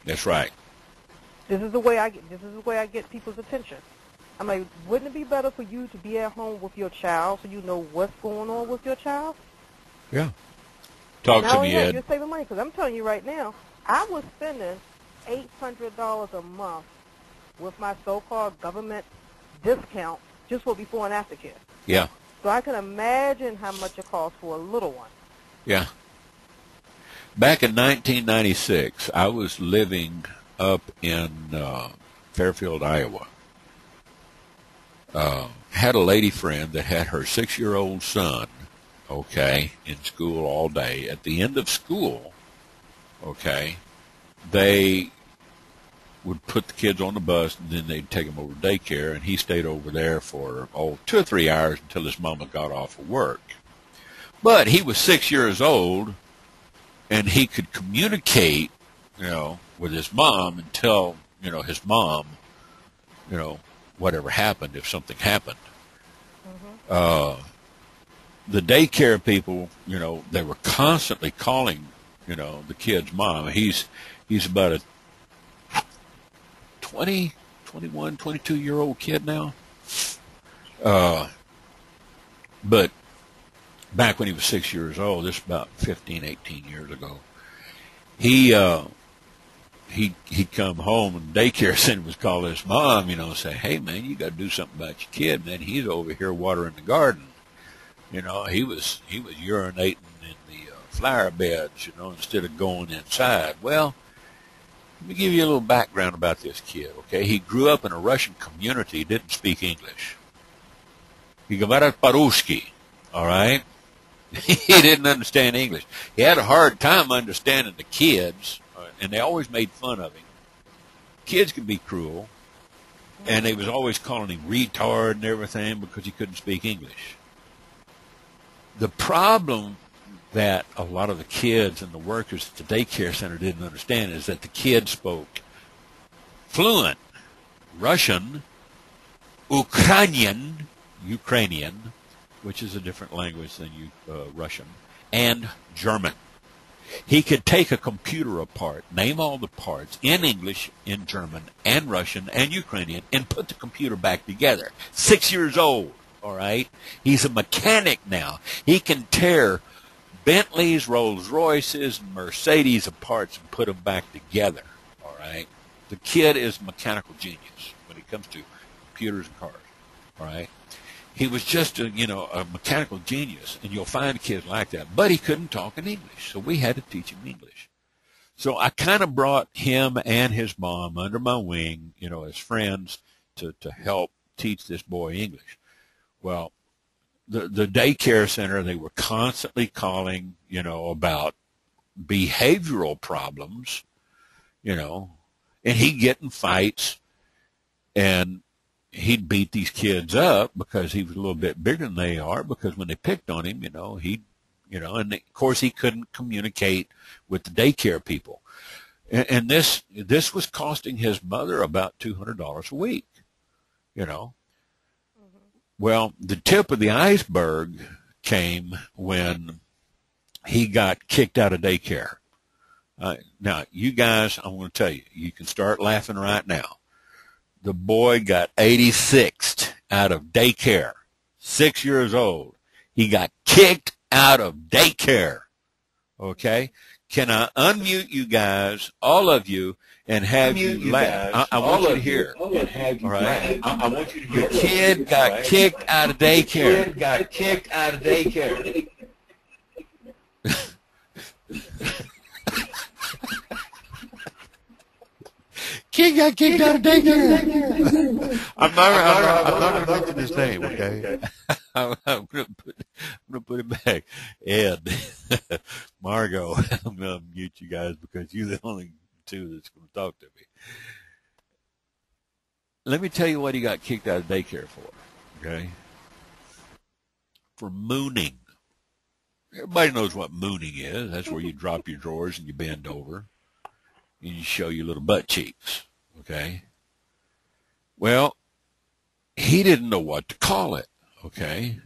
That's right. This is the way I get people's attention. I'm like, wouldn't it be better for you to be at home with your child so you know what's going on with your child? Yeah. Talk to me, Ed. You're saving money, because I'm telling you right now, I was spending $800 a month with my so-called government discount just for before and after care. Yeah. So I can imagine how much it costs for a little one. Yeah. Back in 1996, I was living up in Fairfield, Iowa. Had a lady friend that had her 6-year-old son, okay, in school all day. At the end of school, okay, they would put the kids on the bus, and then they'd take them over to daycare, and he stayed over there for, 2 or 3 hours until his mama got off of work. But he was 6 years old, and he could communicate, with his mom and tell, his mom, whatever happened, if something happened. The daycare people, they were constantly calling, the kid's mom. He's about a 20, 21, 22-year-old kid now. But back when he was 6 years old, this is about 15, 18 years ago, he'd come home, and daycare center was calling his mom, say, hey, man, you got to do something about your kid. And then he's over here watering the garden. He was urinating in the flower beds, instead of going inside. Well, let me give you a little background about this kid, okay? He grew up in a Russian community, didn't speak English. He говорит по-русски, all right? He didn't understand English. He had a hard time understanding the kids, and they always made fun of him. Kids can be cruel, and they was always calling him retard and everything because he couldn't speak English. The problem that a lot of the kids and the workers at the daycare center didn't understand is that the kids spoke fluent Russian, Ukrainian, which is a different language than Russian, and German. He could take a computer apart, name all the parts in English, in German, and Russian, and Ukrainian, and put the computer back together. 6 years old, all right? He's a mechanic now. He can tear Bentleys, Rolls Royces, and Mercedes apart and put them back together, all right? The kid is a mechanical genius when it comes to computers and cars, all right? He was just a mechanical genius, and you'll find kids like that. But he couldn't talk in English, so we had to teach him English. So I kind of brought him and his mom under my wing, as friends to help teach this boy English. Well, the daycare center, they were constantly calling, about behavioral problems, and he'd get in fights, and he'd beat these kids up because he was a little bit bigger than they are, because when they picked on him, and of course he couldn't communicate with the daycare people. And this was costing his mother about $200 a week, you know. Well, the tip of the iceberg came when he got kicked out of daycare. Now, you guys, I'm going to tell you, you can start laughing right now. The boy got 86th out of daycare, 6 years old. He got kicked out of daycare. Okay? Can I unmute you guys, all of you, and have you laugh? I want you to hear. All right? I want you to hear. The kid got kicked out of daycare. Kid got kicked out of daycare. Kid got kicked out of daycare. I'm not going to mention his name, okay? I'm going to put it back. Ed, Margot, I'm going to mute you guys because you're the only two that's going to talk to me. Let me tell you what he got kicked out of daycare for, okay? For mooning. Everybody knows what mooning is. That's where you drop your drawers and you bend over and you show your little butt cheeks, okay? Well, he didn't know what to call it, okay?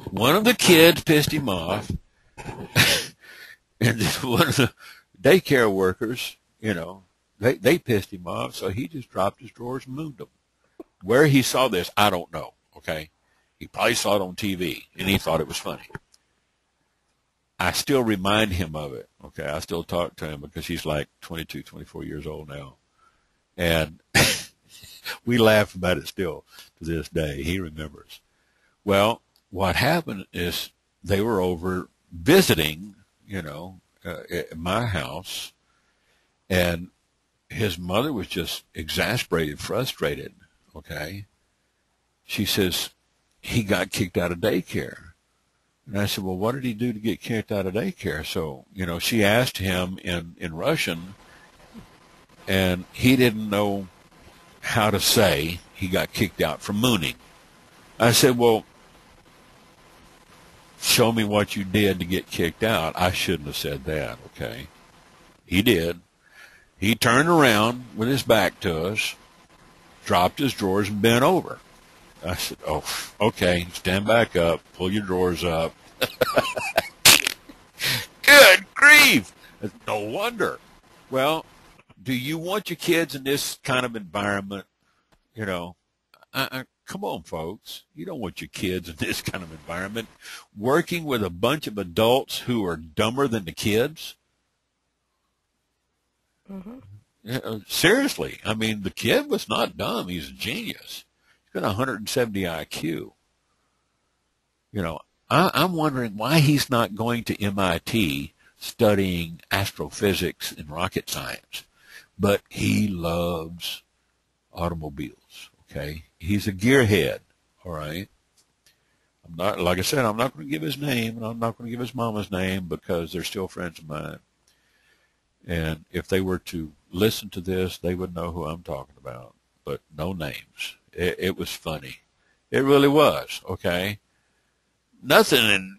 One of the kids pissed him off, and one of the daycare workers, you know, they pissed him off, so he just dropped his drawers and mooned them. Where he saw this, I don't know, okay? He probably saw it on TV, and he thought it was funny. I still remind him of it, okay? I still talk to him because he's like 22, 24 years old now. And we laugh about it still to this day. He remembers. Well, what happened is they were over visiting, you know, at my house, and his mother was just exasperated, frustrated, okay? She says, he got kicked out of daycare. And I said, well, what did he do to get kicked out of daycare? So, you know, she asked him in Russian, and he didn't know how to say he got kicked out for mooning. I said, well, show me what you did to get kicked out. I shouldn't have said that, okay? He did. He turned around with his back to us, dropped his drawers, and bent over. I said, oh, okay, stand back up, pull your drawers up. Good grief! No wonder. Well, do you want your kids in this kind of environment? You know, come on, folks. You don't want your kids in this kind of environment working with a bunch of adults who are dumber than the kids. Mm-hmm. Yeah, seriously. I mean, the kid was not dumb. He's a genius. He's got 170 IQ. You know, I'm wondering why he's not going to MIT studying astrophysics and rocket science. But he loves automobiles, okay? He's a gearhead, all right? I'm not, like I said, I'm not going to give his name, and I'm not going to give his mama's name because they're still friends of mine. And if they were to listen to this, they would know who I'm talking about, but no names. It was funny. It really was, okay? Nothing, and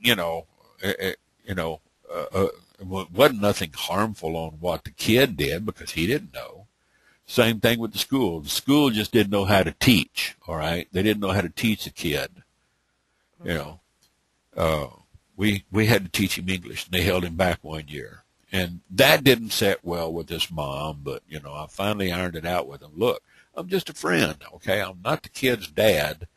wasn't nothing harmful on what the kid did because he didn't know. Same thing with the school. The school just didn't know how to teach, all right? They didn't know how to teach a kid. You know, we had to teach him English, and they held him back 1 year. And that didn't set well with his mom, but, you know, I finally ironed it out with him. Look, I'm just a friend, okay? I'm not the kid's dad,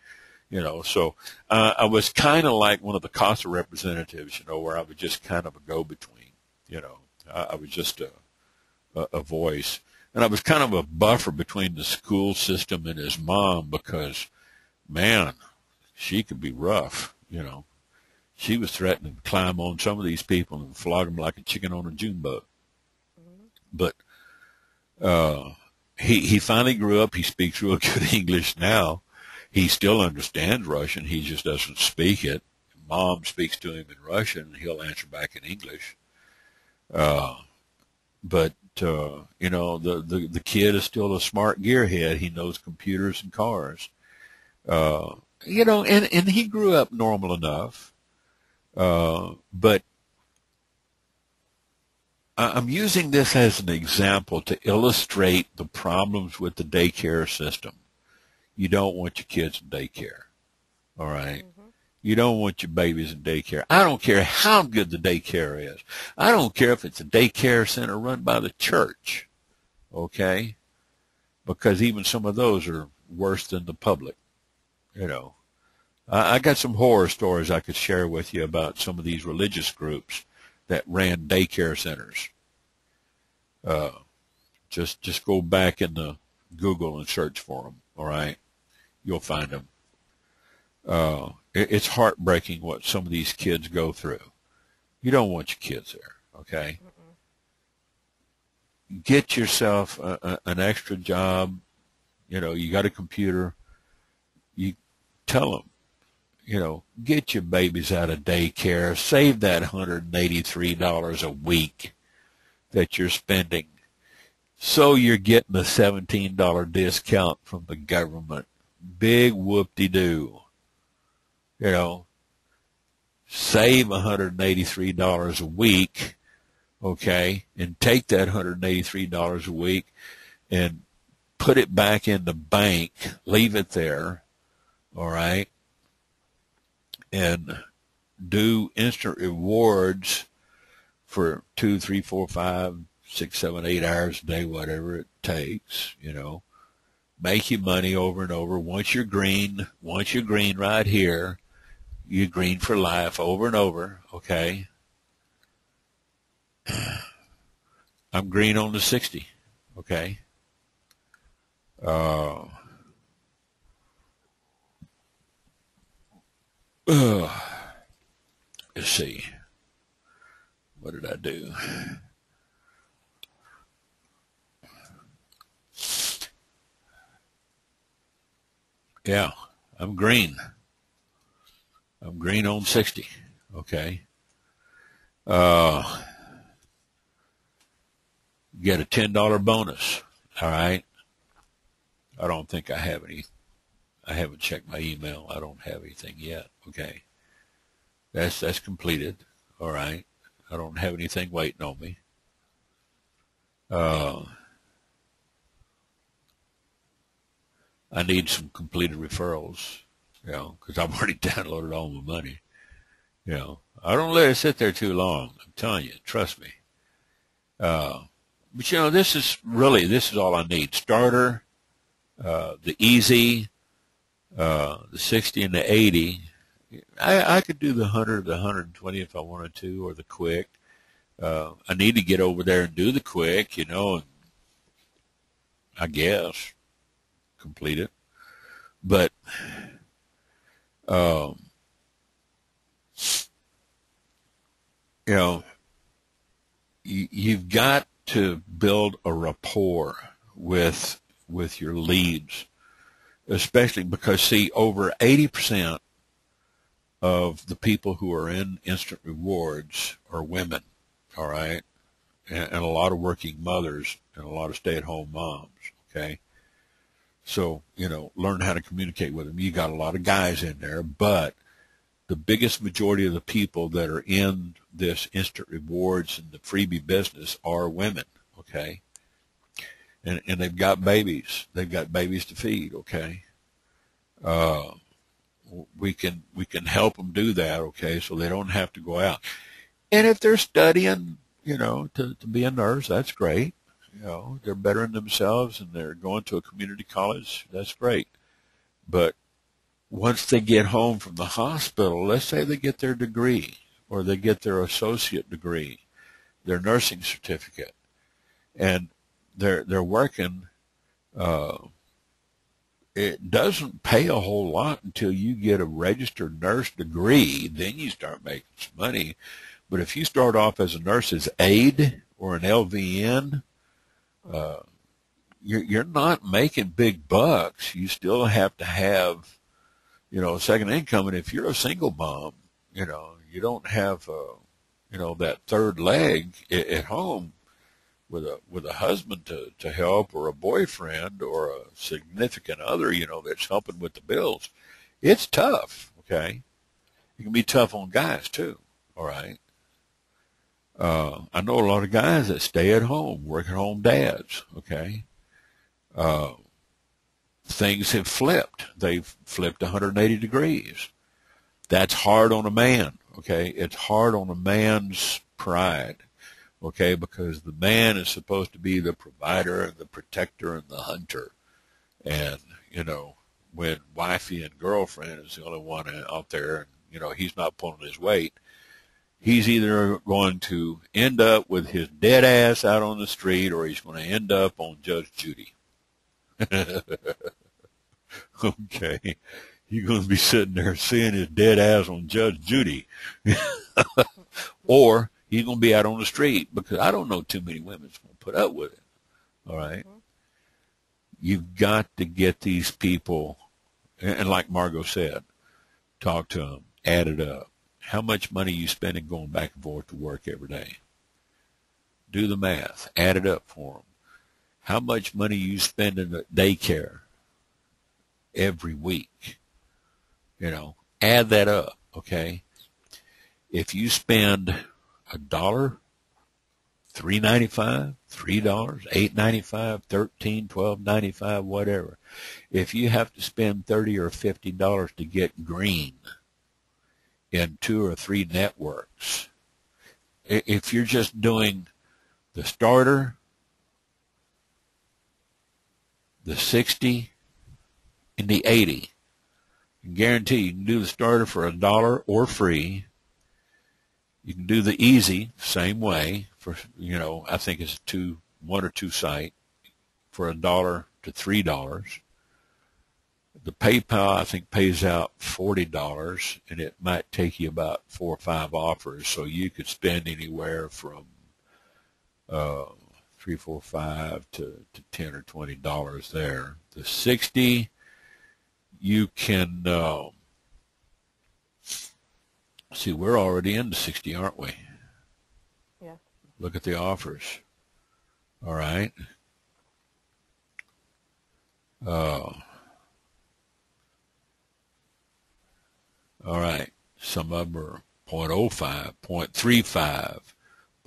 you know. So I was kind of like one of the CASA representatives, you know, where I was just kind of a go-between, you know. I was just a voice. And I was kind of a buffer between the school system and his mom because, man, she could be rough, you know. She was threatening to climb on some of these people and flog them like a chicken on a June bug. But he finally grew up. He speaks real good English now. He still understands Russian. He just doesn't speak it. Mom speaks to him in Russian, and he'll answer back in English. But you know, the kid is still a smart gearhead. He knows computers and cars. You know, and he grew up normal enough. But I'm using this as an example to illustrate the problems with the daycare system. You don't want your kids in daycare, all right? Mhm. You don't want your babies in daycare. I don't care how good the daycare is. I don't care if it's a daycare center run by the church, okay? Because even some of those are worse than the public, you know. I got some horror stories I could share with you about some of these religious groups that ran daycare centers. Just go back in the Google and search for them, all right? You'll find them. It's heartbreaking what some of these kids go through. You don't want your kids there, okay? Get yourself an extra job. You know, you got a computer. You tell them, you know, get your babies out of daycare. Save that $183 a week that you're spending. So you're getting a $17 discount from the government. Big whoop-de-doo. You know, save $183 a week, okay, and take that $183 a week and put it back in the bank, leave it there, all right, and do instant rewards for 2, 3, 4, 5, 6, 7, 8 hours a day, whatever it takes, you know. Make your money over and over. Once you're green right here, you're green for life over and over, okay? I'm green on the 60, okay? Let's see. What did I do? Yeah, I'm green. I'm green on 60, okay? Get a $10 bonus, all right? I don't think I have any. I haven't checked my email. I don't have anything yet, okay? That's completed, all right? I don't have anything waiting on me. I need some completed referrals, you know, because I've already downloaded all my money. You know, I don't let it sit there too long. I'm telling you, trust me. But you know, this is all I need. Starter, the easy, the 60 and the 80. I could do the 100, the 120 if I wanted to, or the quick. I need to get over there and do the quick, you know, and I guess complete it. But, you know, you've got to build a rapport with your leads, especially because, see, over 80% of the people who are in instant rewards are women, all right, and a lot of working mothers and a lot of stay-at-home moms, okay? So, you know, learn how to communicate with them. You got a lot of guys in there, but the biggest majority of the people that are in this instant rewards and the freebie business are women, okay? And they've got babies. They've got babies to feed, okay? We can help them do that, okay, so they don't have to go out. And if they're studying, you know, to be a nurse, that's great. You know, they're bettering themselves and they're going to a community college, that's great. But once they get home from the hospital, let's say they get their degree or they get their associate degree, their nursing certificate, and they're working, it doesn't pay a whole lot until you get a registered nurse degree. Then you start making some money. But if you start off as a nurse's aide or an LVN, you're not making big bucks. You still have to have, you know, a second income. And if you're a single mom, you know, you don't have, you know, that third leg at home with a husband to help, or a boyfriend or a significant other, you know, that's helping with the bills. It's tough, okay? It can be tough on guys too, all right? I know a lot of guys that stay at home, work at home dads, okay? Things have flipped. They've flipped 180 degrees. That's hard on a man, okay? It's hard on a man's pride, okay? Because the man is supposed to be the provider and the protector and the hunter. And, you know, when wifey and girlfriend is the only one out there and, you know, he's not pulling his weight, he's either going to end up with his dead ass out on the street or he's going to end up on Judge Judy. Okay. You're going to be sitting there seeing his dead ass on Judge Judy. Or he's going to be out on the street, because I don't know too many women that's going to put up with it. All right. You've got to get these people, and like Margot said, talk to them, add it up. How much money you spending going back and forth to work every day? Do the math. Add it up for them. How much money you spend in daycare every week? You know, add that up, okay? If you spend $1, $3.95, $3, $8.95, $13, $12.95, whatever. If you have to spend $30 or $50 to get green in 2 or 3 networks, if you're just doing the starter, the 60, and the 80, I guarantee you can do the starter for $1 or free. You can do the easy, same way, for, you know, I think it's 1 or 2 site for $1 to $3. The PayPal, I think, pays out $40, and it might take you about 4 or 5 offers, so you could spend anywhere from 3, 4, 5 to $10 or $20 there. The 60, you can see, we're already into 60, aren't we? Yeah. Look at the offers. All right. All right. Some of them are 0.05, 0.35,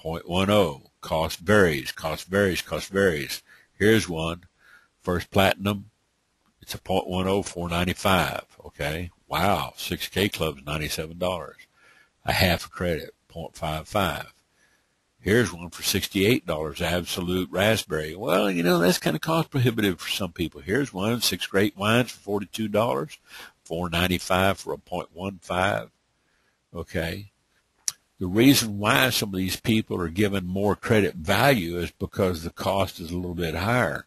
0.10. Cost varies, cost varies, cost varies. Here's one. First Platinum. It's a 0.10, $4.95. Okay. Wow. 6K Club's $97. A half a credit, 0.55. Here's one for $68, Absolute Raspberry. Well, you know, that's kind of cost prohibitive for some people. Here's one, 6 Great Wines for $42, $4.95 for a 0.15. Okay. The reason why some of these people are given more credit value is because the cost is a little bit higher.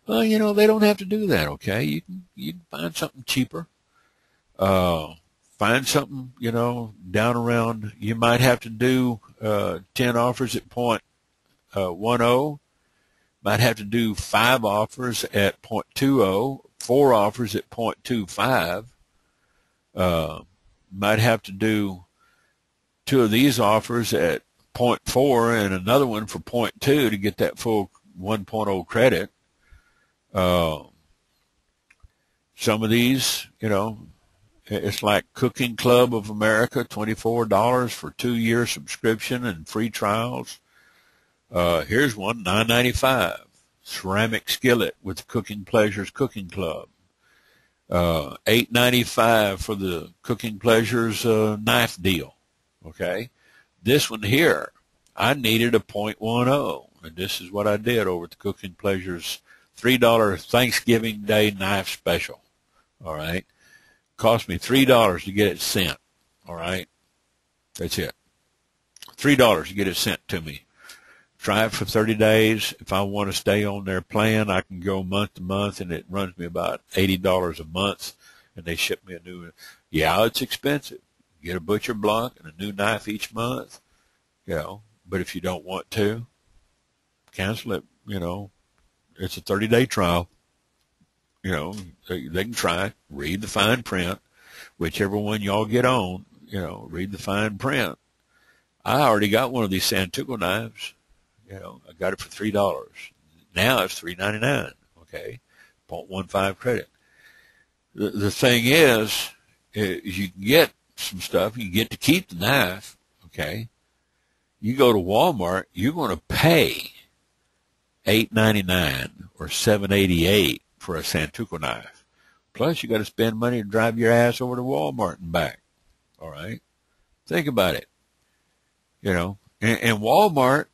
Well, you know, they don't have to do that, okay? You can find something cheaper. Find something, you know, down around, you might have to do 10 offers at 0.10, might have to do 5 offers at 0.20, 4 offers at 0.25, might have to do 2 of these offers at 0.4 and another one for 0.2 to get that full 1.0 credit. Some of these, you know, it's like Cooking Club of America, $24 for 2-year subscription and free trials. Here's one, $9.95. Ceramic skillet with Cooking Pleasures Cooking Club. $8.95 for the Cooking Pleasures knife deal. Okay. This one here, I needed a 0.10, and this is what I did over at the Cooking Pleasures $3 Thanksgiving Day knife special. All right. Cost me $3 to get it sent. All right. That's it. $3 to get it sent to me. Try it for 30 days. If I want to stay on their plan, I can go month to month, and it runs me about $80 a month, and they ship me a new one. Yeah, it's expensive. Get a butcher block and a new knife each month, you know, but if you don't want to, cancel it, you know. It's a 30-day trial. You know, they can try it, read the fine print, whichever one y'all get on, you know, read the fine print. I already got one of these Santugo knives. You know, I got it for $3. Now it's $3.99. Okay, 0.15 credit. The thing is you can get some stuff. You get to keep the knife. Okay, You go to Walmart, you're going to pay $8.99 or $7.88 for a Santoku knife. Plus, you got to spend money to drive your ass over to Walmart and back. All right, think about it. You know, and Walmart,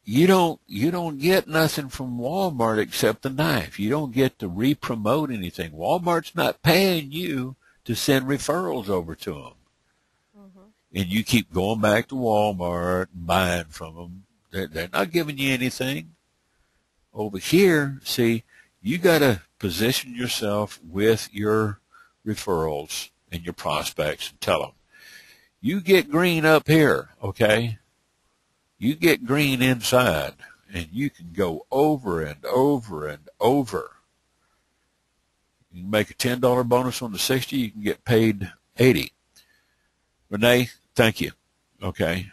you don't get nothing from Walmart except the knife. You don't get to re-promote anything. Walmart's not paying you to send referrals over to them. And you keep going back to Walmart and buying from them. They're not giving you anything. Over here, see, you got to position yourself with your referrals and your prospects and tell them, you get green up here, okay? You get green inside, and you can go over and over and over. You can make a $10 bonus on the 60, you can get paid 80. Renee, thank you. Okay.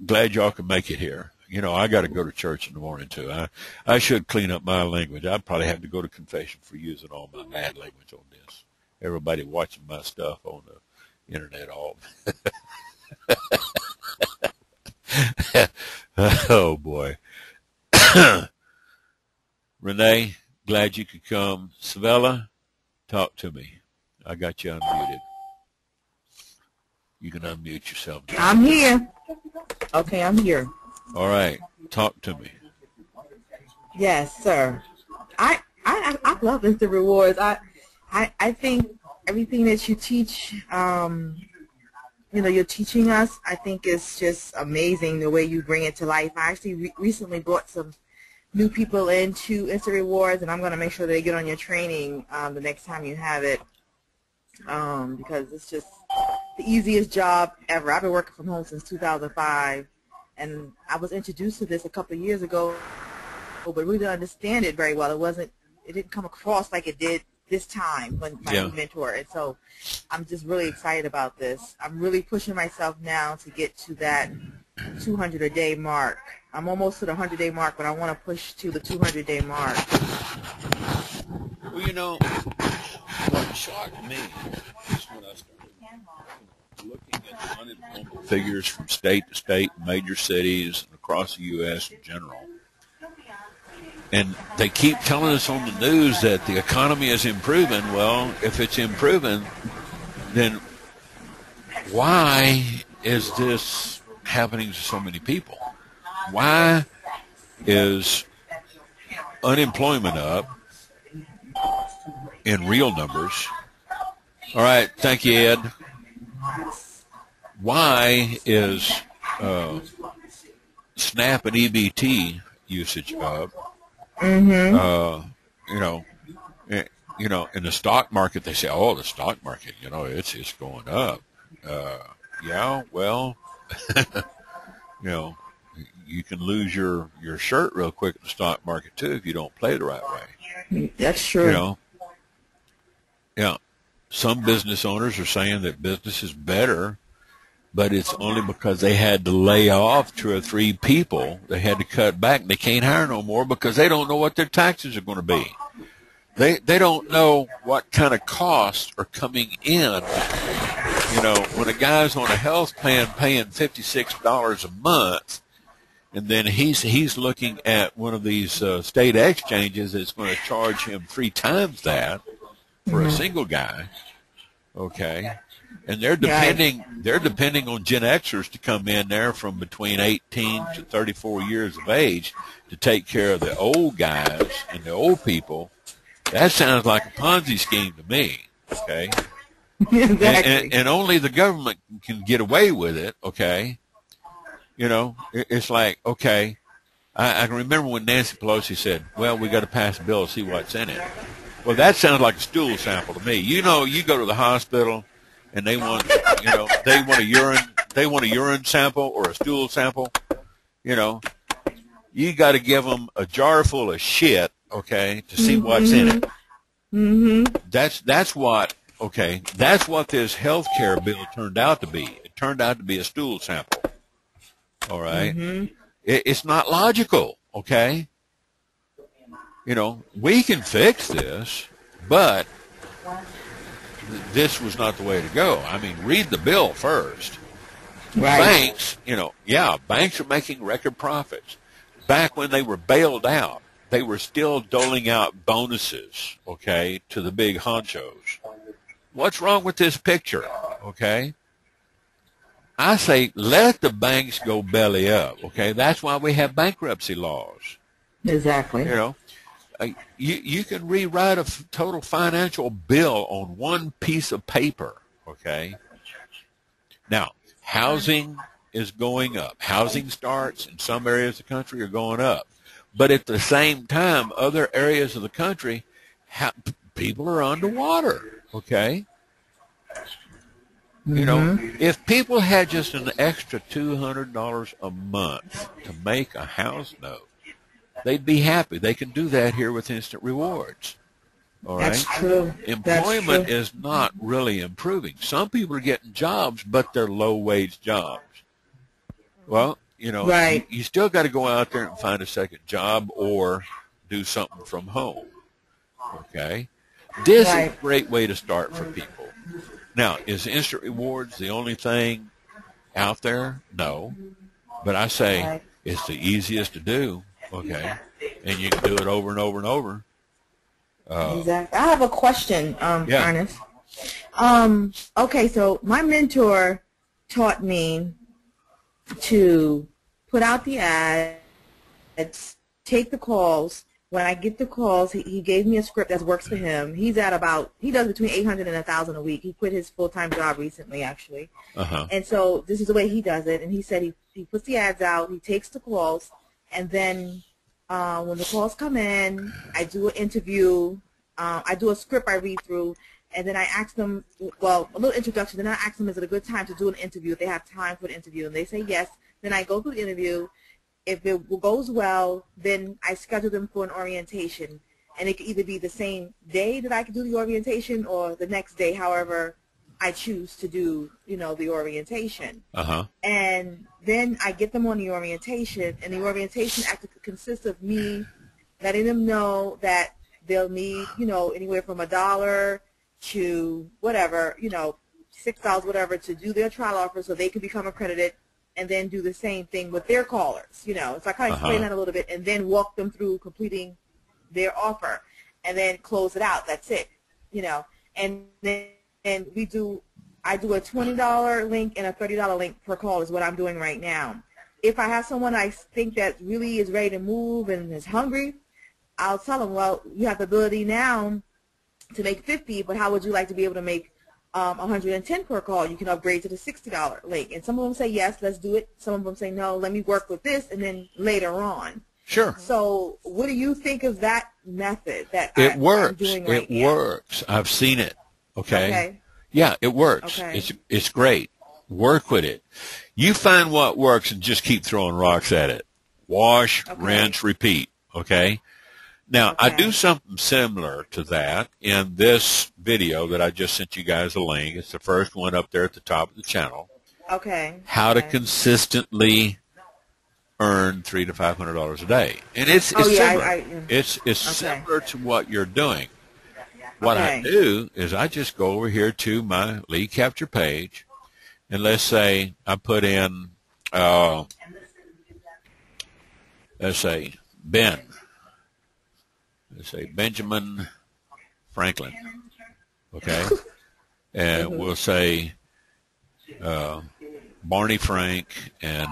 Glad y'all can make it here. You know, I got to go to church in the morning, too. I should clean up my language. I'd probably have to go to confession for using all my bad language on this. Everybody watching my stuff on the internet all. Oh, boy. Renee, glad you could come. Savella, talk to me. I got you unmuted. You can unmute yourself. I'm here. Okay, I'm here. All right. Talk to me. Yes, sir. I love instant rewards. I think everything that you teach, you're teaching us, I think it's just amazing the way you bring it to life. I actually recently brought some new people into instant rewards, and I'm going to make sure they get on your training the next time you have it, because it's just the easiest job ever. I've been working from home since 2005, and I was introduced to this a couple of years ago, but really didn't understand it very well. It didn't come across like it did this time when my new mentor. And so I'm just really excited about this. I'm really pushing myself now to get to that 200 a day mark. I'm almost to the 100-day mark, but I want to push to the 200-day mark. Well, you know, what shocked me is when I started looking at the unemployment figures from state to state, major cities, and across the U.S. in general. And they keep telling us on the news that the economy is improving. Well, if it's improving, then why is this happening to so many people? Why is unemployment up in real numbers? All right, thank you, Ed. Why is SNAP and EBT usage up? Mm-hmm. In the stock market, they say, "Oh, the stock market, it's going up." Yeah, well, you can lose your shirt real quick in the stock market too if you don't play the right way. That's true. Yeah. Some business owners are saying that business is better, but it's only because they had to lay off 2 or 3 people. They had to cut back. They can't hire no more because they don't know what their taxes are going to be. They don't know what kind of costs are coming in. When a guy's on a health plan paying $56 a month, and then he's looking at one of these state exchanges that's going to charge him 3 times that for a single guy, okay? And they're depending on Gen Xers to come in there from between 18 to 34 years of age to take care of the old guys and the old people. That sounds like a Ponzi scheme to me, okay? Exactly. And only the government can get away with it, okay? It's like, okay, I can remember when Nancy Pelosi said, well, we got to pass a bill to see what's in it. Well, that sounds like a stool sample to me. You go to the hospital and they want a urine sample or a stool sample. You got to give them a jar full of shit, okay, to see what's in it. Mm-hmm. That's what this health care bill turned out to be. It turned out to be a stool sample. All right? Mm-hmm. It's not logical, okay? We can fix this, but this was not the way to go. I mean, read the bill first. Right. Banks, banks are making record profits. Back when they were bailed out, they were still doling out bonuses, okay, to the big honchos. What's wrong with this picture, okay? I say let the banks go belly up, okay? That's why we have bankruptcy laws. Exactly. You can rewrite a total financial bill on one piece of paper, okay? Now, housing is going up. Housing starts in some areas of the country are going up. But at the same time, other areas of the country, people are underwater, okay? If people had just an extra $200 a month to make a house note, they'd be happy. They can do that here with Instant Rewards. All right? That's true. Employment is not really improving. Some people are getting jobs, but they're low-wage jobs. Well, right. you still got to go out there and find a second job or do something from home. Okay? This is a great way to start for people. Now, is Instant Rewards the only thing out there? No. But I say it's the easiest to do, okay? And you can do it over and over and over. Exactly. I have a question, Ernest. Okay, so my mentor taught me to put out the ads, take the calls. When I get the calls, he gave me a script that works for him. He does between 800 and 1,000 a week. He quit his full-time job recently, actually. And so this is the way he does it. And he said he puts the ads out, he takes the calls, and then when the calls come in, I do an interview. I do a script I read through, and then I ask them, a little introduction. Then I ask them, is it a good time to do an interview if they have time for the interview? And they say yes. Then I go through the interview. If it goes well, then I schedule them for an orientation. And it could either be the same day that I can do the orientation or the next day, however I choose to do, the orientation. And then I get them on the orientation, and the orientation actually consists of me letting them know that they'll need, anywhere from $1 to whatever, $6, whatever, to do their trial offer so they can become accredited and then do the same thing with their callers, So I kind of explain that a little bit and then walk them through completing their offer and then close it out. That's it, And then I do a $20 link and a $30 link per call is what I'm doing right now. If I have someone I think that really is ready to move and is hungry, I'll tell them, well, you have the ability now to make 50, but how would you like to be able to make 110 per call? You can upgrade to the $60 link. And some of them say, yes, let's do it. Some of them say, no, let me work with this, and then later on. Sure. So what do you think of that method that I'm doing right now? It works. I've seen it. Okay. Yeah, it works. Okay. It's great. Work with it. You find what works and just keep throwing rocks at it. Wash, rinse, repeat. Okay. Now, I do something similar to that in this video that I just sent you guys a link. It's the first one up there at the top of the channel. Okay. How to consistently earn $300 to $500 a day, and it's similar. It's similar to what you're doing. What I do is I just go over here to my lead capture page, and let's say I put in, let's say Benjamin Franklin, okay, and we'll say Barney Frank and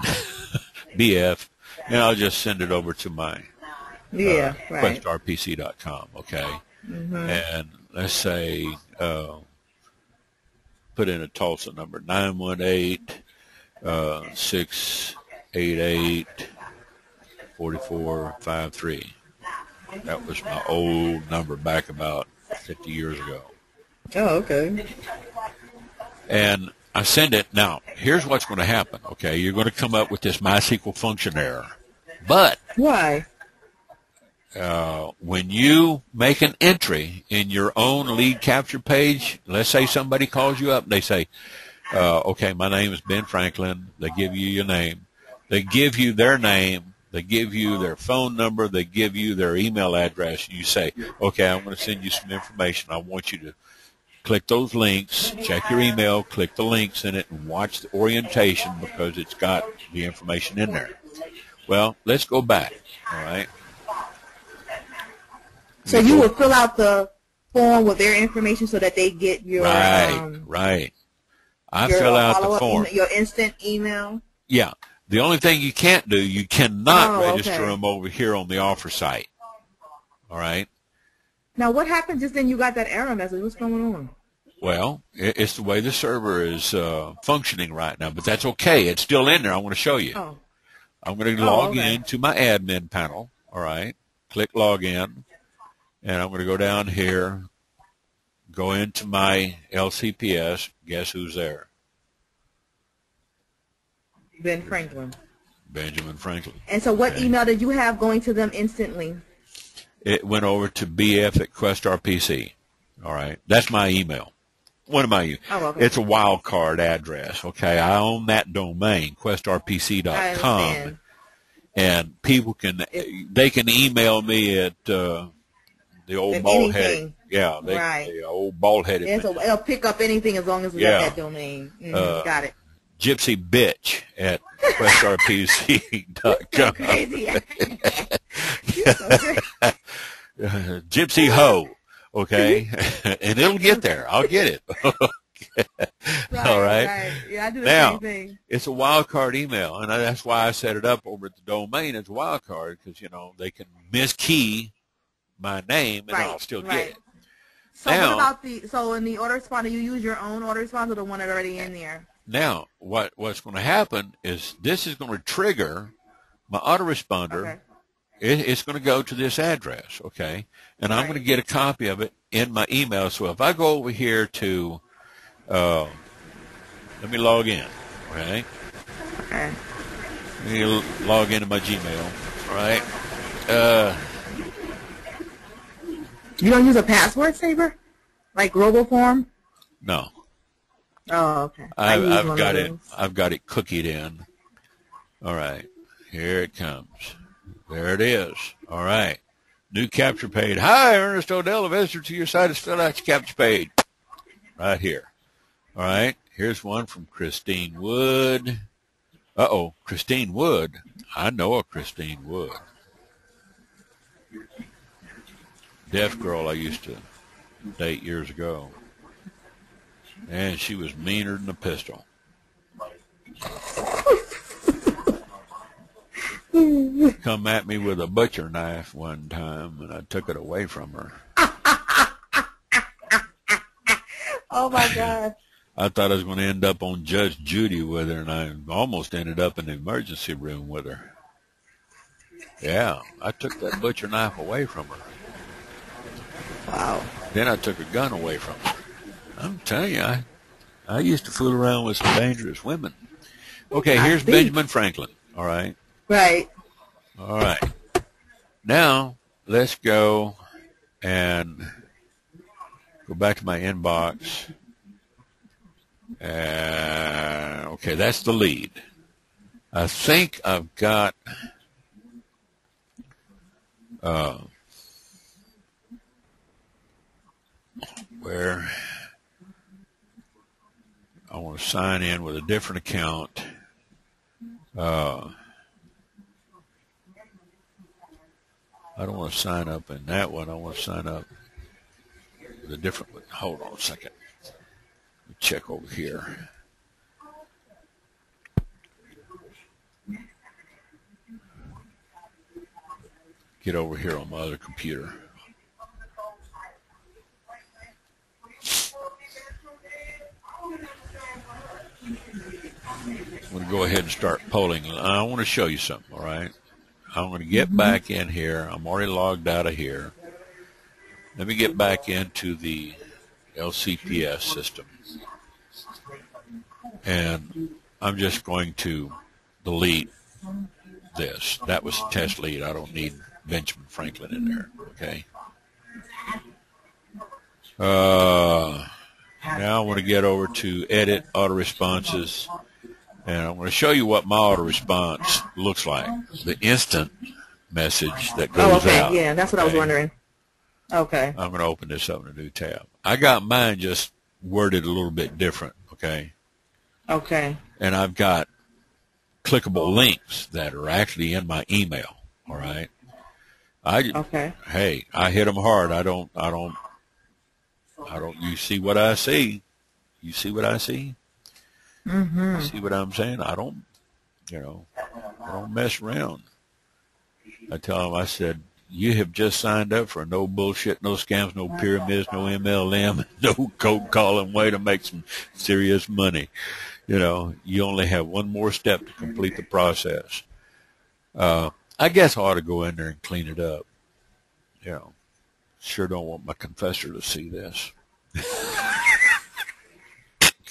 BF, and I'll just send it over to my QuestRPC.com, okay, and let's say put in a Tulsa number 918-688-4453. That was my old number back about 50 years ago. Oh, okay. And I send it. Now, here's what's going to happen, okay? You're going to come up with this MySQL function error. But why? When you make an entry in your own lead capture page, let's say somebody calls you up and they say, okay, my name is Ben Franklin. They give you your name. They give you their name. They give you their phone number. They give you their email address. And you say, okay, I'm going to send you some information. I want you to click those links, check your email, click the links in it, and watch the orientation because it's got the information in there. Well, let's go back, all right? So you will fill out the form with their information so that they get your right. I your fill out the form. Your instant email. Yeah. The only thing you can't do, you cannot register okay. them over here on the offer site. All right? Now, what happened just then you got that error message? What's going on? Well, it's the way the server is functioning right now, but that's okay. It's still in there. I want to show you. Oh. I'm going to log in to my admin panel. All right? Click log in, and I'm going to go down here, go into my LCPS. Guess who's there? Ben Franklin. Benjamin Franklin. And so what email did you have going to them instantly? It went over to bf@QuestRPC. All right. That's my email. What am I using? Oh, okay. It's a wildcard address. Okay. I own that domain, questrpc.com. And people can email me at the old bald-headed. Yeah. The old bald-headed. Yeah, so it'll pick up anything as long as we got that domain. Got it. Gypsy bitch at questrpc.com. Crazy. Gypsy hoe, okay? And it'll get there. I'll get it. All right. Yeah, I do the now, same thing. It's a wildcard email, and that's why I set it up over at the domain as a wildcard, because, they can miskey my name, and I'll still get it. So now, what about in the autoresponder, you use your own autoresponder or the one that's already in there? Now, what's going to happen is this is going to trigger my autoresponder. Okay. It's going to go to this address, okay? And I'm going to get a copy of it in my email. So if I go over here to, let me log in, okay? Okay. Let me log into my Gmail, all right? You don't use a password saver? Like RoboForm? No. Oh, okay. I've got it cookied in. All right. Here it comes. There it is. All right. New capture page. Hi, Ernest ODell. A visitor to your site has filled out your capture page. Right here. All right. Here's one from Christine Wood. Uh-oh. Christine Wood. I know a Christine Wood. Deaf girl I used to date years ago. And she was meaner than a pistol. Come at me with a butcher knife one time, and I took it away from her. Oh, my God. I thought I was going to end up on Judge Judy with her, and I almost ended up in the emergency room with her. Yeah, I took that butcher knife away from her. Wow. Then I took her gun away from her. I'm telling you, I used to fool around with some dangerous women. Okay, here's Benjamin Franklin, all right? Right. All right. Now, let's go and go back to my inbox. Okay, that's the lead. I think I've got where I want to sign in with a different account. I don't want to sign up in that one. I want to sign up with a different one. Hold on a second. Let me check over here. Get over here on my other computer. I'm going to go ahead and start polling. I want to show you something, all right? I'm going to get back in here. I'm already logged out of here. Let me get back into the LCPS system. And I'm just going to delete this. That was a test lead. I don't need Benjamin Franklin in there, okay? Now I want to get over to Edit Auto Responses. And I'm going to show you what my auto response looks like. The instant message that goes out. Yeah, that's what I was wondering. Okay. I'm going to open this up in a new tab. I got mine just worded a little bit different, okay? Okay. And I've got clickable links that are actually in my email, all right? Okay. Hey, I hit them hard. You see what I see? You see what I see? Mm-hmm. You see what I'm saying? I don't mess around. I tell them, I said, you have just signed up for no bullshit, no scams, no pyramids, no MLM, no cold calling way to make some serious money. You only have one more step to complete the process. I guess I ought to go in there and clean it up. Sure don't want my confessor to see this.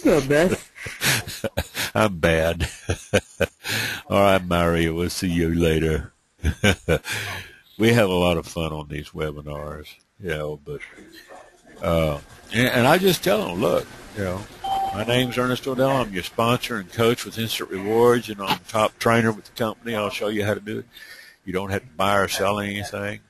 Good, Beth. I'm bad. All right, Mario, we'll see you later. We have a lot of fun on these webinars, but and I just tell them, look, my name's Ernest ODell. I'm your sponsor and coach with Instant Rewards, I'm a top trainer with the company. I'll show you how to do it. You don't have to buy or sell anything.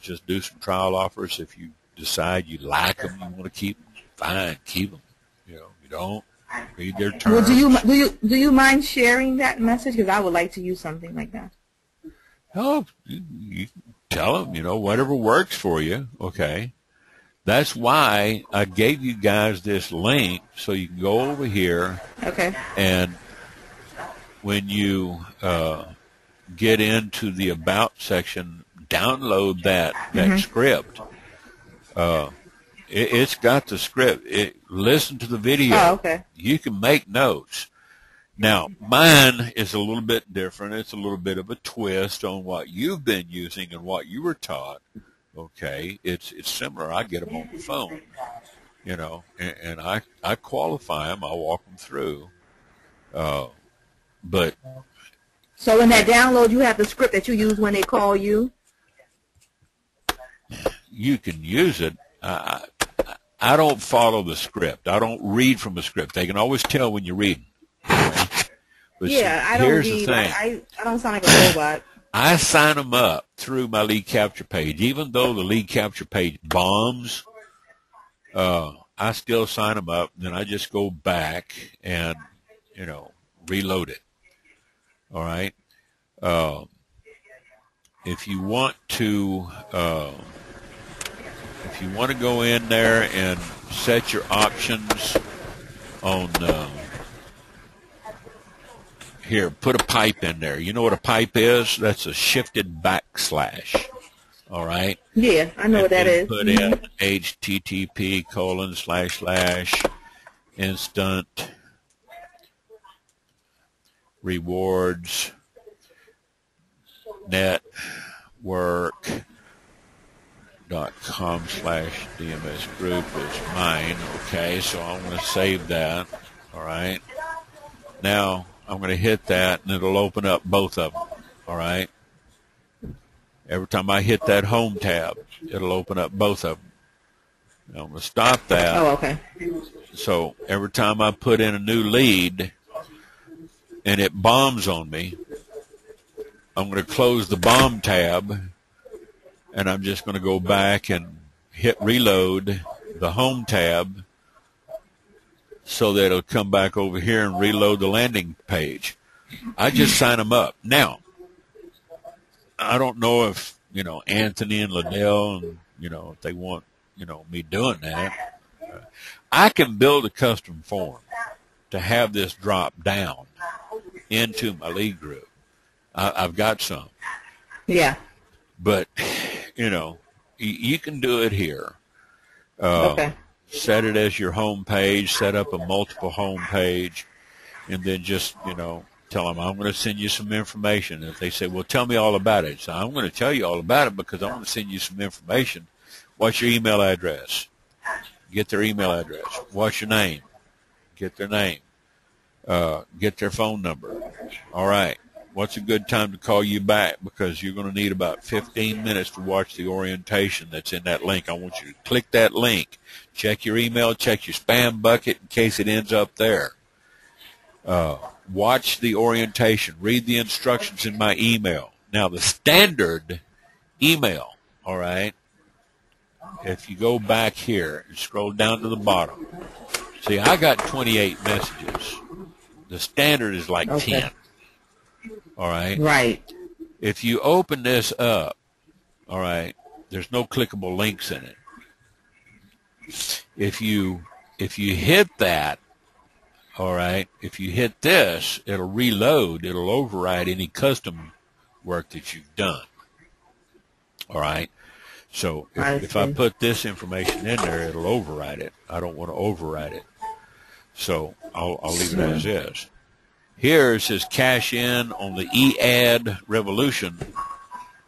Just do some trial offers. If you decide you like them, you want to keep them, fine, keep them. You don't, read their terms. Well, do you mind sharing that message? Because I would like to use something like that. Oh, you tell them, whatever works for you. Okay. That's why I gave you guys this link so you can go over here. Okay. And when you get into the About section, download that script. It's got the script. Listen to the video. Oh, okay. You can make notes. Now, mine is a little bit different. It's a little bit of a twist on what you've been using and what you were taught. Okay, it's similar. I get them on the phone, and I qualify them. I walk them through. But so in that download, you have the script that you use when they call you. You can use it. I don't follow the script. I don't read from a script. They can always tell when you're reading. But yeah, I don't here's read. The thing. I don't sound like a robot. I sign them up through my lead capture page. Even though the lead capture page bombs, I still sign them up. Then I just go back and, reload it. All right. If you want to go in there and set your options on, here, put a pipe in there. You know what a pipe is? That's a shifted backslash. All right? Yeah, I know what that is. Put in http:// instant rewards network.com/DMS group is mine. Okay, so I'm going to save that. All right. Now, I'm going to hit that, and it'll open up both of them, all right? Every time I hit that home tab, it'll open up both of them. Now, I'm going to stop that. Oh, okay. So every time I put in a new lead and it bombs on me, I'm going to close the bomb tab, and I'm just going to go back and hit reload the home tab, so that it'll come back over here and reload the landing page. I just sign them up. Now, I don't know if, Anthony and Liddell, and, if they want, me doing that. I can build a custom form to have this drop down into my lead group. I've got some. Yeah. But, you can do it here. Okay. Set it as your home page, set up a multiple home page, and then just, tell them, I'm going to send you some information. If they say, well, tell me all about it. So I'm going to tell you all about it because I want to send you some information. What's your email address? Get their email address. What's your name? Get their name. Get their phone number. All right. What's a good time to call you back? Because you're going to need about 15 minutes to watch the orientation that's in that link. I want you to click that link. Check your email. Check your spam bucket in case it ends up there. Watch the orientation. Read the instructions in my email. Now, the standard email, all right, if you go back here and scroll down to the bottom, see, I got 28 messages. The standard is like 10. All right? Right. If you open this up, all right, there's no clickable links in it. If you hit that, all right, if you hit this, it'll reload. It'll override any custom work that you've done. All right? So if I put this information in there, it'll override it. I don't want to override it. So I'll leave it as is. Here it says cash in on the e-ad revolution.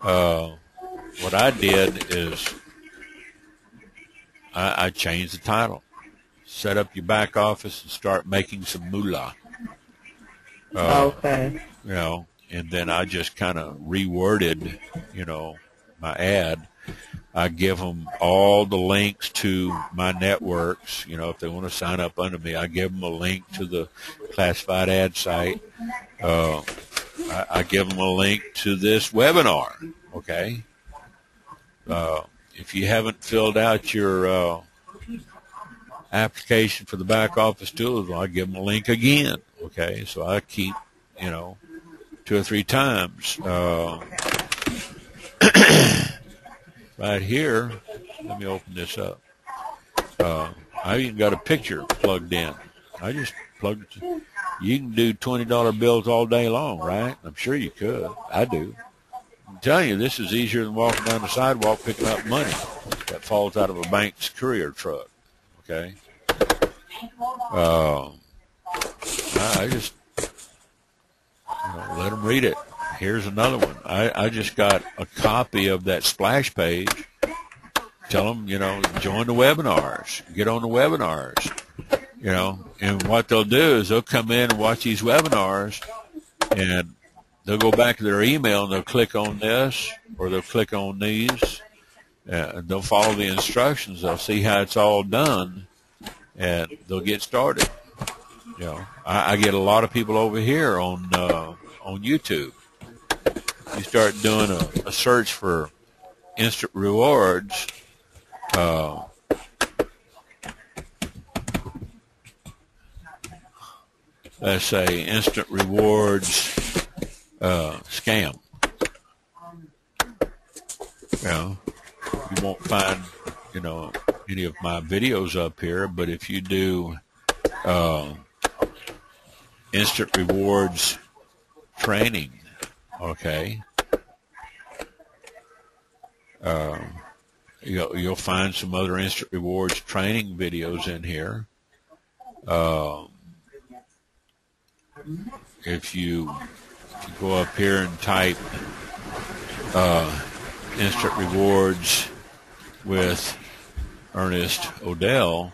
What I did is I changed the title. Set up your back office and start making some moolah. Okay. You know, and then I just kind of reworded, you know, my ad. I give them all the links to my networks. You know, if they want to sign up under me, I give them a link to the classified ad site. I give them a link to this webinar. Okay. If you haven't filled out your application for the back office tools, well, I give them a link again. Okay. So I keep, you know, 2 or 3 times. Right here, let me open this up. I even got a picture plugged in. I just plugged it. You can do $20 bills all day long, right? I'm sure you could. I do. I'm telling you, this is easier than walking down the sidewalk picking up money that falls out of a bank's courier truck. Okay? I just, you know, let them read it. Here's another one. I just got a copy of that splash page. Tell them, you know, join the webinars. Get on the webinars. You know, and what they'll do is they'll come in and watch these webinars, and they'll go back to their email and they'll click on this or they'll click on these. They'll follow the instructions. They'll see how it's all done, and they'll get started. You know, I get a lot of people over here on YouTube. You start doing a search for instant rewards. Let's say instant rewards scam. You know, you won't find, you know, any of my videos up here, but if you do instant rewards training, okay, you'll find some other instant rewards training videos in here. If you go up here and type instant rewards with Ernest ODell,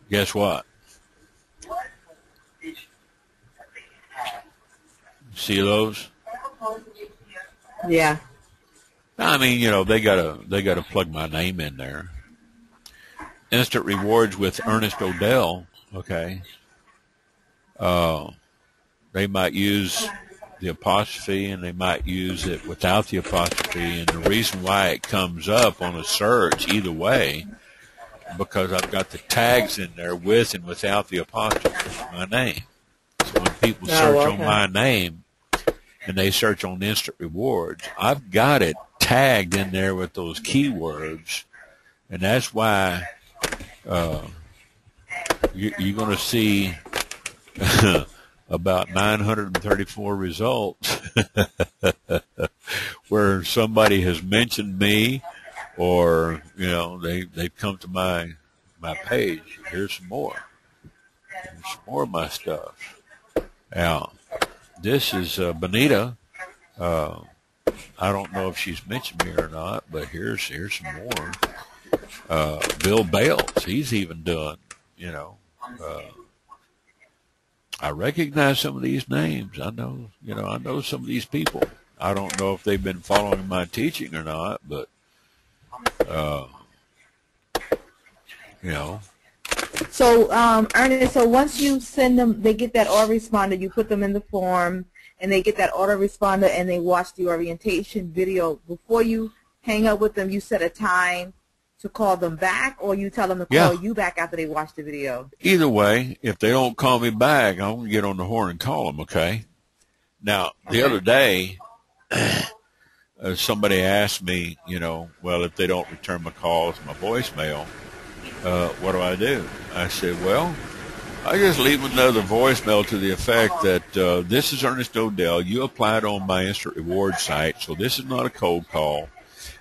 guess what? See those? Yeah. I mean, you know, they gotta plug my name in there. Instant rewards with Ernest ODell. Okay. They might use the apostrophe and they might use it without the apostrophe. And the reason why it comes up on a search either way, because I've got the tags in there with and without the apostrophe, my name. So when people search on my name and they search on instant rewards, I've got it tagged in there with those keywords. And that's why you're going to see about 934 results where somebody has mentioned me, or you know they've come to my page. Here's some more. Here's some more of my stuff. Now, this is Benita. I don't know if she's mentioned me or not, but here's some more. Bill Bales, he's even doing, you know. I recognize some of these names. I know some of these people. I don't know if they've been following my teaching or not, but, you know. So, Ernest, so once you send them, they get that autoresponder, you put them in the form, and they get that autoresponder, and they watch the orientation video. Before you hang up with them, you set a time to call them back, or you tell them to Yeah. call you back after they watch the video? Either way, if they don't call me back, I'm going to get on the horn and call them, okay? Now, the other day, somebody asked me, well, if they don't return my calls, my voicemail, what do? I said, well, I just leave another voicemail to the effect that this is Ernest ODell. You applied on my instant reward site, so this is not a cold call,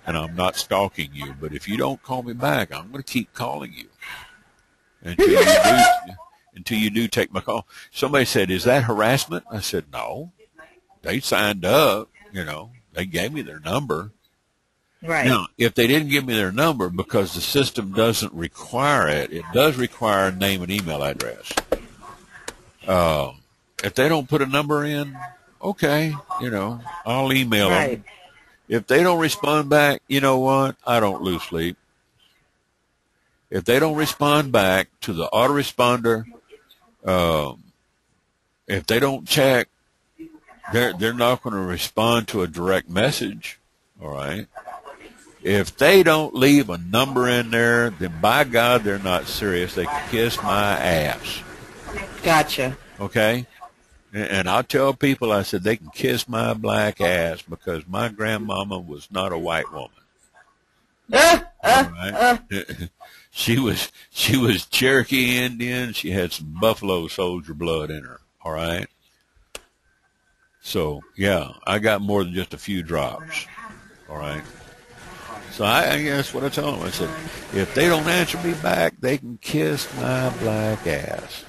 and I'm not stalking you. But if you don't call me back, I'm going to keep calling you until you do take my call. Somebody said, is that harassment? I said, no. They signed up, they gave me their number. Right. Now, if they didn't give me their number because the system doesn't require it, it does require name and email address. If they don't put a number in, okay, I'll email them. If they don't respond back, you know what? I don't lose sleep. If they don't respond back to the autoresponder, if they don't check, they're not going to respond to a direct message, all right? If they don't leave a number in there, then by God, they're not serious. They can kiss my ass. Gotcha. Okay? And I'll tell people, I said, they can kiss my black ass because my grandmama was not a white woman. All right? She was Cherokee Indian. She had some Buffalo Soldier blood in her. All right? So, yeah, I got more than just a few drops. All right? So I guess what I told them, I said, if they don't answer me back, they can kiss my black ass.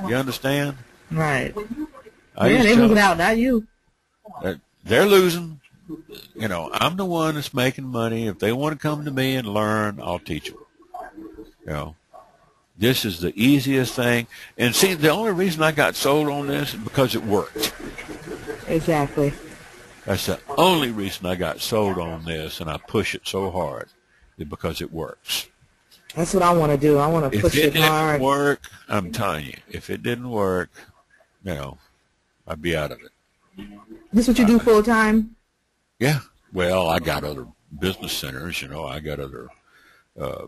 You understand? Right. Yeah, they're losing out, not you. They're losing. I'm the one that's making money. If they want to come to me and learn, I'll teach them. This is the easiest thing. And see, the only reason I got sold on this is because it worked. Exactly. That's the only reason I got sold on this, and I push it so hard, is because it works. That's what I want to do. I want to push it hard. If it didn't work, I'm telling you, if it didn't work, I'd be out of it. This what you do full time? Yeah. Well, I got other business centers. I got other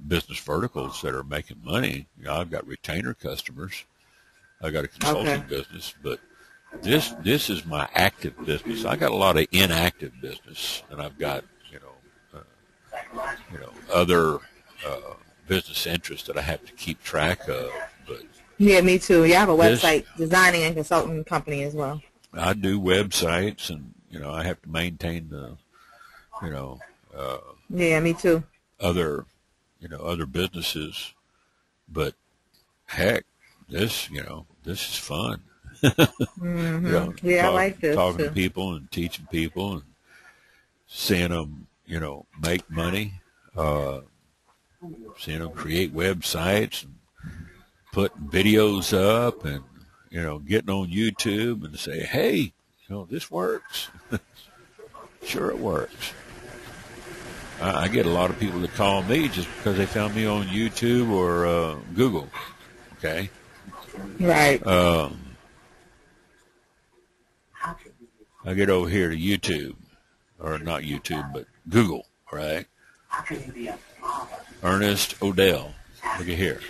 business verticals that are making money. I've got retainer customers. I got a consulting business, but this is my active business. I got a lot of inactive business, and I've got other business interests that I have to keep track of. But yeah, me too. Yeah, I have a website designing and consulting company as well. I do websites, and I have to maintain the yeah, me too. Other businesses, but heck, this is fun. Yeah, I like this. Talking to people and teaching people and seeing them, make money, seeing them create websites and putting videos up and, getting on YouTube and say, hey, this works. Sure it works. I get a lot of people that call me just because they found me on YouTube or Google. Okay. Right. I get over here to YouTube, or not YouTube, but Google, right? Ernest ODell. Look at here.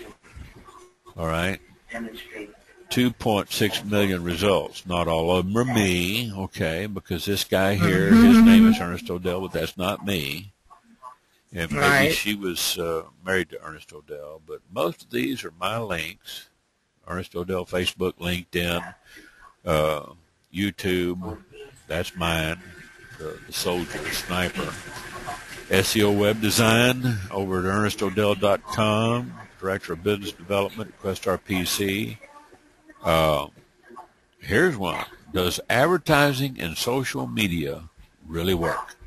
All right. 2.6 million results. Not all of them are me, okay, because this guy here, his name is Ernest ODell, but that's not me. And maybe she was married to Ernest ODell, but most of these are my links. Ernest ODell, Facebook, LinkedIn, YouTube, that's mine, the soldier, the sniper. SEO web design over at ernestodell.com, Director of Business Development at Questar PC. Here's one. Does advertising and social media really work?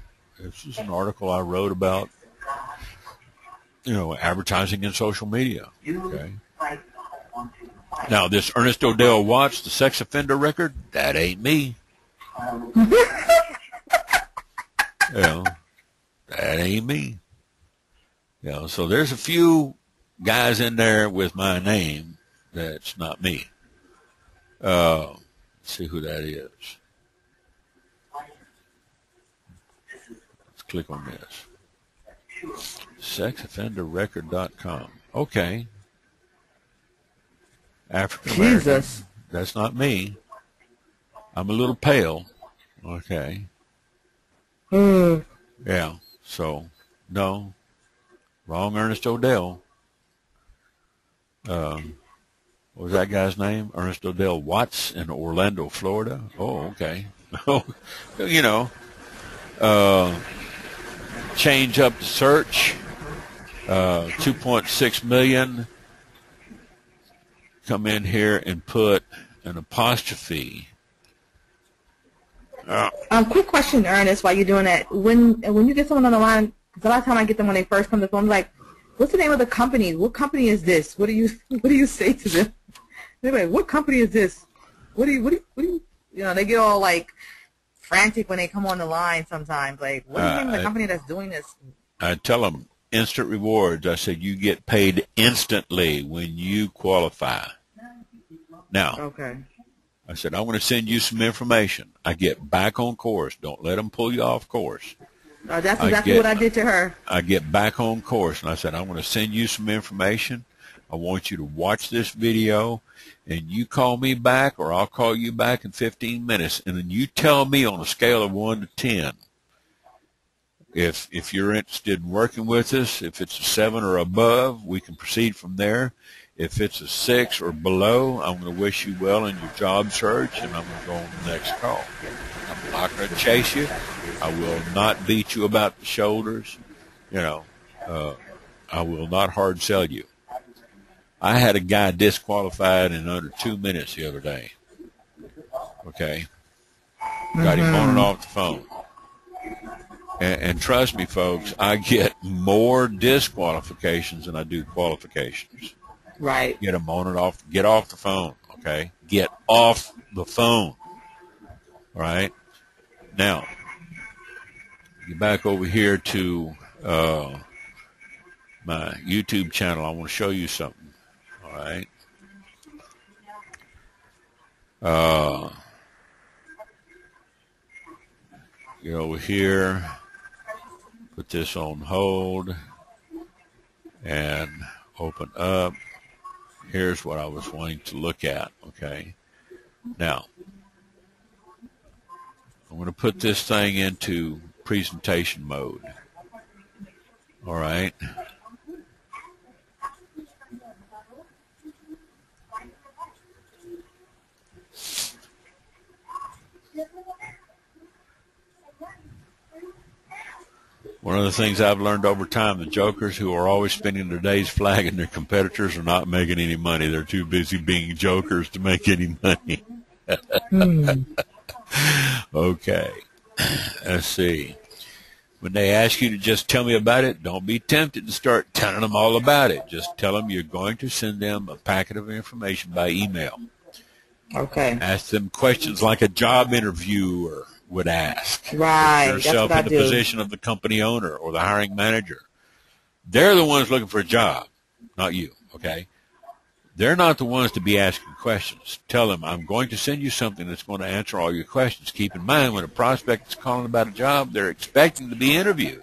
This is an article I wrote about, advertising and social media. Okay. Now, this Ernest ODell Watts, the sex offender record, that ain't me. That ain't me. So there's a few guys in there with my name that's not me. Let's see who that is. Let's click on this. Sexoffenderrecord.com. Okay. African American. Jesus. That's not me. I'm a little pale. Okay. Yeah. So, no. Wrong Ernest ODell. What was that guy's name? Ernest ODell Watts in Orlando, Florida. Oh, okay. You know, change up the search. 2.6 million. Come in here and put an apostrophe. Quick question, Ernest, while you're doing that. When you get someone on the line, because a lot of time I get them when they first come to the phone, I'm like, what's the name of the company? What company is this? What do you say to them? They're like, what company is this? What do you know, they get all like frantic when they come on the line sometimes. Like, what is the name of the company that's doing this? I tell them instant rewards. I said, you get paid instantly when you qualify. Now, okay. I said, I'm going to send you some information. I get back on course. Don't let them pull you off course. That's exactly what I did to her. I get back on course, and I said, I'm going to send you some information. I want you to watch this video, and you call me back, or I'll call you back in 15 minutes, and then you tell me on a scale of 1 to 10 if you're interested in working with us. If it's a 7 or above, we can proceed from there. If it's a 6 or below, I'm going to wish you well in your job search, and I'm going to go on the next call. I'm not going to chase you. I will not beat you about the shoulders. You know, I will not hard sell you. I had a guy disqualified in under 2 minutes the other day. Okay? Got him on and off the phone. And trust me, folks, I get more disqualifications than I do qualifications. Right. Get them on and off. Get off the phone, okay? Get off the phone, all right? Now, get back over here to my YouTube channel. I want to show you something, all right? Get over here, put this on hold, and open up. Here's what I was wanting to look at, okay? Now, I'm going to put this thing into presentation mode, all right? One of the things I've learned over time, the jokers who are always spending their days flagging their competitors are not making any money. They're too busy being jokers to make any money. Okay. Let's see. When they ask you to just tell me about it, don't be tempted to start telling them all about it. Just tell them you're going to send them a packet of information by email. Okay. Ask them questions like a job interviewer would ask. Right. Put yourself in the position of the company owner or the hiring manager. They're the ones looking for a job, not you, okay? They're not the ones to be asking questions. Tell them, I'm going to send you something that's going to answer all your questions. Keep in mind, when a prospect is calling about a job, they're expecting to be interviewed.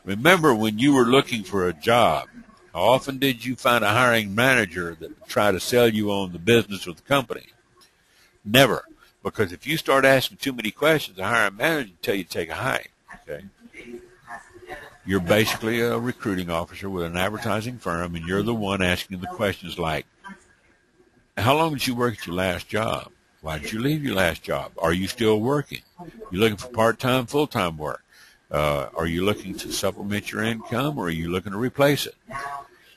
Remember, when you were looking for a job, how often did you find a hiring manager that would try to sell you on the business of the company? Never. Because if you start asking too many questions, the hiring manager will tell you to take a hike. Okay? You're basically a recruiting officer with an advertising firm, and you're the one asking the questions like, how long did you work at your last job? Why did you leave your last job? Are you still working? You looking for part-time, full-time work? Are you looking to supplement your income, or are you looking to replace it?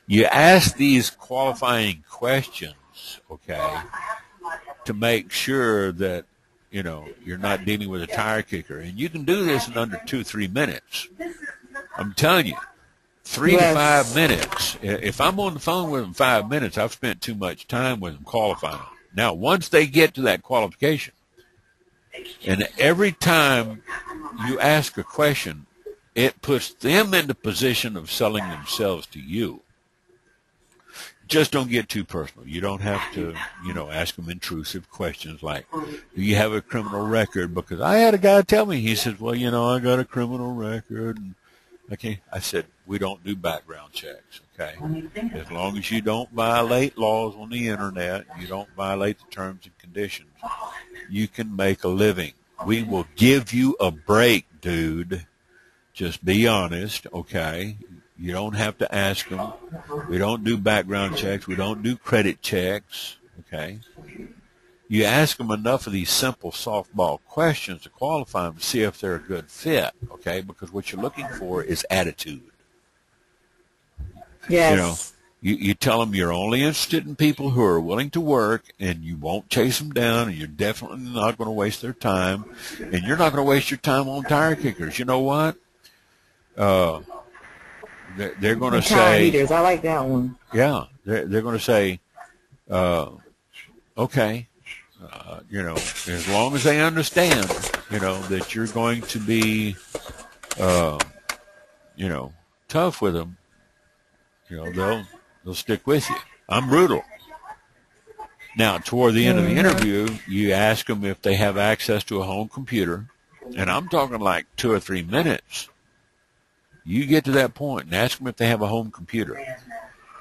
You ask these qualifying questions, okay, to make sure that, you know, you're not dealing with a tire kicker. And you can do this in under 2-3 minutes. I'm telling you, 3 to 5 minutes. If I'm on the phone with them 5 minutes, I've spent too much time with them qualifying. Now, once they get to that qualification, and every time you ask a question, it puts them in the position of selling themselves to you. just don't get too personal. You don't have to, ask them intrusive questions like, do you have a criminal record? Because I had a guy tell me, he says, well, I got a criminal record. And I said, we don't do background checks, okay? As long as you don't violate laws on the internet, you don't violate the terms and conditions, you can make a living. We will give you a break, dude. Just be honest, okay? You don't have to ask them. We don't do background checks. We don't do credit checks, okay? You ask them enough of these simple softball questions to qualify them to see if they're a good fit, okay? Because what you're looking for is attitude. Yes. You tell them you're only interested in people who are willing to work, and you won't chase them down, and you're definitely not going to waste their time, and you're not going to waste your time on tire kickers. You know what? They're going to say, leaders. I like that one. Yeah, they're going to say, okay, as long as they understand, that you're going to be, tough with them, they'll stick with you. I'm brutal. Now, toward the end of the interview, you ask them if they have access to a home computer, and I'm talking like 2 or 3 minutes. You get to that point and ask them if they have a home computer.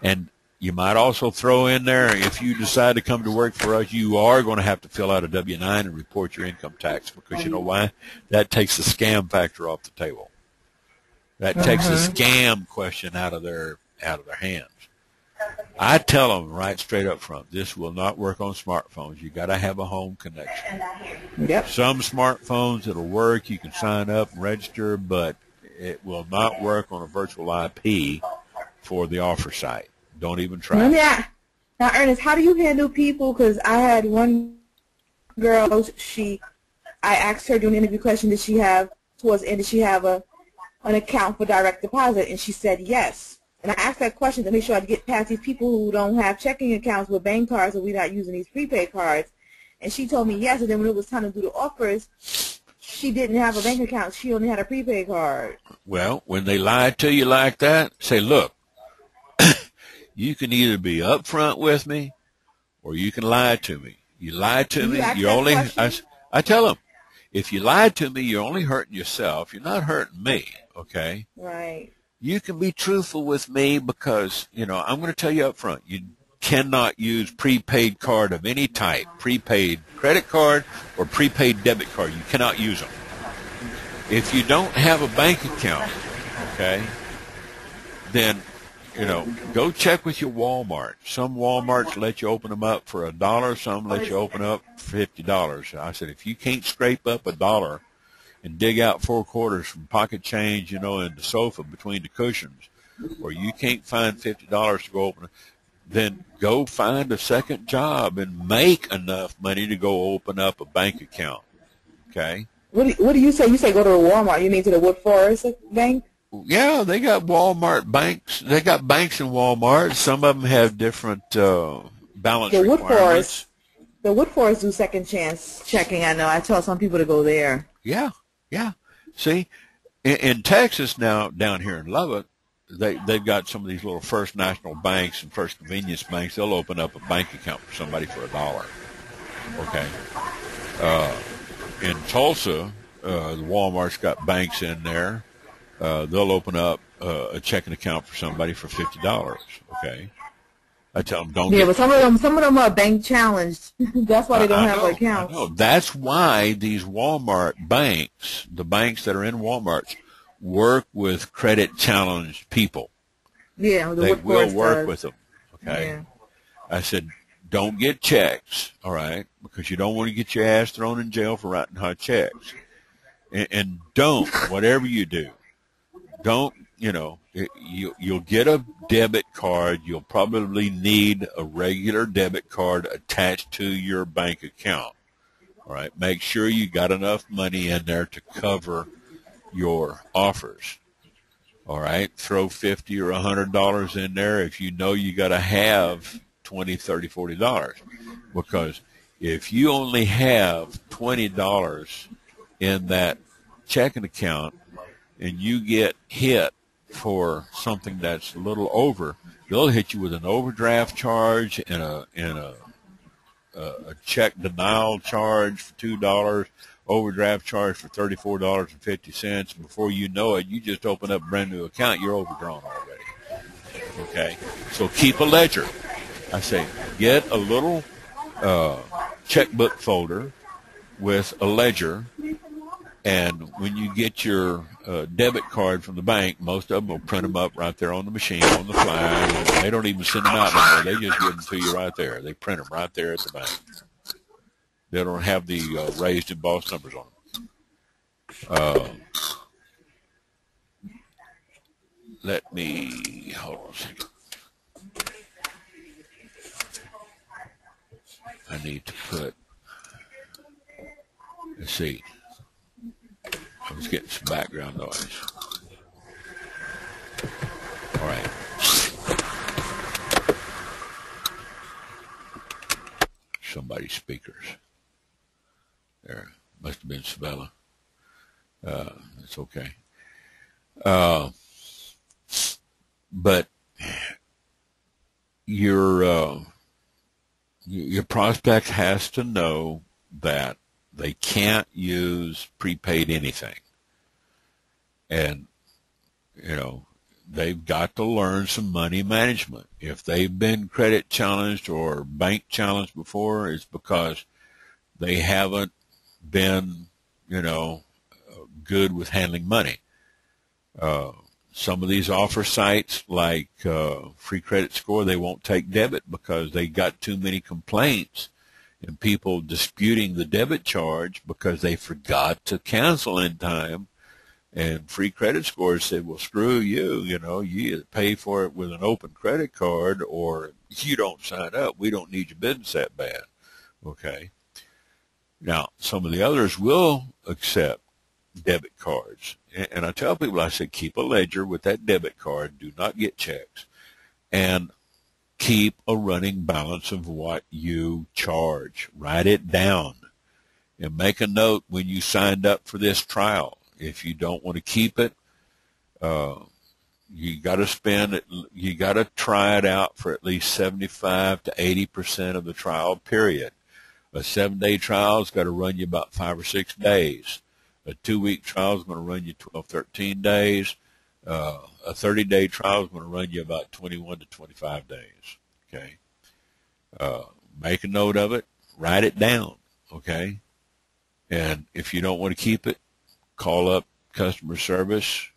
And you might also throw in there, if you decide to come to work for us, you are going to have to fill out a W-9 and report your income tax, because you know why? That takes the scam factor off the table. That takes the scam question out of their hands. I tell them right straight up front, this will not work on smartphones. You got to have a home connection. Yep. Some smartphones, it'll work. You can sign up and register, but it will not work on a virtual IP for the offer site. Don't even try. Now, Ernest, how do you handle people? Because I had one girl, I asked her during the interview question, did she have an account for direct deposit? And she said yes. And I asked that question to make sure I get past these people who don't have checking accounts with bank cards, or we're not using these prepaid cards. And she told me yes, and then when it was time to do the offers, she didn't have a bank account. She only had a prepaid card. Well, when they lie to you like that, say, look, you can either be upfront with me or you can lie to me. You lie to me, you're only, I tell them, if you lie to me, you're only hurting yourself. You're not hurting me, okay? Right. You can be truthful with me because, I'm going to tell you up front, you cannot use prepaid card of any type, prepaid credit card or prepaid debit card. You cannot use them. If you don't have a bank account, okay, then, go check with your Walmart. Some Walmarts let you open them up for $1. Some let you open up for $50. I said, if you can't scrape up $1 and dig out 4 quarters from pocket change, in the sofa between the cushions, or you can't find $50 to go open, then go find a second job and make enough money to go open up a bank account. Okay? What do you say? You say go to a Walmart. You mean to the Wood Forest Bank? Yeah, they got Walmart banks. They got banks in Walmart. Some of them have different balance requirements. The Wood Forest do second chance checking. I know. I tell some people to go there. Yeah. See, in Texas now, down here in Lubbock, they've got some of these little First National banks and First Convenience banks. They'll open up a bank account for somebody for $1. Okay. In Tulsa, the Walmart's got banks in there. They'll open up a checking account for somebody for $50. Okay. I tell them don't. Yeah, but some of them are bank challenged. That's why they don't have accounts. I know. That's why these Walmart banks, the banks that are in Walmarts, work with credit challenged people. Yeah, they will work with them. Okay. Yeah. I said, don't get checks, all right, because you don't want to get your ass thrown in jail for writing hot checks. And don't, whatever you do, don't, you'll get a debit card. You'll probably need a regular debit card attached to your bank account. All right. Make sure you got enough money in there to cover your offers. All right. Throw $50 or $100 in there if you know you got to have $20, $30, $40. Because if you only have $20 in that checking account and you get hit for something that's a little over, they'll hit you with an overdraft charge and a check denial charge for $2, overdraft charge for $34.50. Before you know it, you just open up a brand new account. You're overdrawn already. Okay, so keep a ledger. I say get a little checkbook folder with a ledger. And when you get your debit card from the bank, most of them will print them up right there on the machine, on the fly. They don't even send them out anymore. They just give them to you right there. They print them right there at the bank. They don't have the raised embossed numbers on them. Let me, hold on a second. I need to put, let's see. I was getting some background noise. All right. Somebody's speakers. There. Must have been Sabella. It's okay. But your prospect has to know that they can't use prepaid anything. And, you know, they've got to learn some money management. If they've been credit challenged or bank challenged before, it's because they haven't been, you know, good with handling money. Some of these offer sites like Free Credit Score, they won't take debit because they got too many complaints and people disputing the debit charge because they forgot to cancel in time. And Free Credit Score said, well, screw you, you know, you either pay for it with an open credit card or you don't sign up. We don't need your business that bad. Okay. Now, some of the others will accept debit cards. And I tell people, I said, keep a ledger with that debit card. Do not get checks. And keep a running balance of what you charge. Write it down. And make a note when you signed up for this trial. If you don't want to keep it, you got to spend it. You got to try it out for at least 75 to 80% of the trial period. A 7-day trial has got to run you about 5 or 6 days. A 2-week trial is going to run you 12, 13 days. A 30-day trial is going to run you about 21 to 25 days. Okay. Make a note of it. Write it down. Okay. And if you don't want to keep it, call up customer service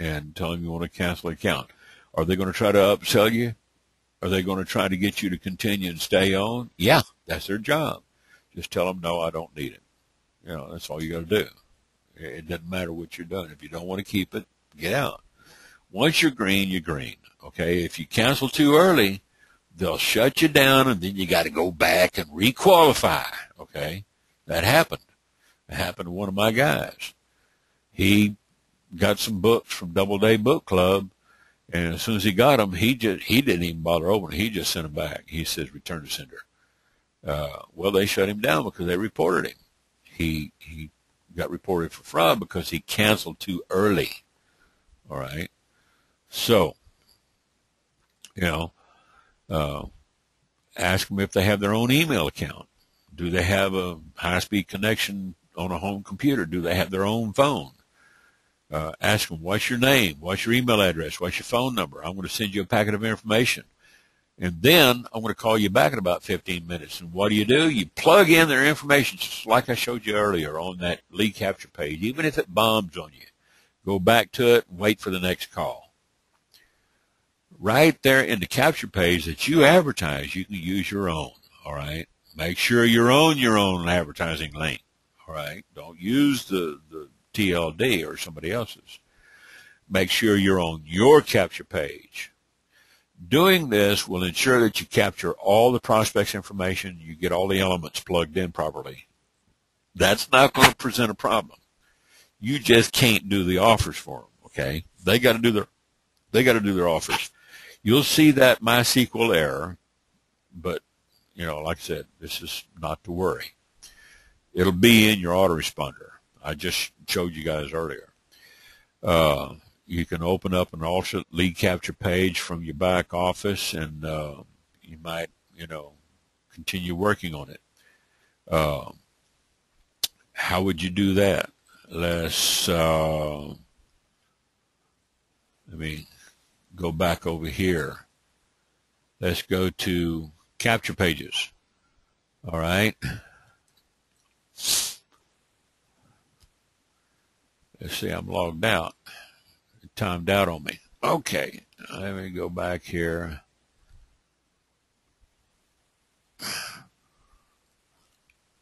and tell them you want to cancel the account. Are they going to try to upsell you? Are they going to try to get you to continue and stay on? Yeah, that's their job. Just tell them, no, I don't need it. You know, that's all you got to do. It doesn't matter what you're doing. If you don't want to keep it, get out. Once you're green, you're green. Okay. If you cancel too early, they'll shut you down and then you got to go back and requalify. Okay. That happened. It happened to one of my guys. He got some books from Doubleday Book Club, and as soon as he got them, he didn't even bother opening. He just sent them back. He says, return to sender. Well, they shut him down because they reported him. He got reported for fraud because he canceled too early. All right. So, you know, ask them if they have their own email account. Do they have a high-speed connection on a home computer? Do they have their own phone? Ask them, what's your name? What's your email address? What's your phone number? I'm going to send you a packet of information. And then I'm going to call you back in about 15 minutes. And what do? You plug in their information, just like I showed you earlier on that lead capture page. Even if it bombs on you, go back to it and wait for the next call. Right there in the capture page that you advertise, you can use your own. All right. Make sure you're on your own advertising link. All right. Don't use the TLD or somebody else's. Make sure you're on your capture page. Doing this will ensure that you capture all the prospect's information. You get all the elements plugged in properly. That's not going to present a problem. You just can't do the offers for them. Okay. They got to do their offers. You'll see that MySQL error, but you know, like I said, this is not to worry. It'll be in your autoresponder. I just showed you guys earlier. you can open up an alternate lead capture page from your back office, and you might, continue working on it. How would you do that? Let me go back over here. Let's go to capture pages. All right. Let's see, I'm logged out. It timed out on me. Okay, let me go back here.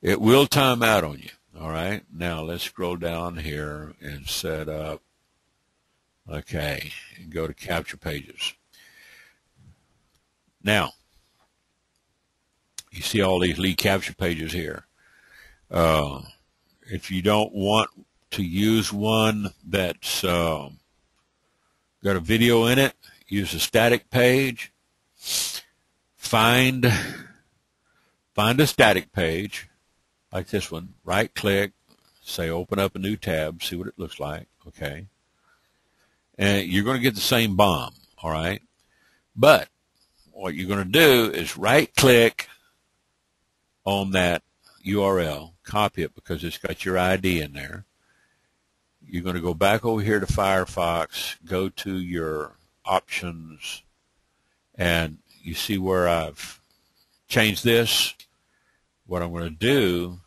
It will time out on you. All right, now let's scroll down here and set up. Okay, and go to capture pages. Now, you see all these lead capture pages here. If you don't want to use one that's got a video in it, use a static page. Find a static page like this one. Right click, say open up a new tab, see what it looks like. Okay, and you're going to get the same bomb. All right, but what you're going to do is right click on that URL, copy it because it's got your ID in there. You're going to go back over here to Firefox, go to your options, and you see where I've changed this. What I'm going to do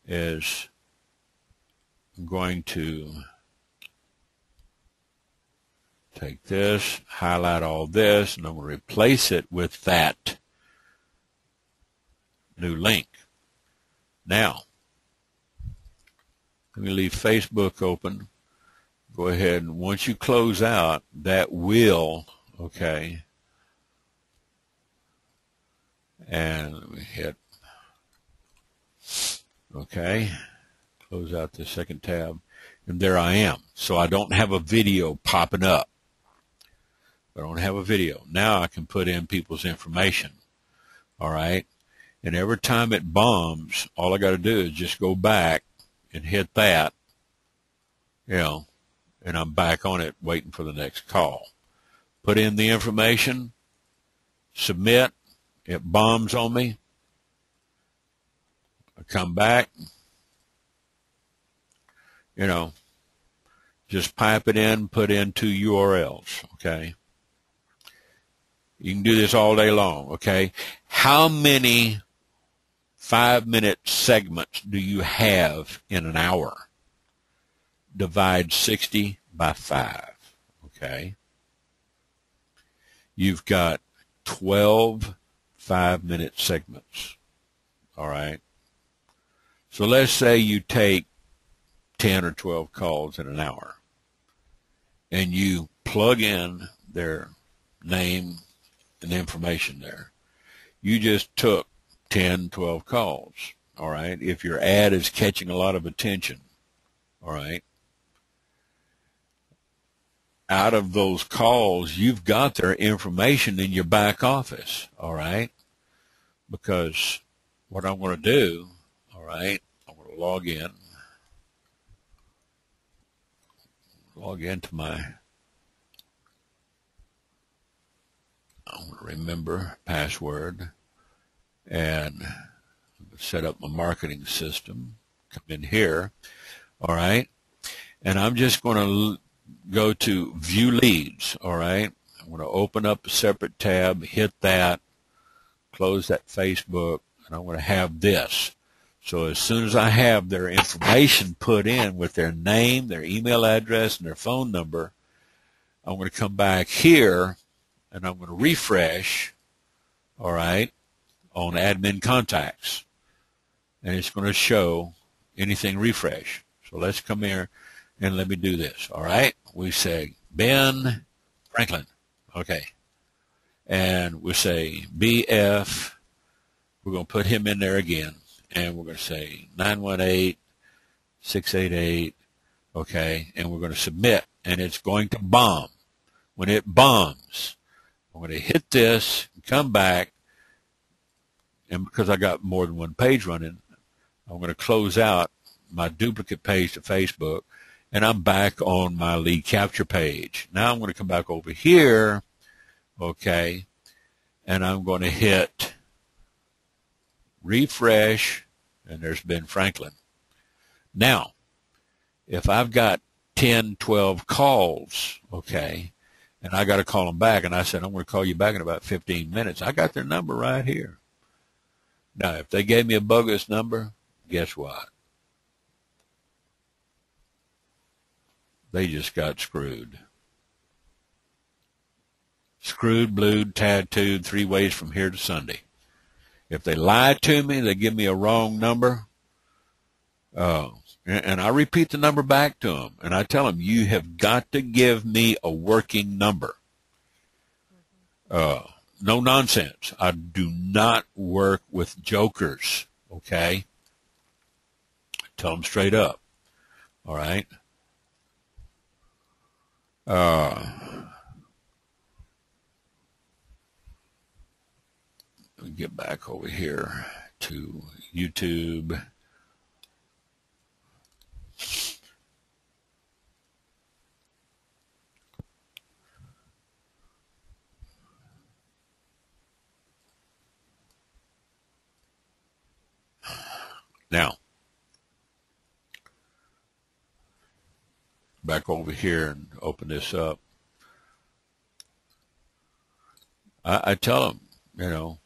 is I'm going to take this, highlight all this, and I'm going to replace it with that new link. Now, let me leave Facebook open. Go ahead, and once you close out, that will, okay, and let me hit, okay, close out the second tab, and there I am. So I don't have a video popping up. I don't have a video. Now I can put in people's information, all right? And every time it bombs, all I got to do is just go back and hit that, and I'm back on it waiting for the next call. Put in the information, submit, it bombs on me. I come back, just pipe it in, put in 2 URLs, okay? You can do this all day long, okay? How many 5-minute segments do you have in an hour? Divide 60 by 5, okay? You've got 12 5-minute segments, all right? So let's say you take 10 or 12 calls in an hour, and you plug in their name and information there. You just took 10, 12 calls, all right? If your ad is catching a lot of attention, all right? Out of those calls, you've got their information in your back office, all right? Because what I'm going to do, all right, I'm going to log into my, I want to remember password, and set up my marketing system, come in here, all right, and I'm just going to go to view leads, all right. I'm going to open up a separate tab, hit that, close that Facebook, and I'm going to have this. So as soon as I have their information put in with their name, their email address, and their phone number, I'm going to come back here and I'm going to refresh, all right, on admin contacts. And it's going to show anything refresh. So let's come here and let me do this, all right? We say Ben Franklin, okay. And we say BF, we're going to put him in there again. And we're going to say 918-688, okay, and we're going to submit, and it's going to bomb. When it bombs, I'm going to hit this, come back, and because I got more than one page running, I'm going to close out my duplicate page to Facebook, and I'm back on my lead capture page. Now I'm going to come back over here, okay, and I'm going to hit refresh, and there's Ben Franklin. Now, if I've got 10, 12 calls, okay, and I got to call them back, and I said, I'm going to call you back in about 15 minutes, I got their number right here. Now, if they gave me a bogus number, guess what? They just got screwed. Screwed, blued, tattooed, 3 ways from here to Sunday. If they lie to me, they give me a wrong number, and I repeat the number back to them, and I tell them, you have got to give me a working number. No nonsense. I do not work with jokers, okay? Tell them straight up, all right? Let me get back over here to YouTube. Now, back over here and open this up. I tell them, you know,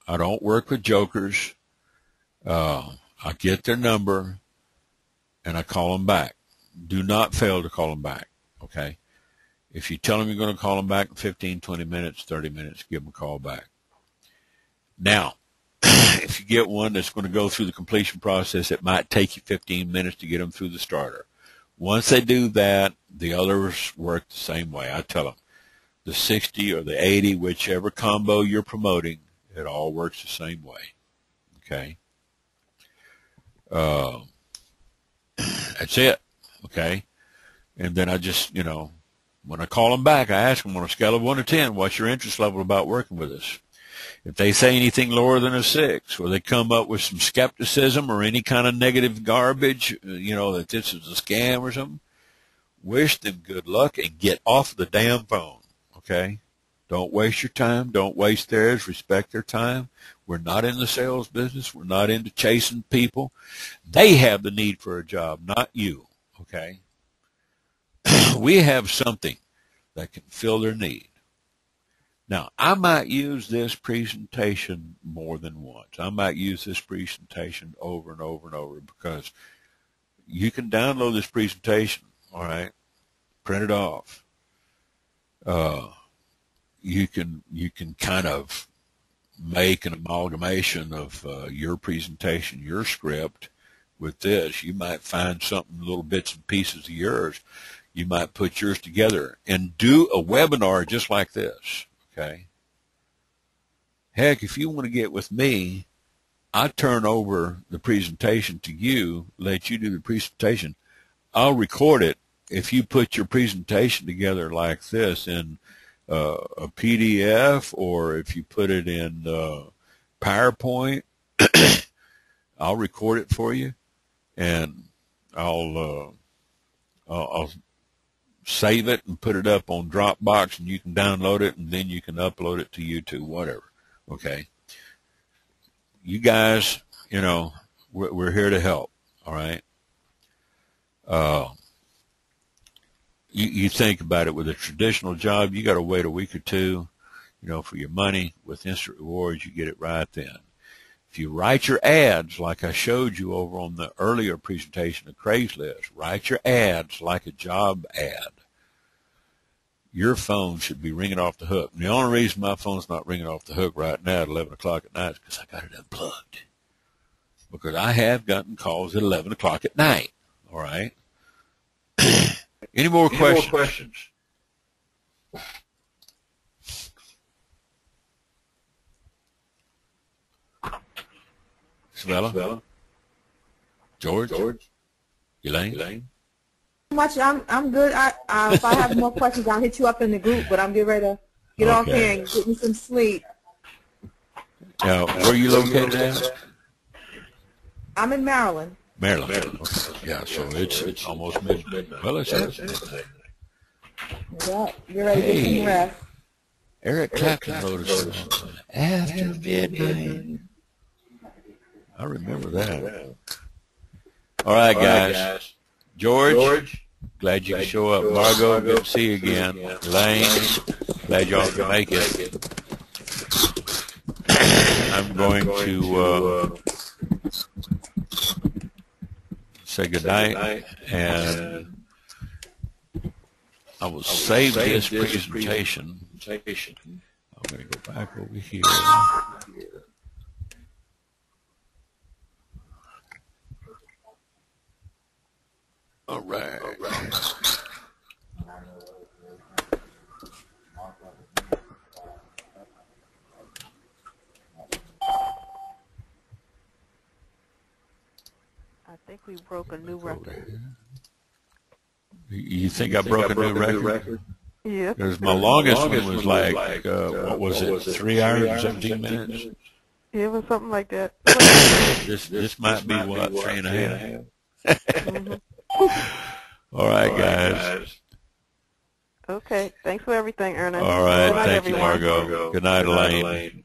I don't work with jokers. I get their number and I call them back. Do not fail to call them back, okay? If you tell them you're going to call them back in 15, 20 minutes, 30 minutes, give them a call back. Now, if you get one that's going to go through the completion process, it might take you 15 minutes to get them through the starter. Once they do that, the others work the same way. I tell them the 60 or the 80, whichever combo you're promoting, it all works the same way. Okay? That's it. Okay? And then I just, you know, when I call them back, I ask them on a scale of 1 to 10, what's your interest level about working with us? If they say anything lower than a 6, or they come up with some skepticism or any kind of negative garbage, you know, that this is a scam or something, wish them good luck and get off the damn phone, okay? Don't waste your time. Don't waste theirs. Respect their time. We're not in the sales business. We're not into chasing people. They have the need for a job, not you, okay? We have something that can fill their need. Now, I might use this presentation more than once. I might use this presentation over and over and over because you can download this presentation, all right, print it off. You can kind of make an amalgamation of your presentation, your script with this. You might find something, little bits and pieces of yours. You might put yours together and do a webinar just like this. Okay. Heck, if you want to get with me, I turn over the presentation to you, let you do the presentation. I'll record it. If you put your presentation together like this in a PDF, or if you put it in PowerPoint, I'll record it for you, and I'll save it and put it up on Dropbox, and you can download it, and then you can upload it to YouTube, whatever. Okay. You guys, you know, we're here to help. All right. You think about it, with a traditional job, you got to wait a week or two, you know, for your money. With Instant Rewards, you get it right then. If you write your ads like I showed you over on the earlier presentation of Craigslist, write your ads like a job ad. Your phone should be ringing off the hook. And the only reason my phone's not ringing off the hook right now at 11 o'clock at night is because I got it unplugged. Because I have gotten calls at 11 o'clock at night. All right? Any more questions? Savella? George? Elaine? Much. I'm good. If I have more questions, I'll hit you up in the group. But I'm getting ready to get off here and get me some sleep. Where are you located at? I'm in Maryland. Maryland. Okay. Yeah, so it's almost midnight. Well, it's it. Yeah, you're ready to get some rest. Eric Clapton wrote a song, After Midnight. I remember that. All right, guys. George, glad you could show up. Margot, good to see you again. Elaine, glad y'all could make it. I'm going to say goodnight, and I will save this presentation. I'm going to go back over here. All right. I think we broke a new record. You think I broke a new record? Yeah. Because my longest one was like, what was it, 3 hours and 17 minutes? Yeah, it was something like that. This might be, what, 3.5? Mm-hmm. All right, guys. Okay. Thanks for everything, Ernest. All right. Good night, Thank you, everyone. Margot. Good night, Elaine.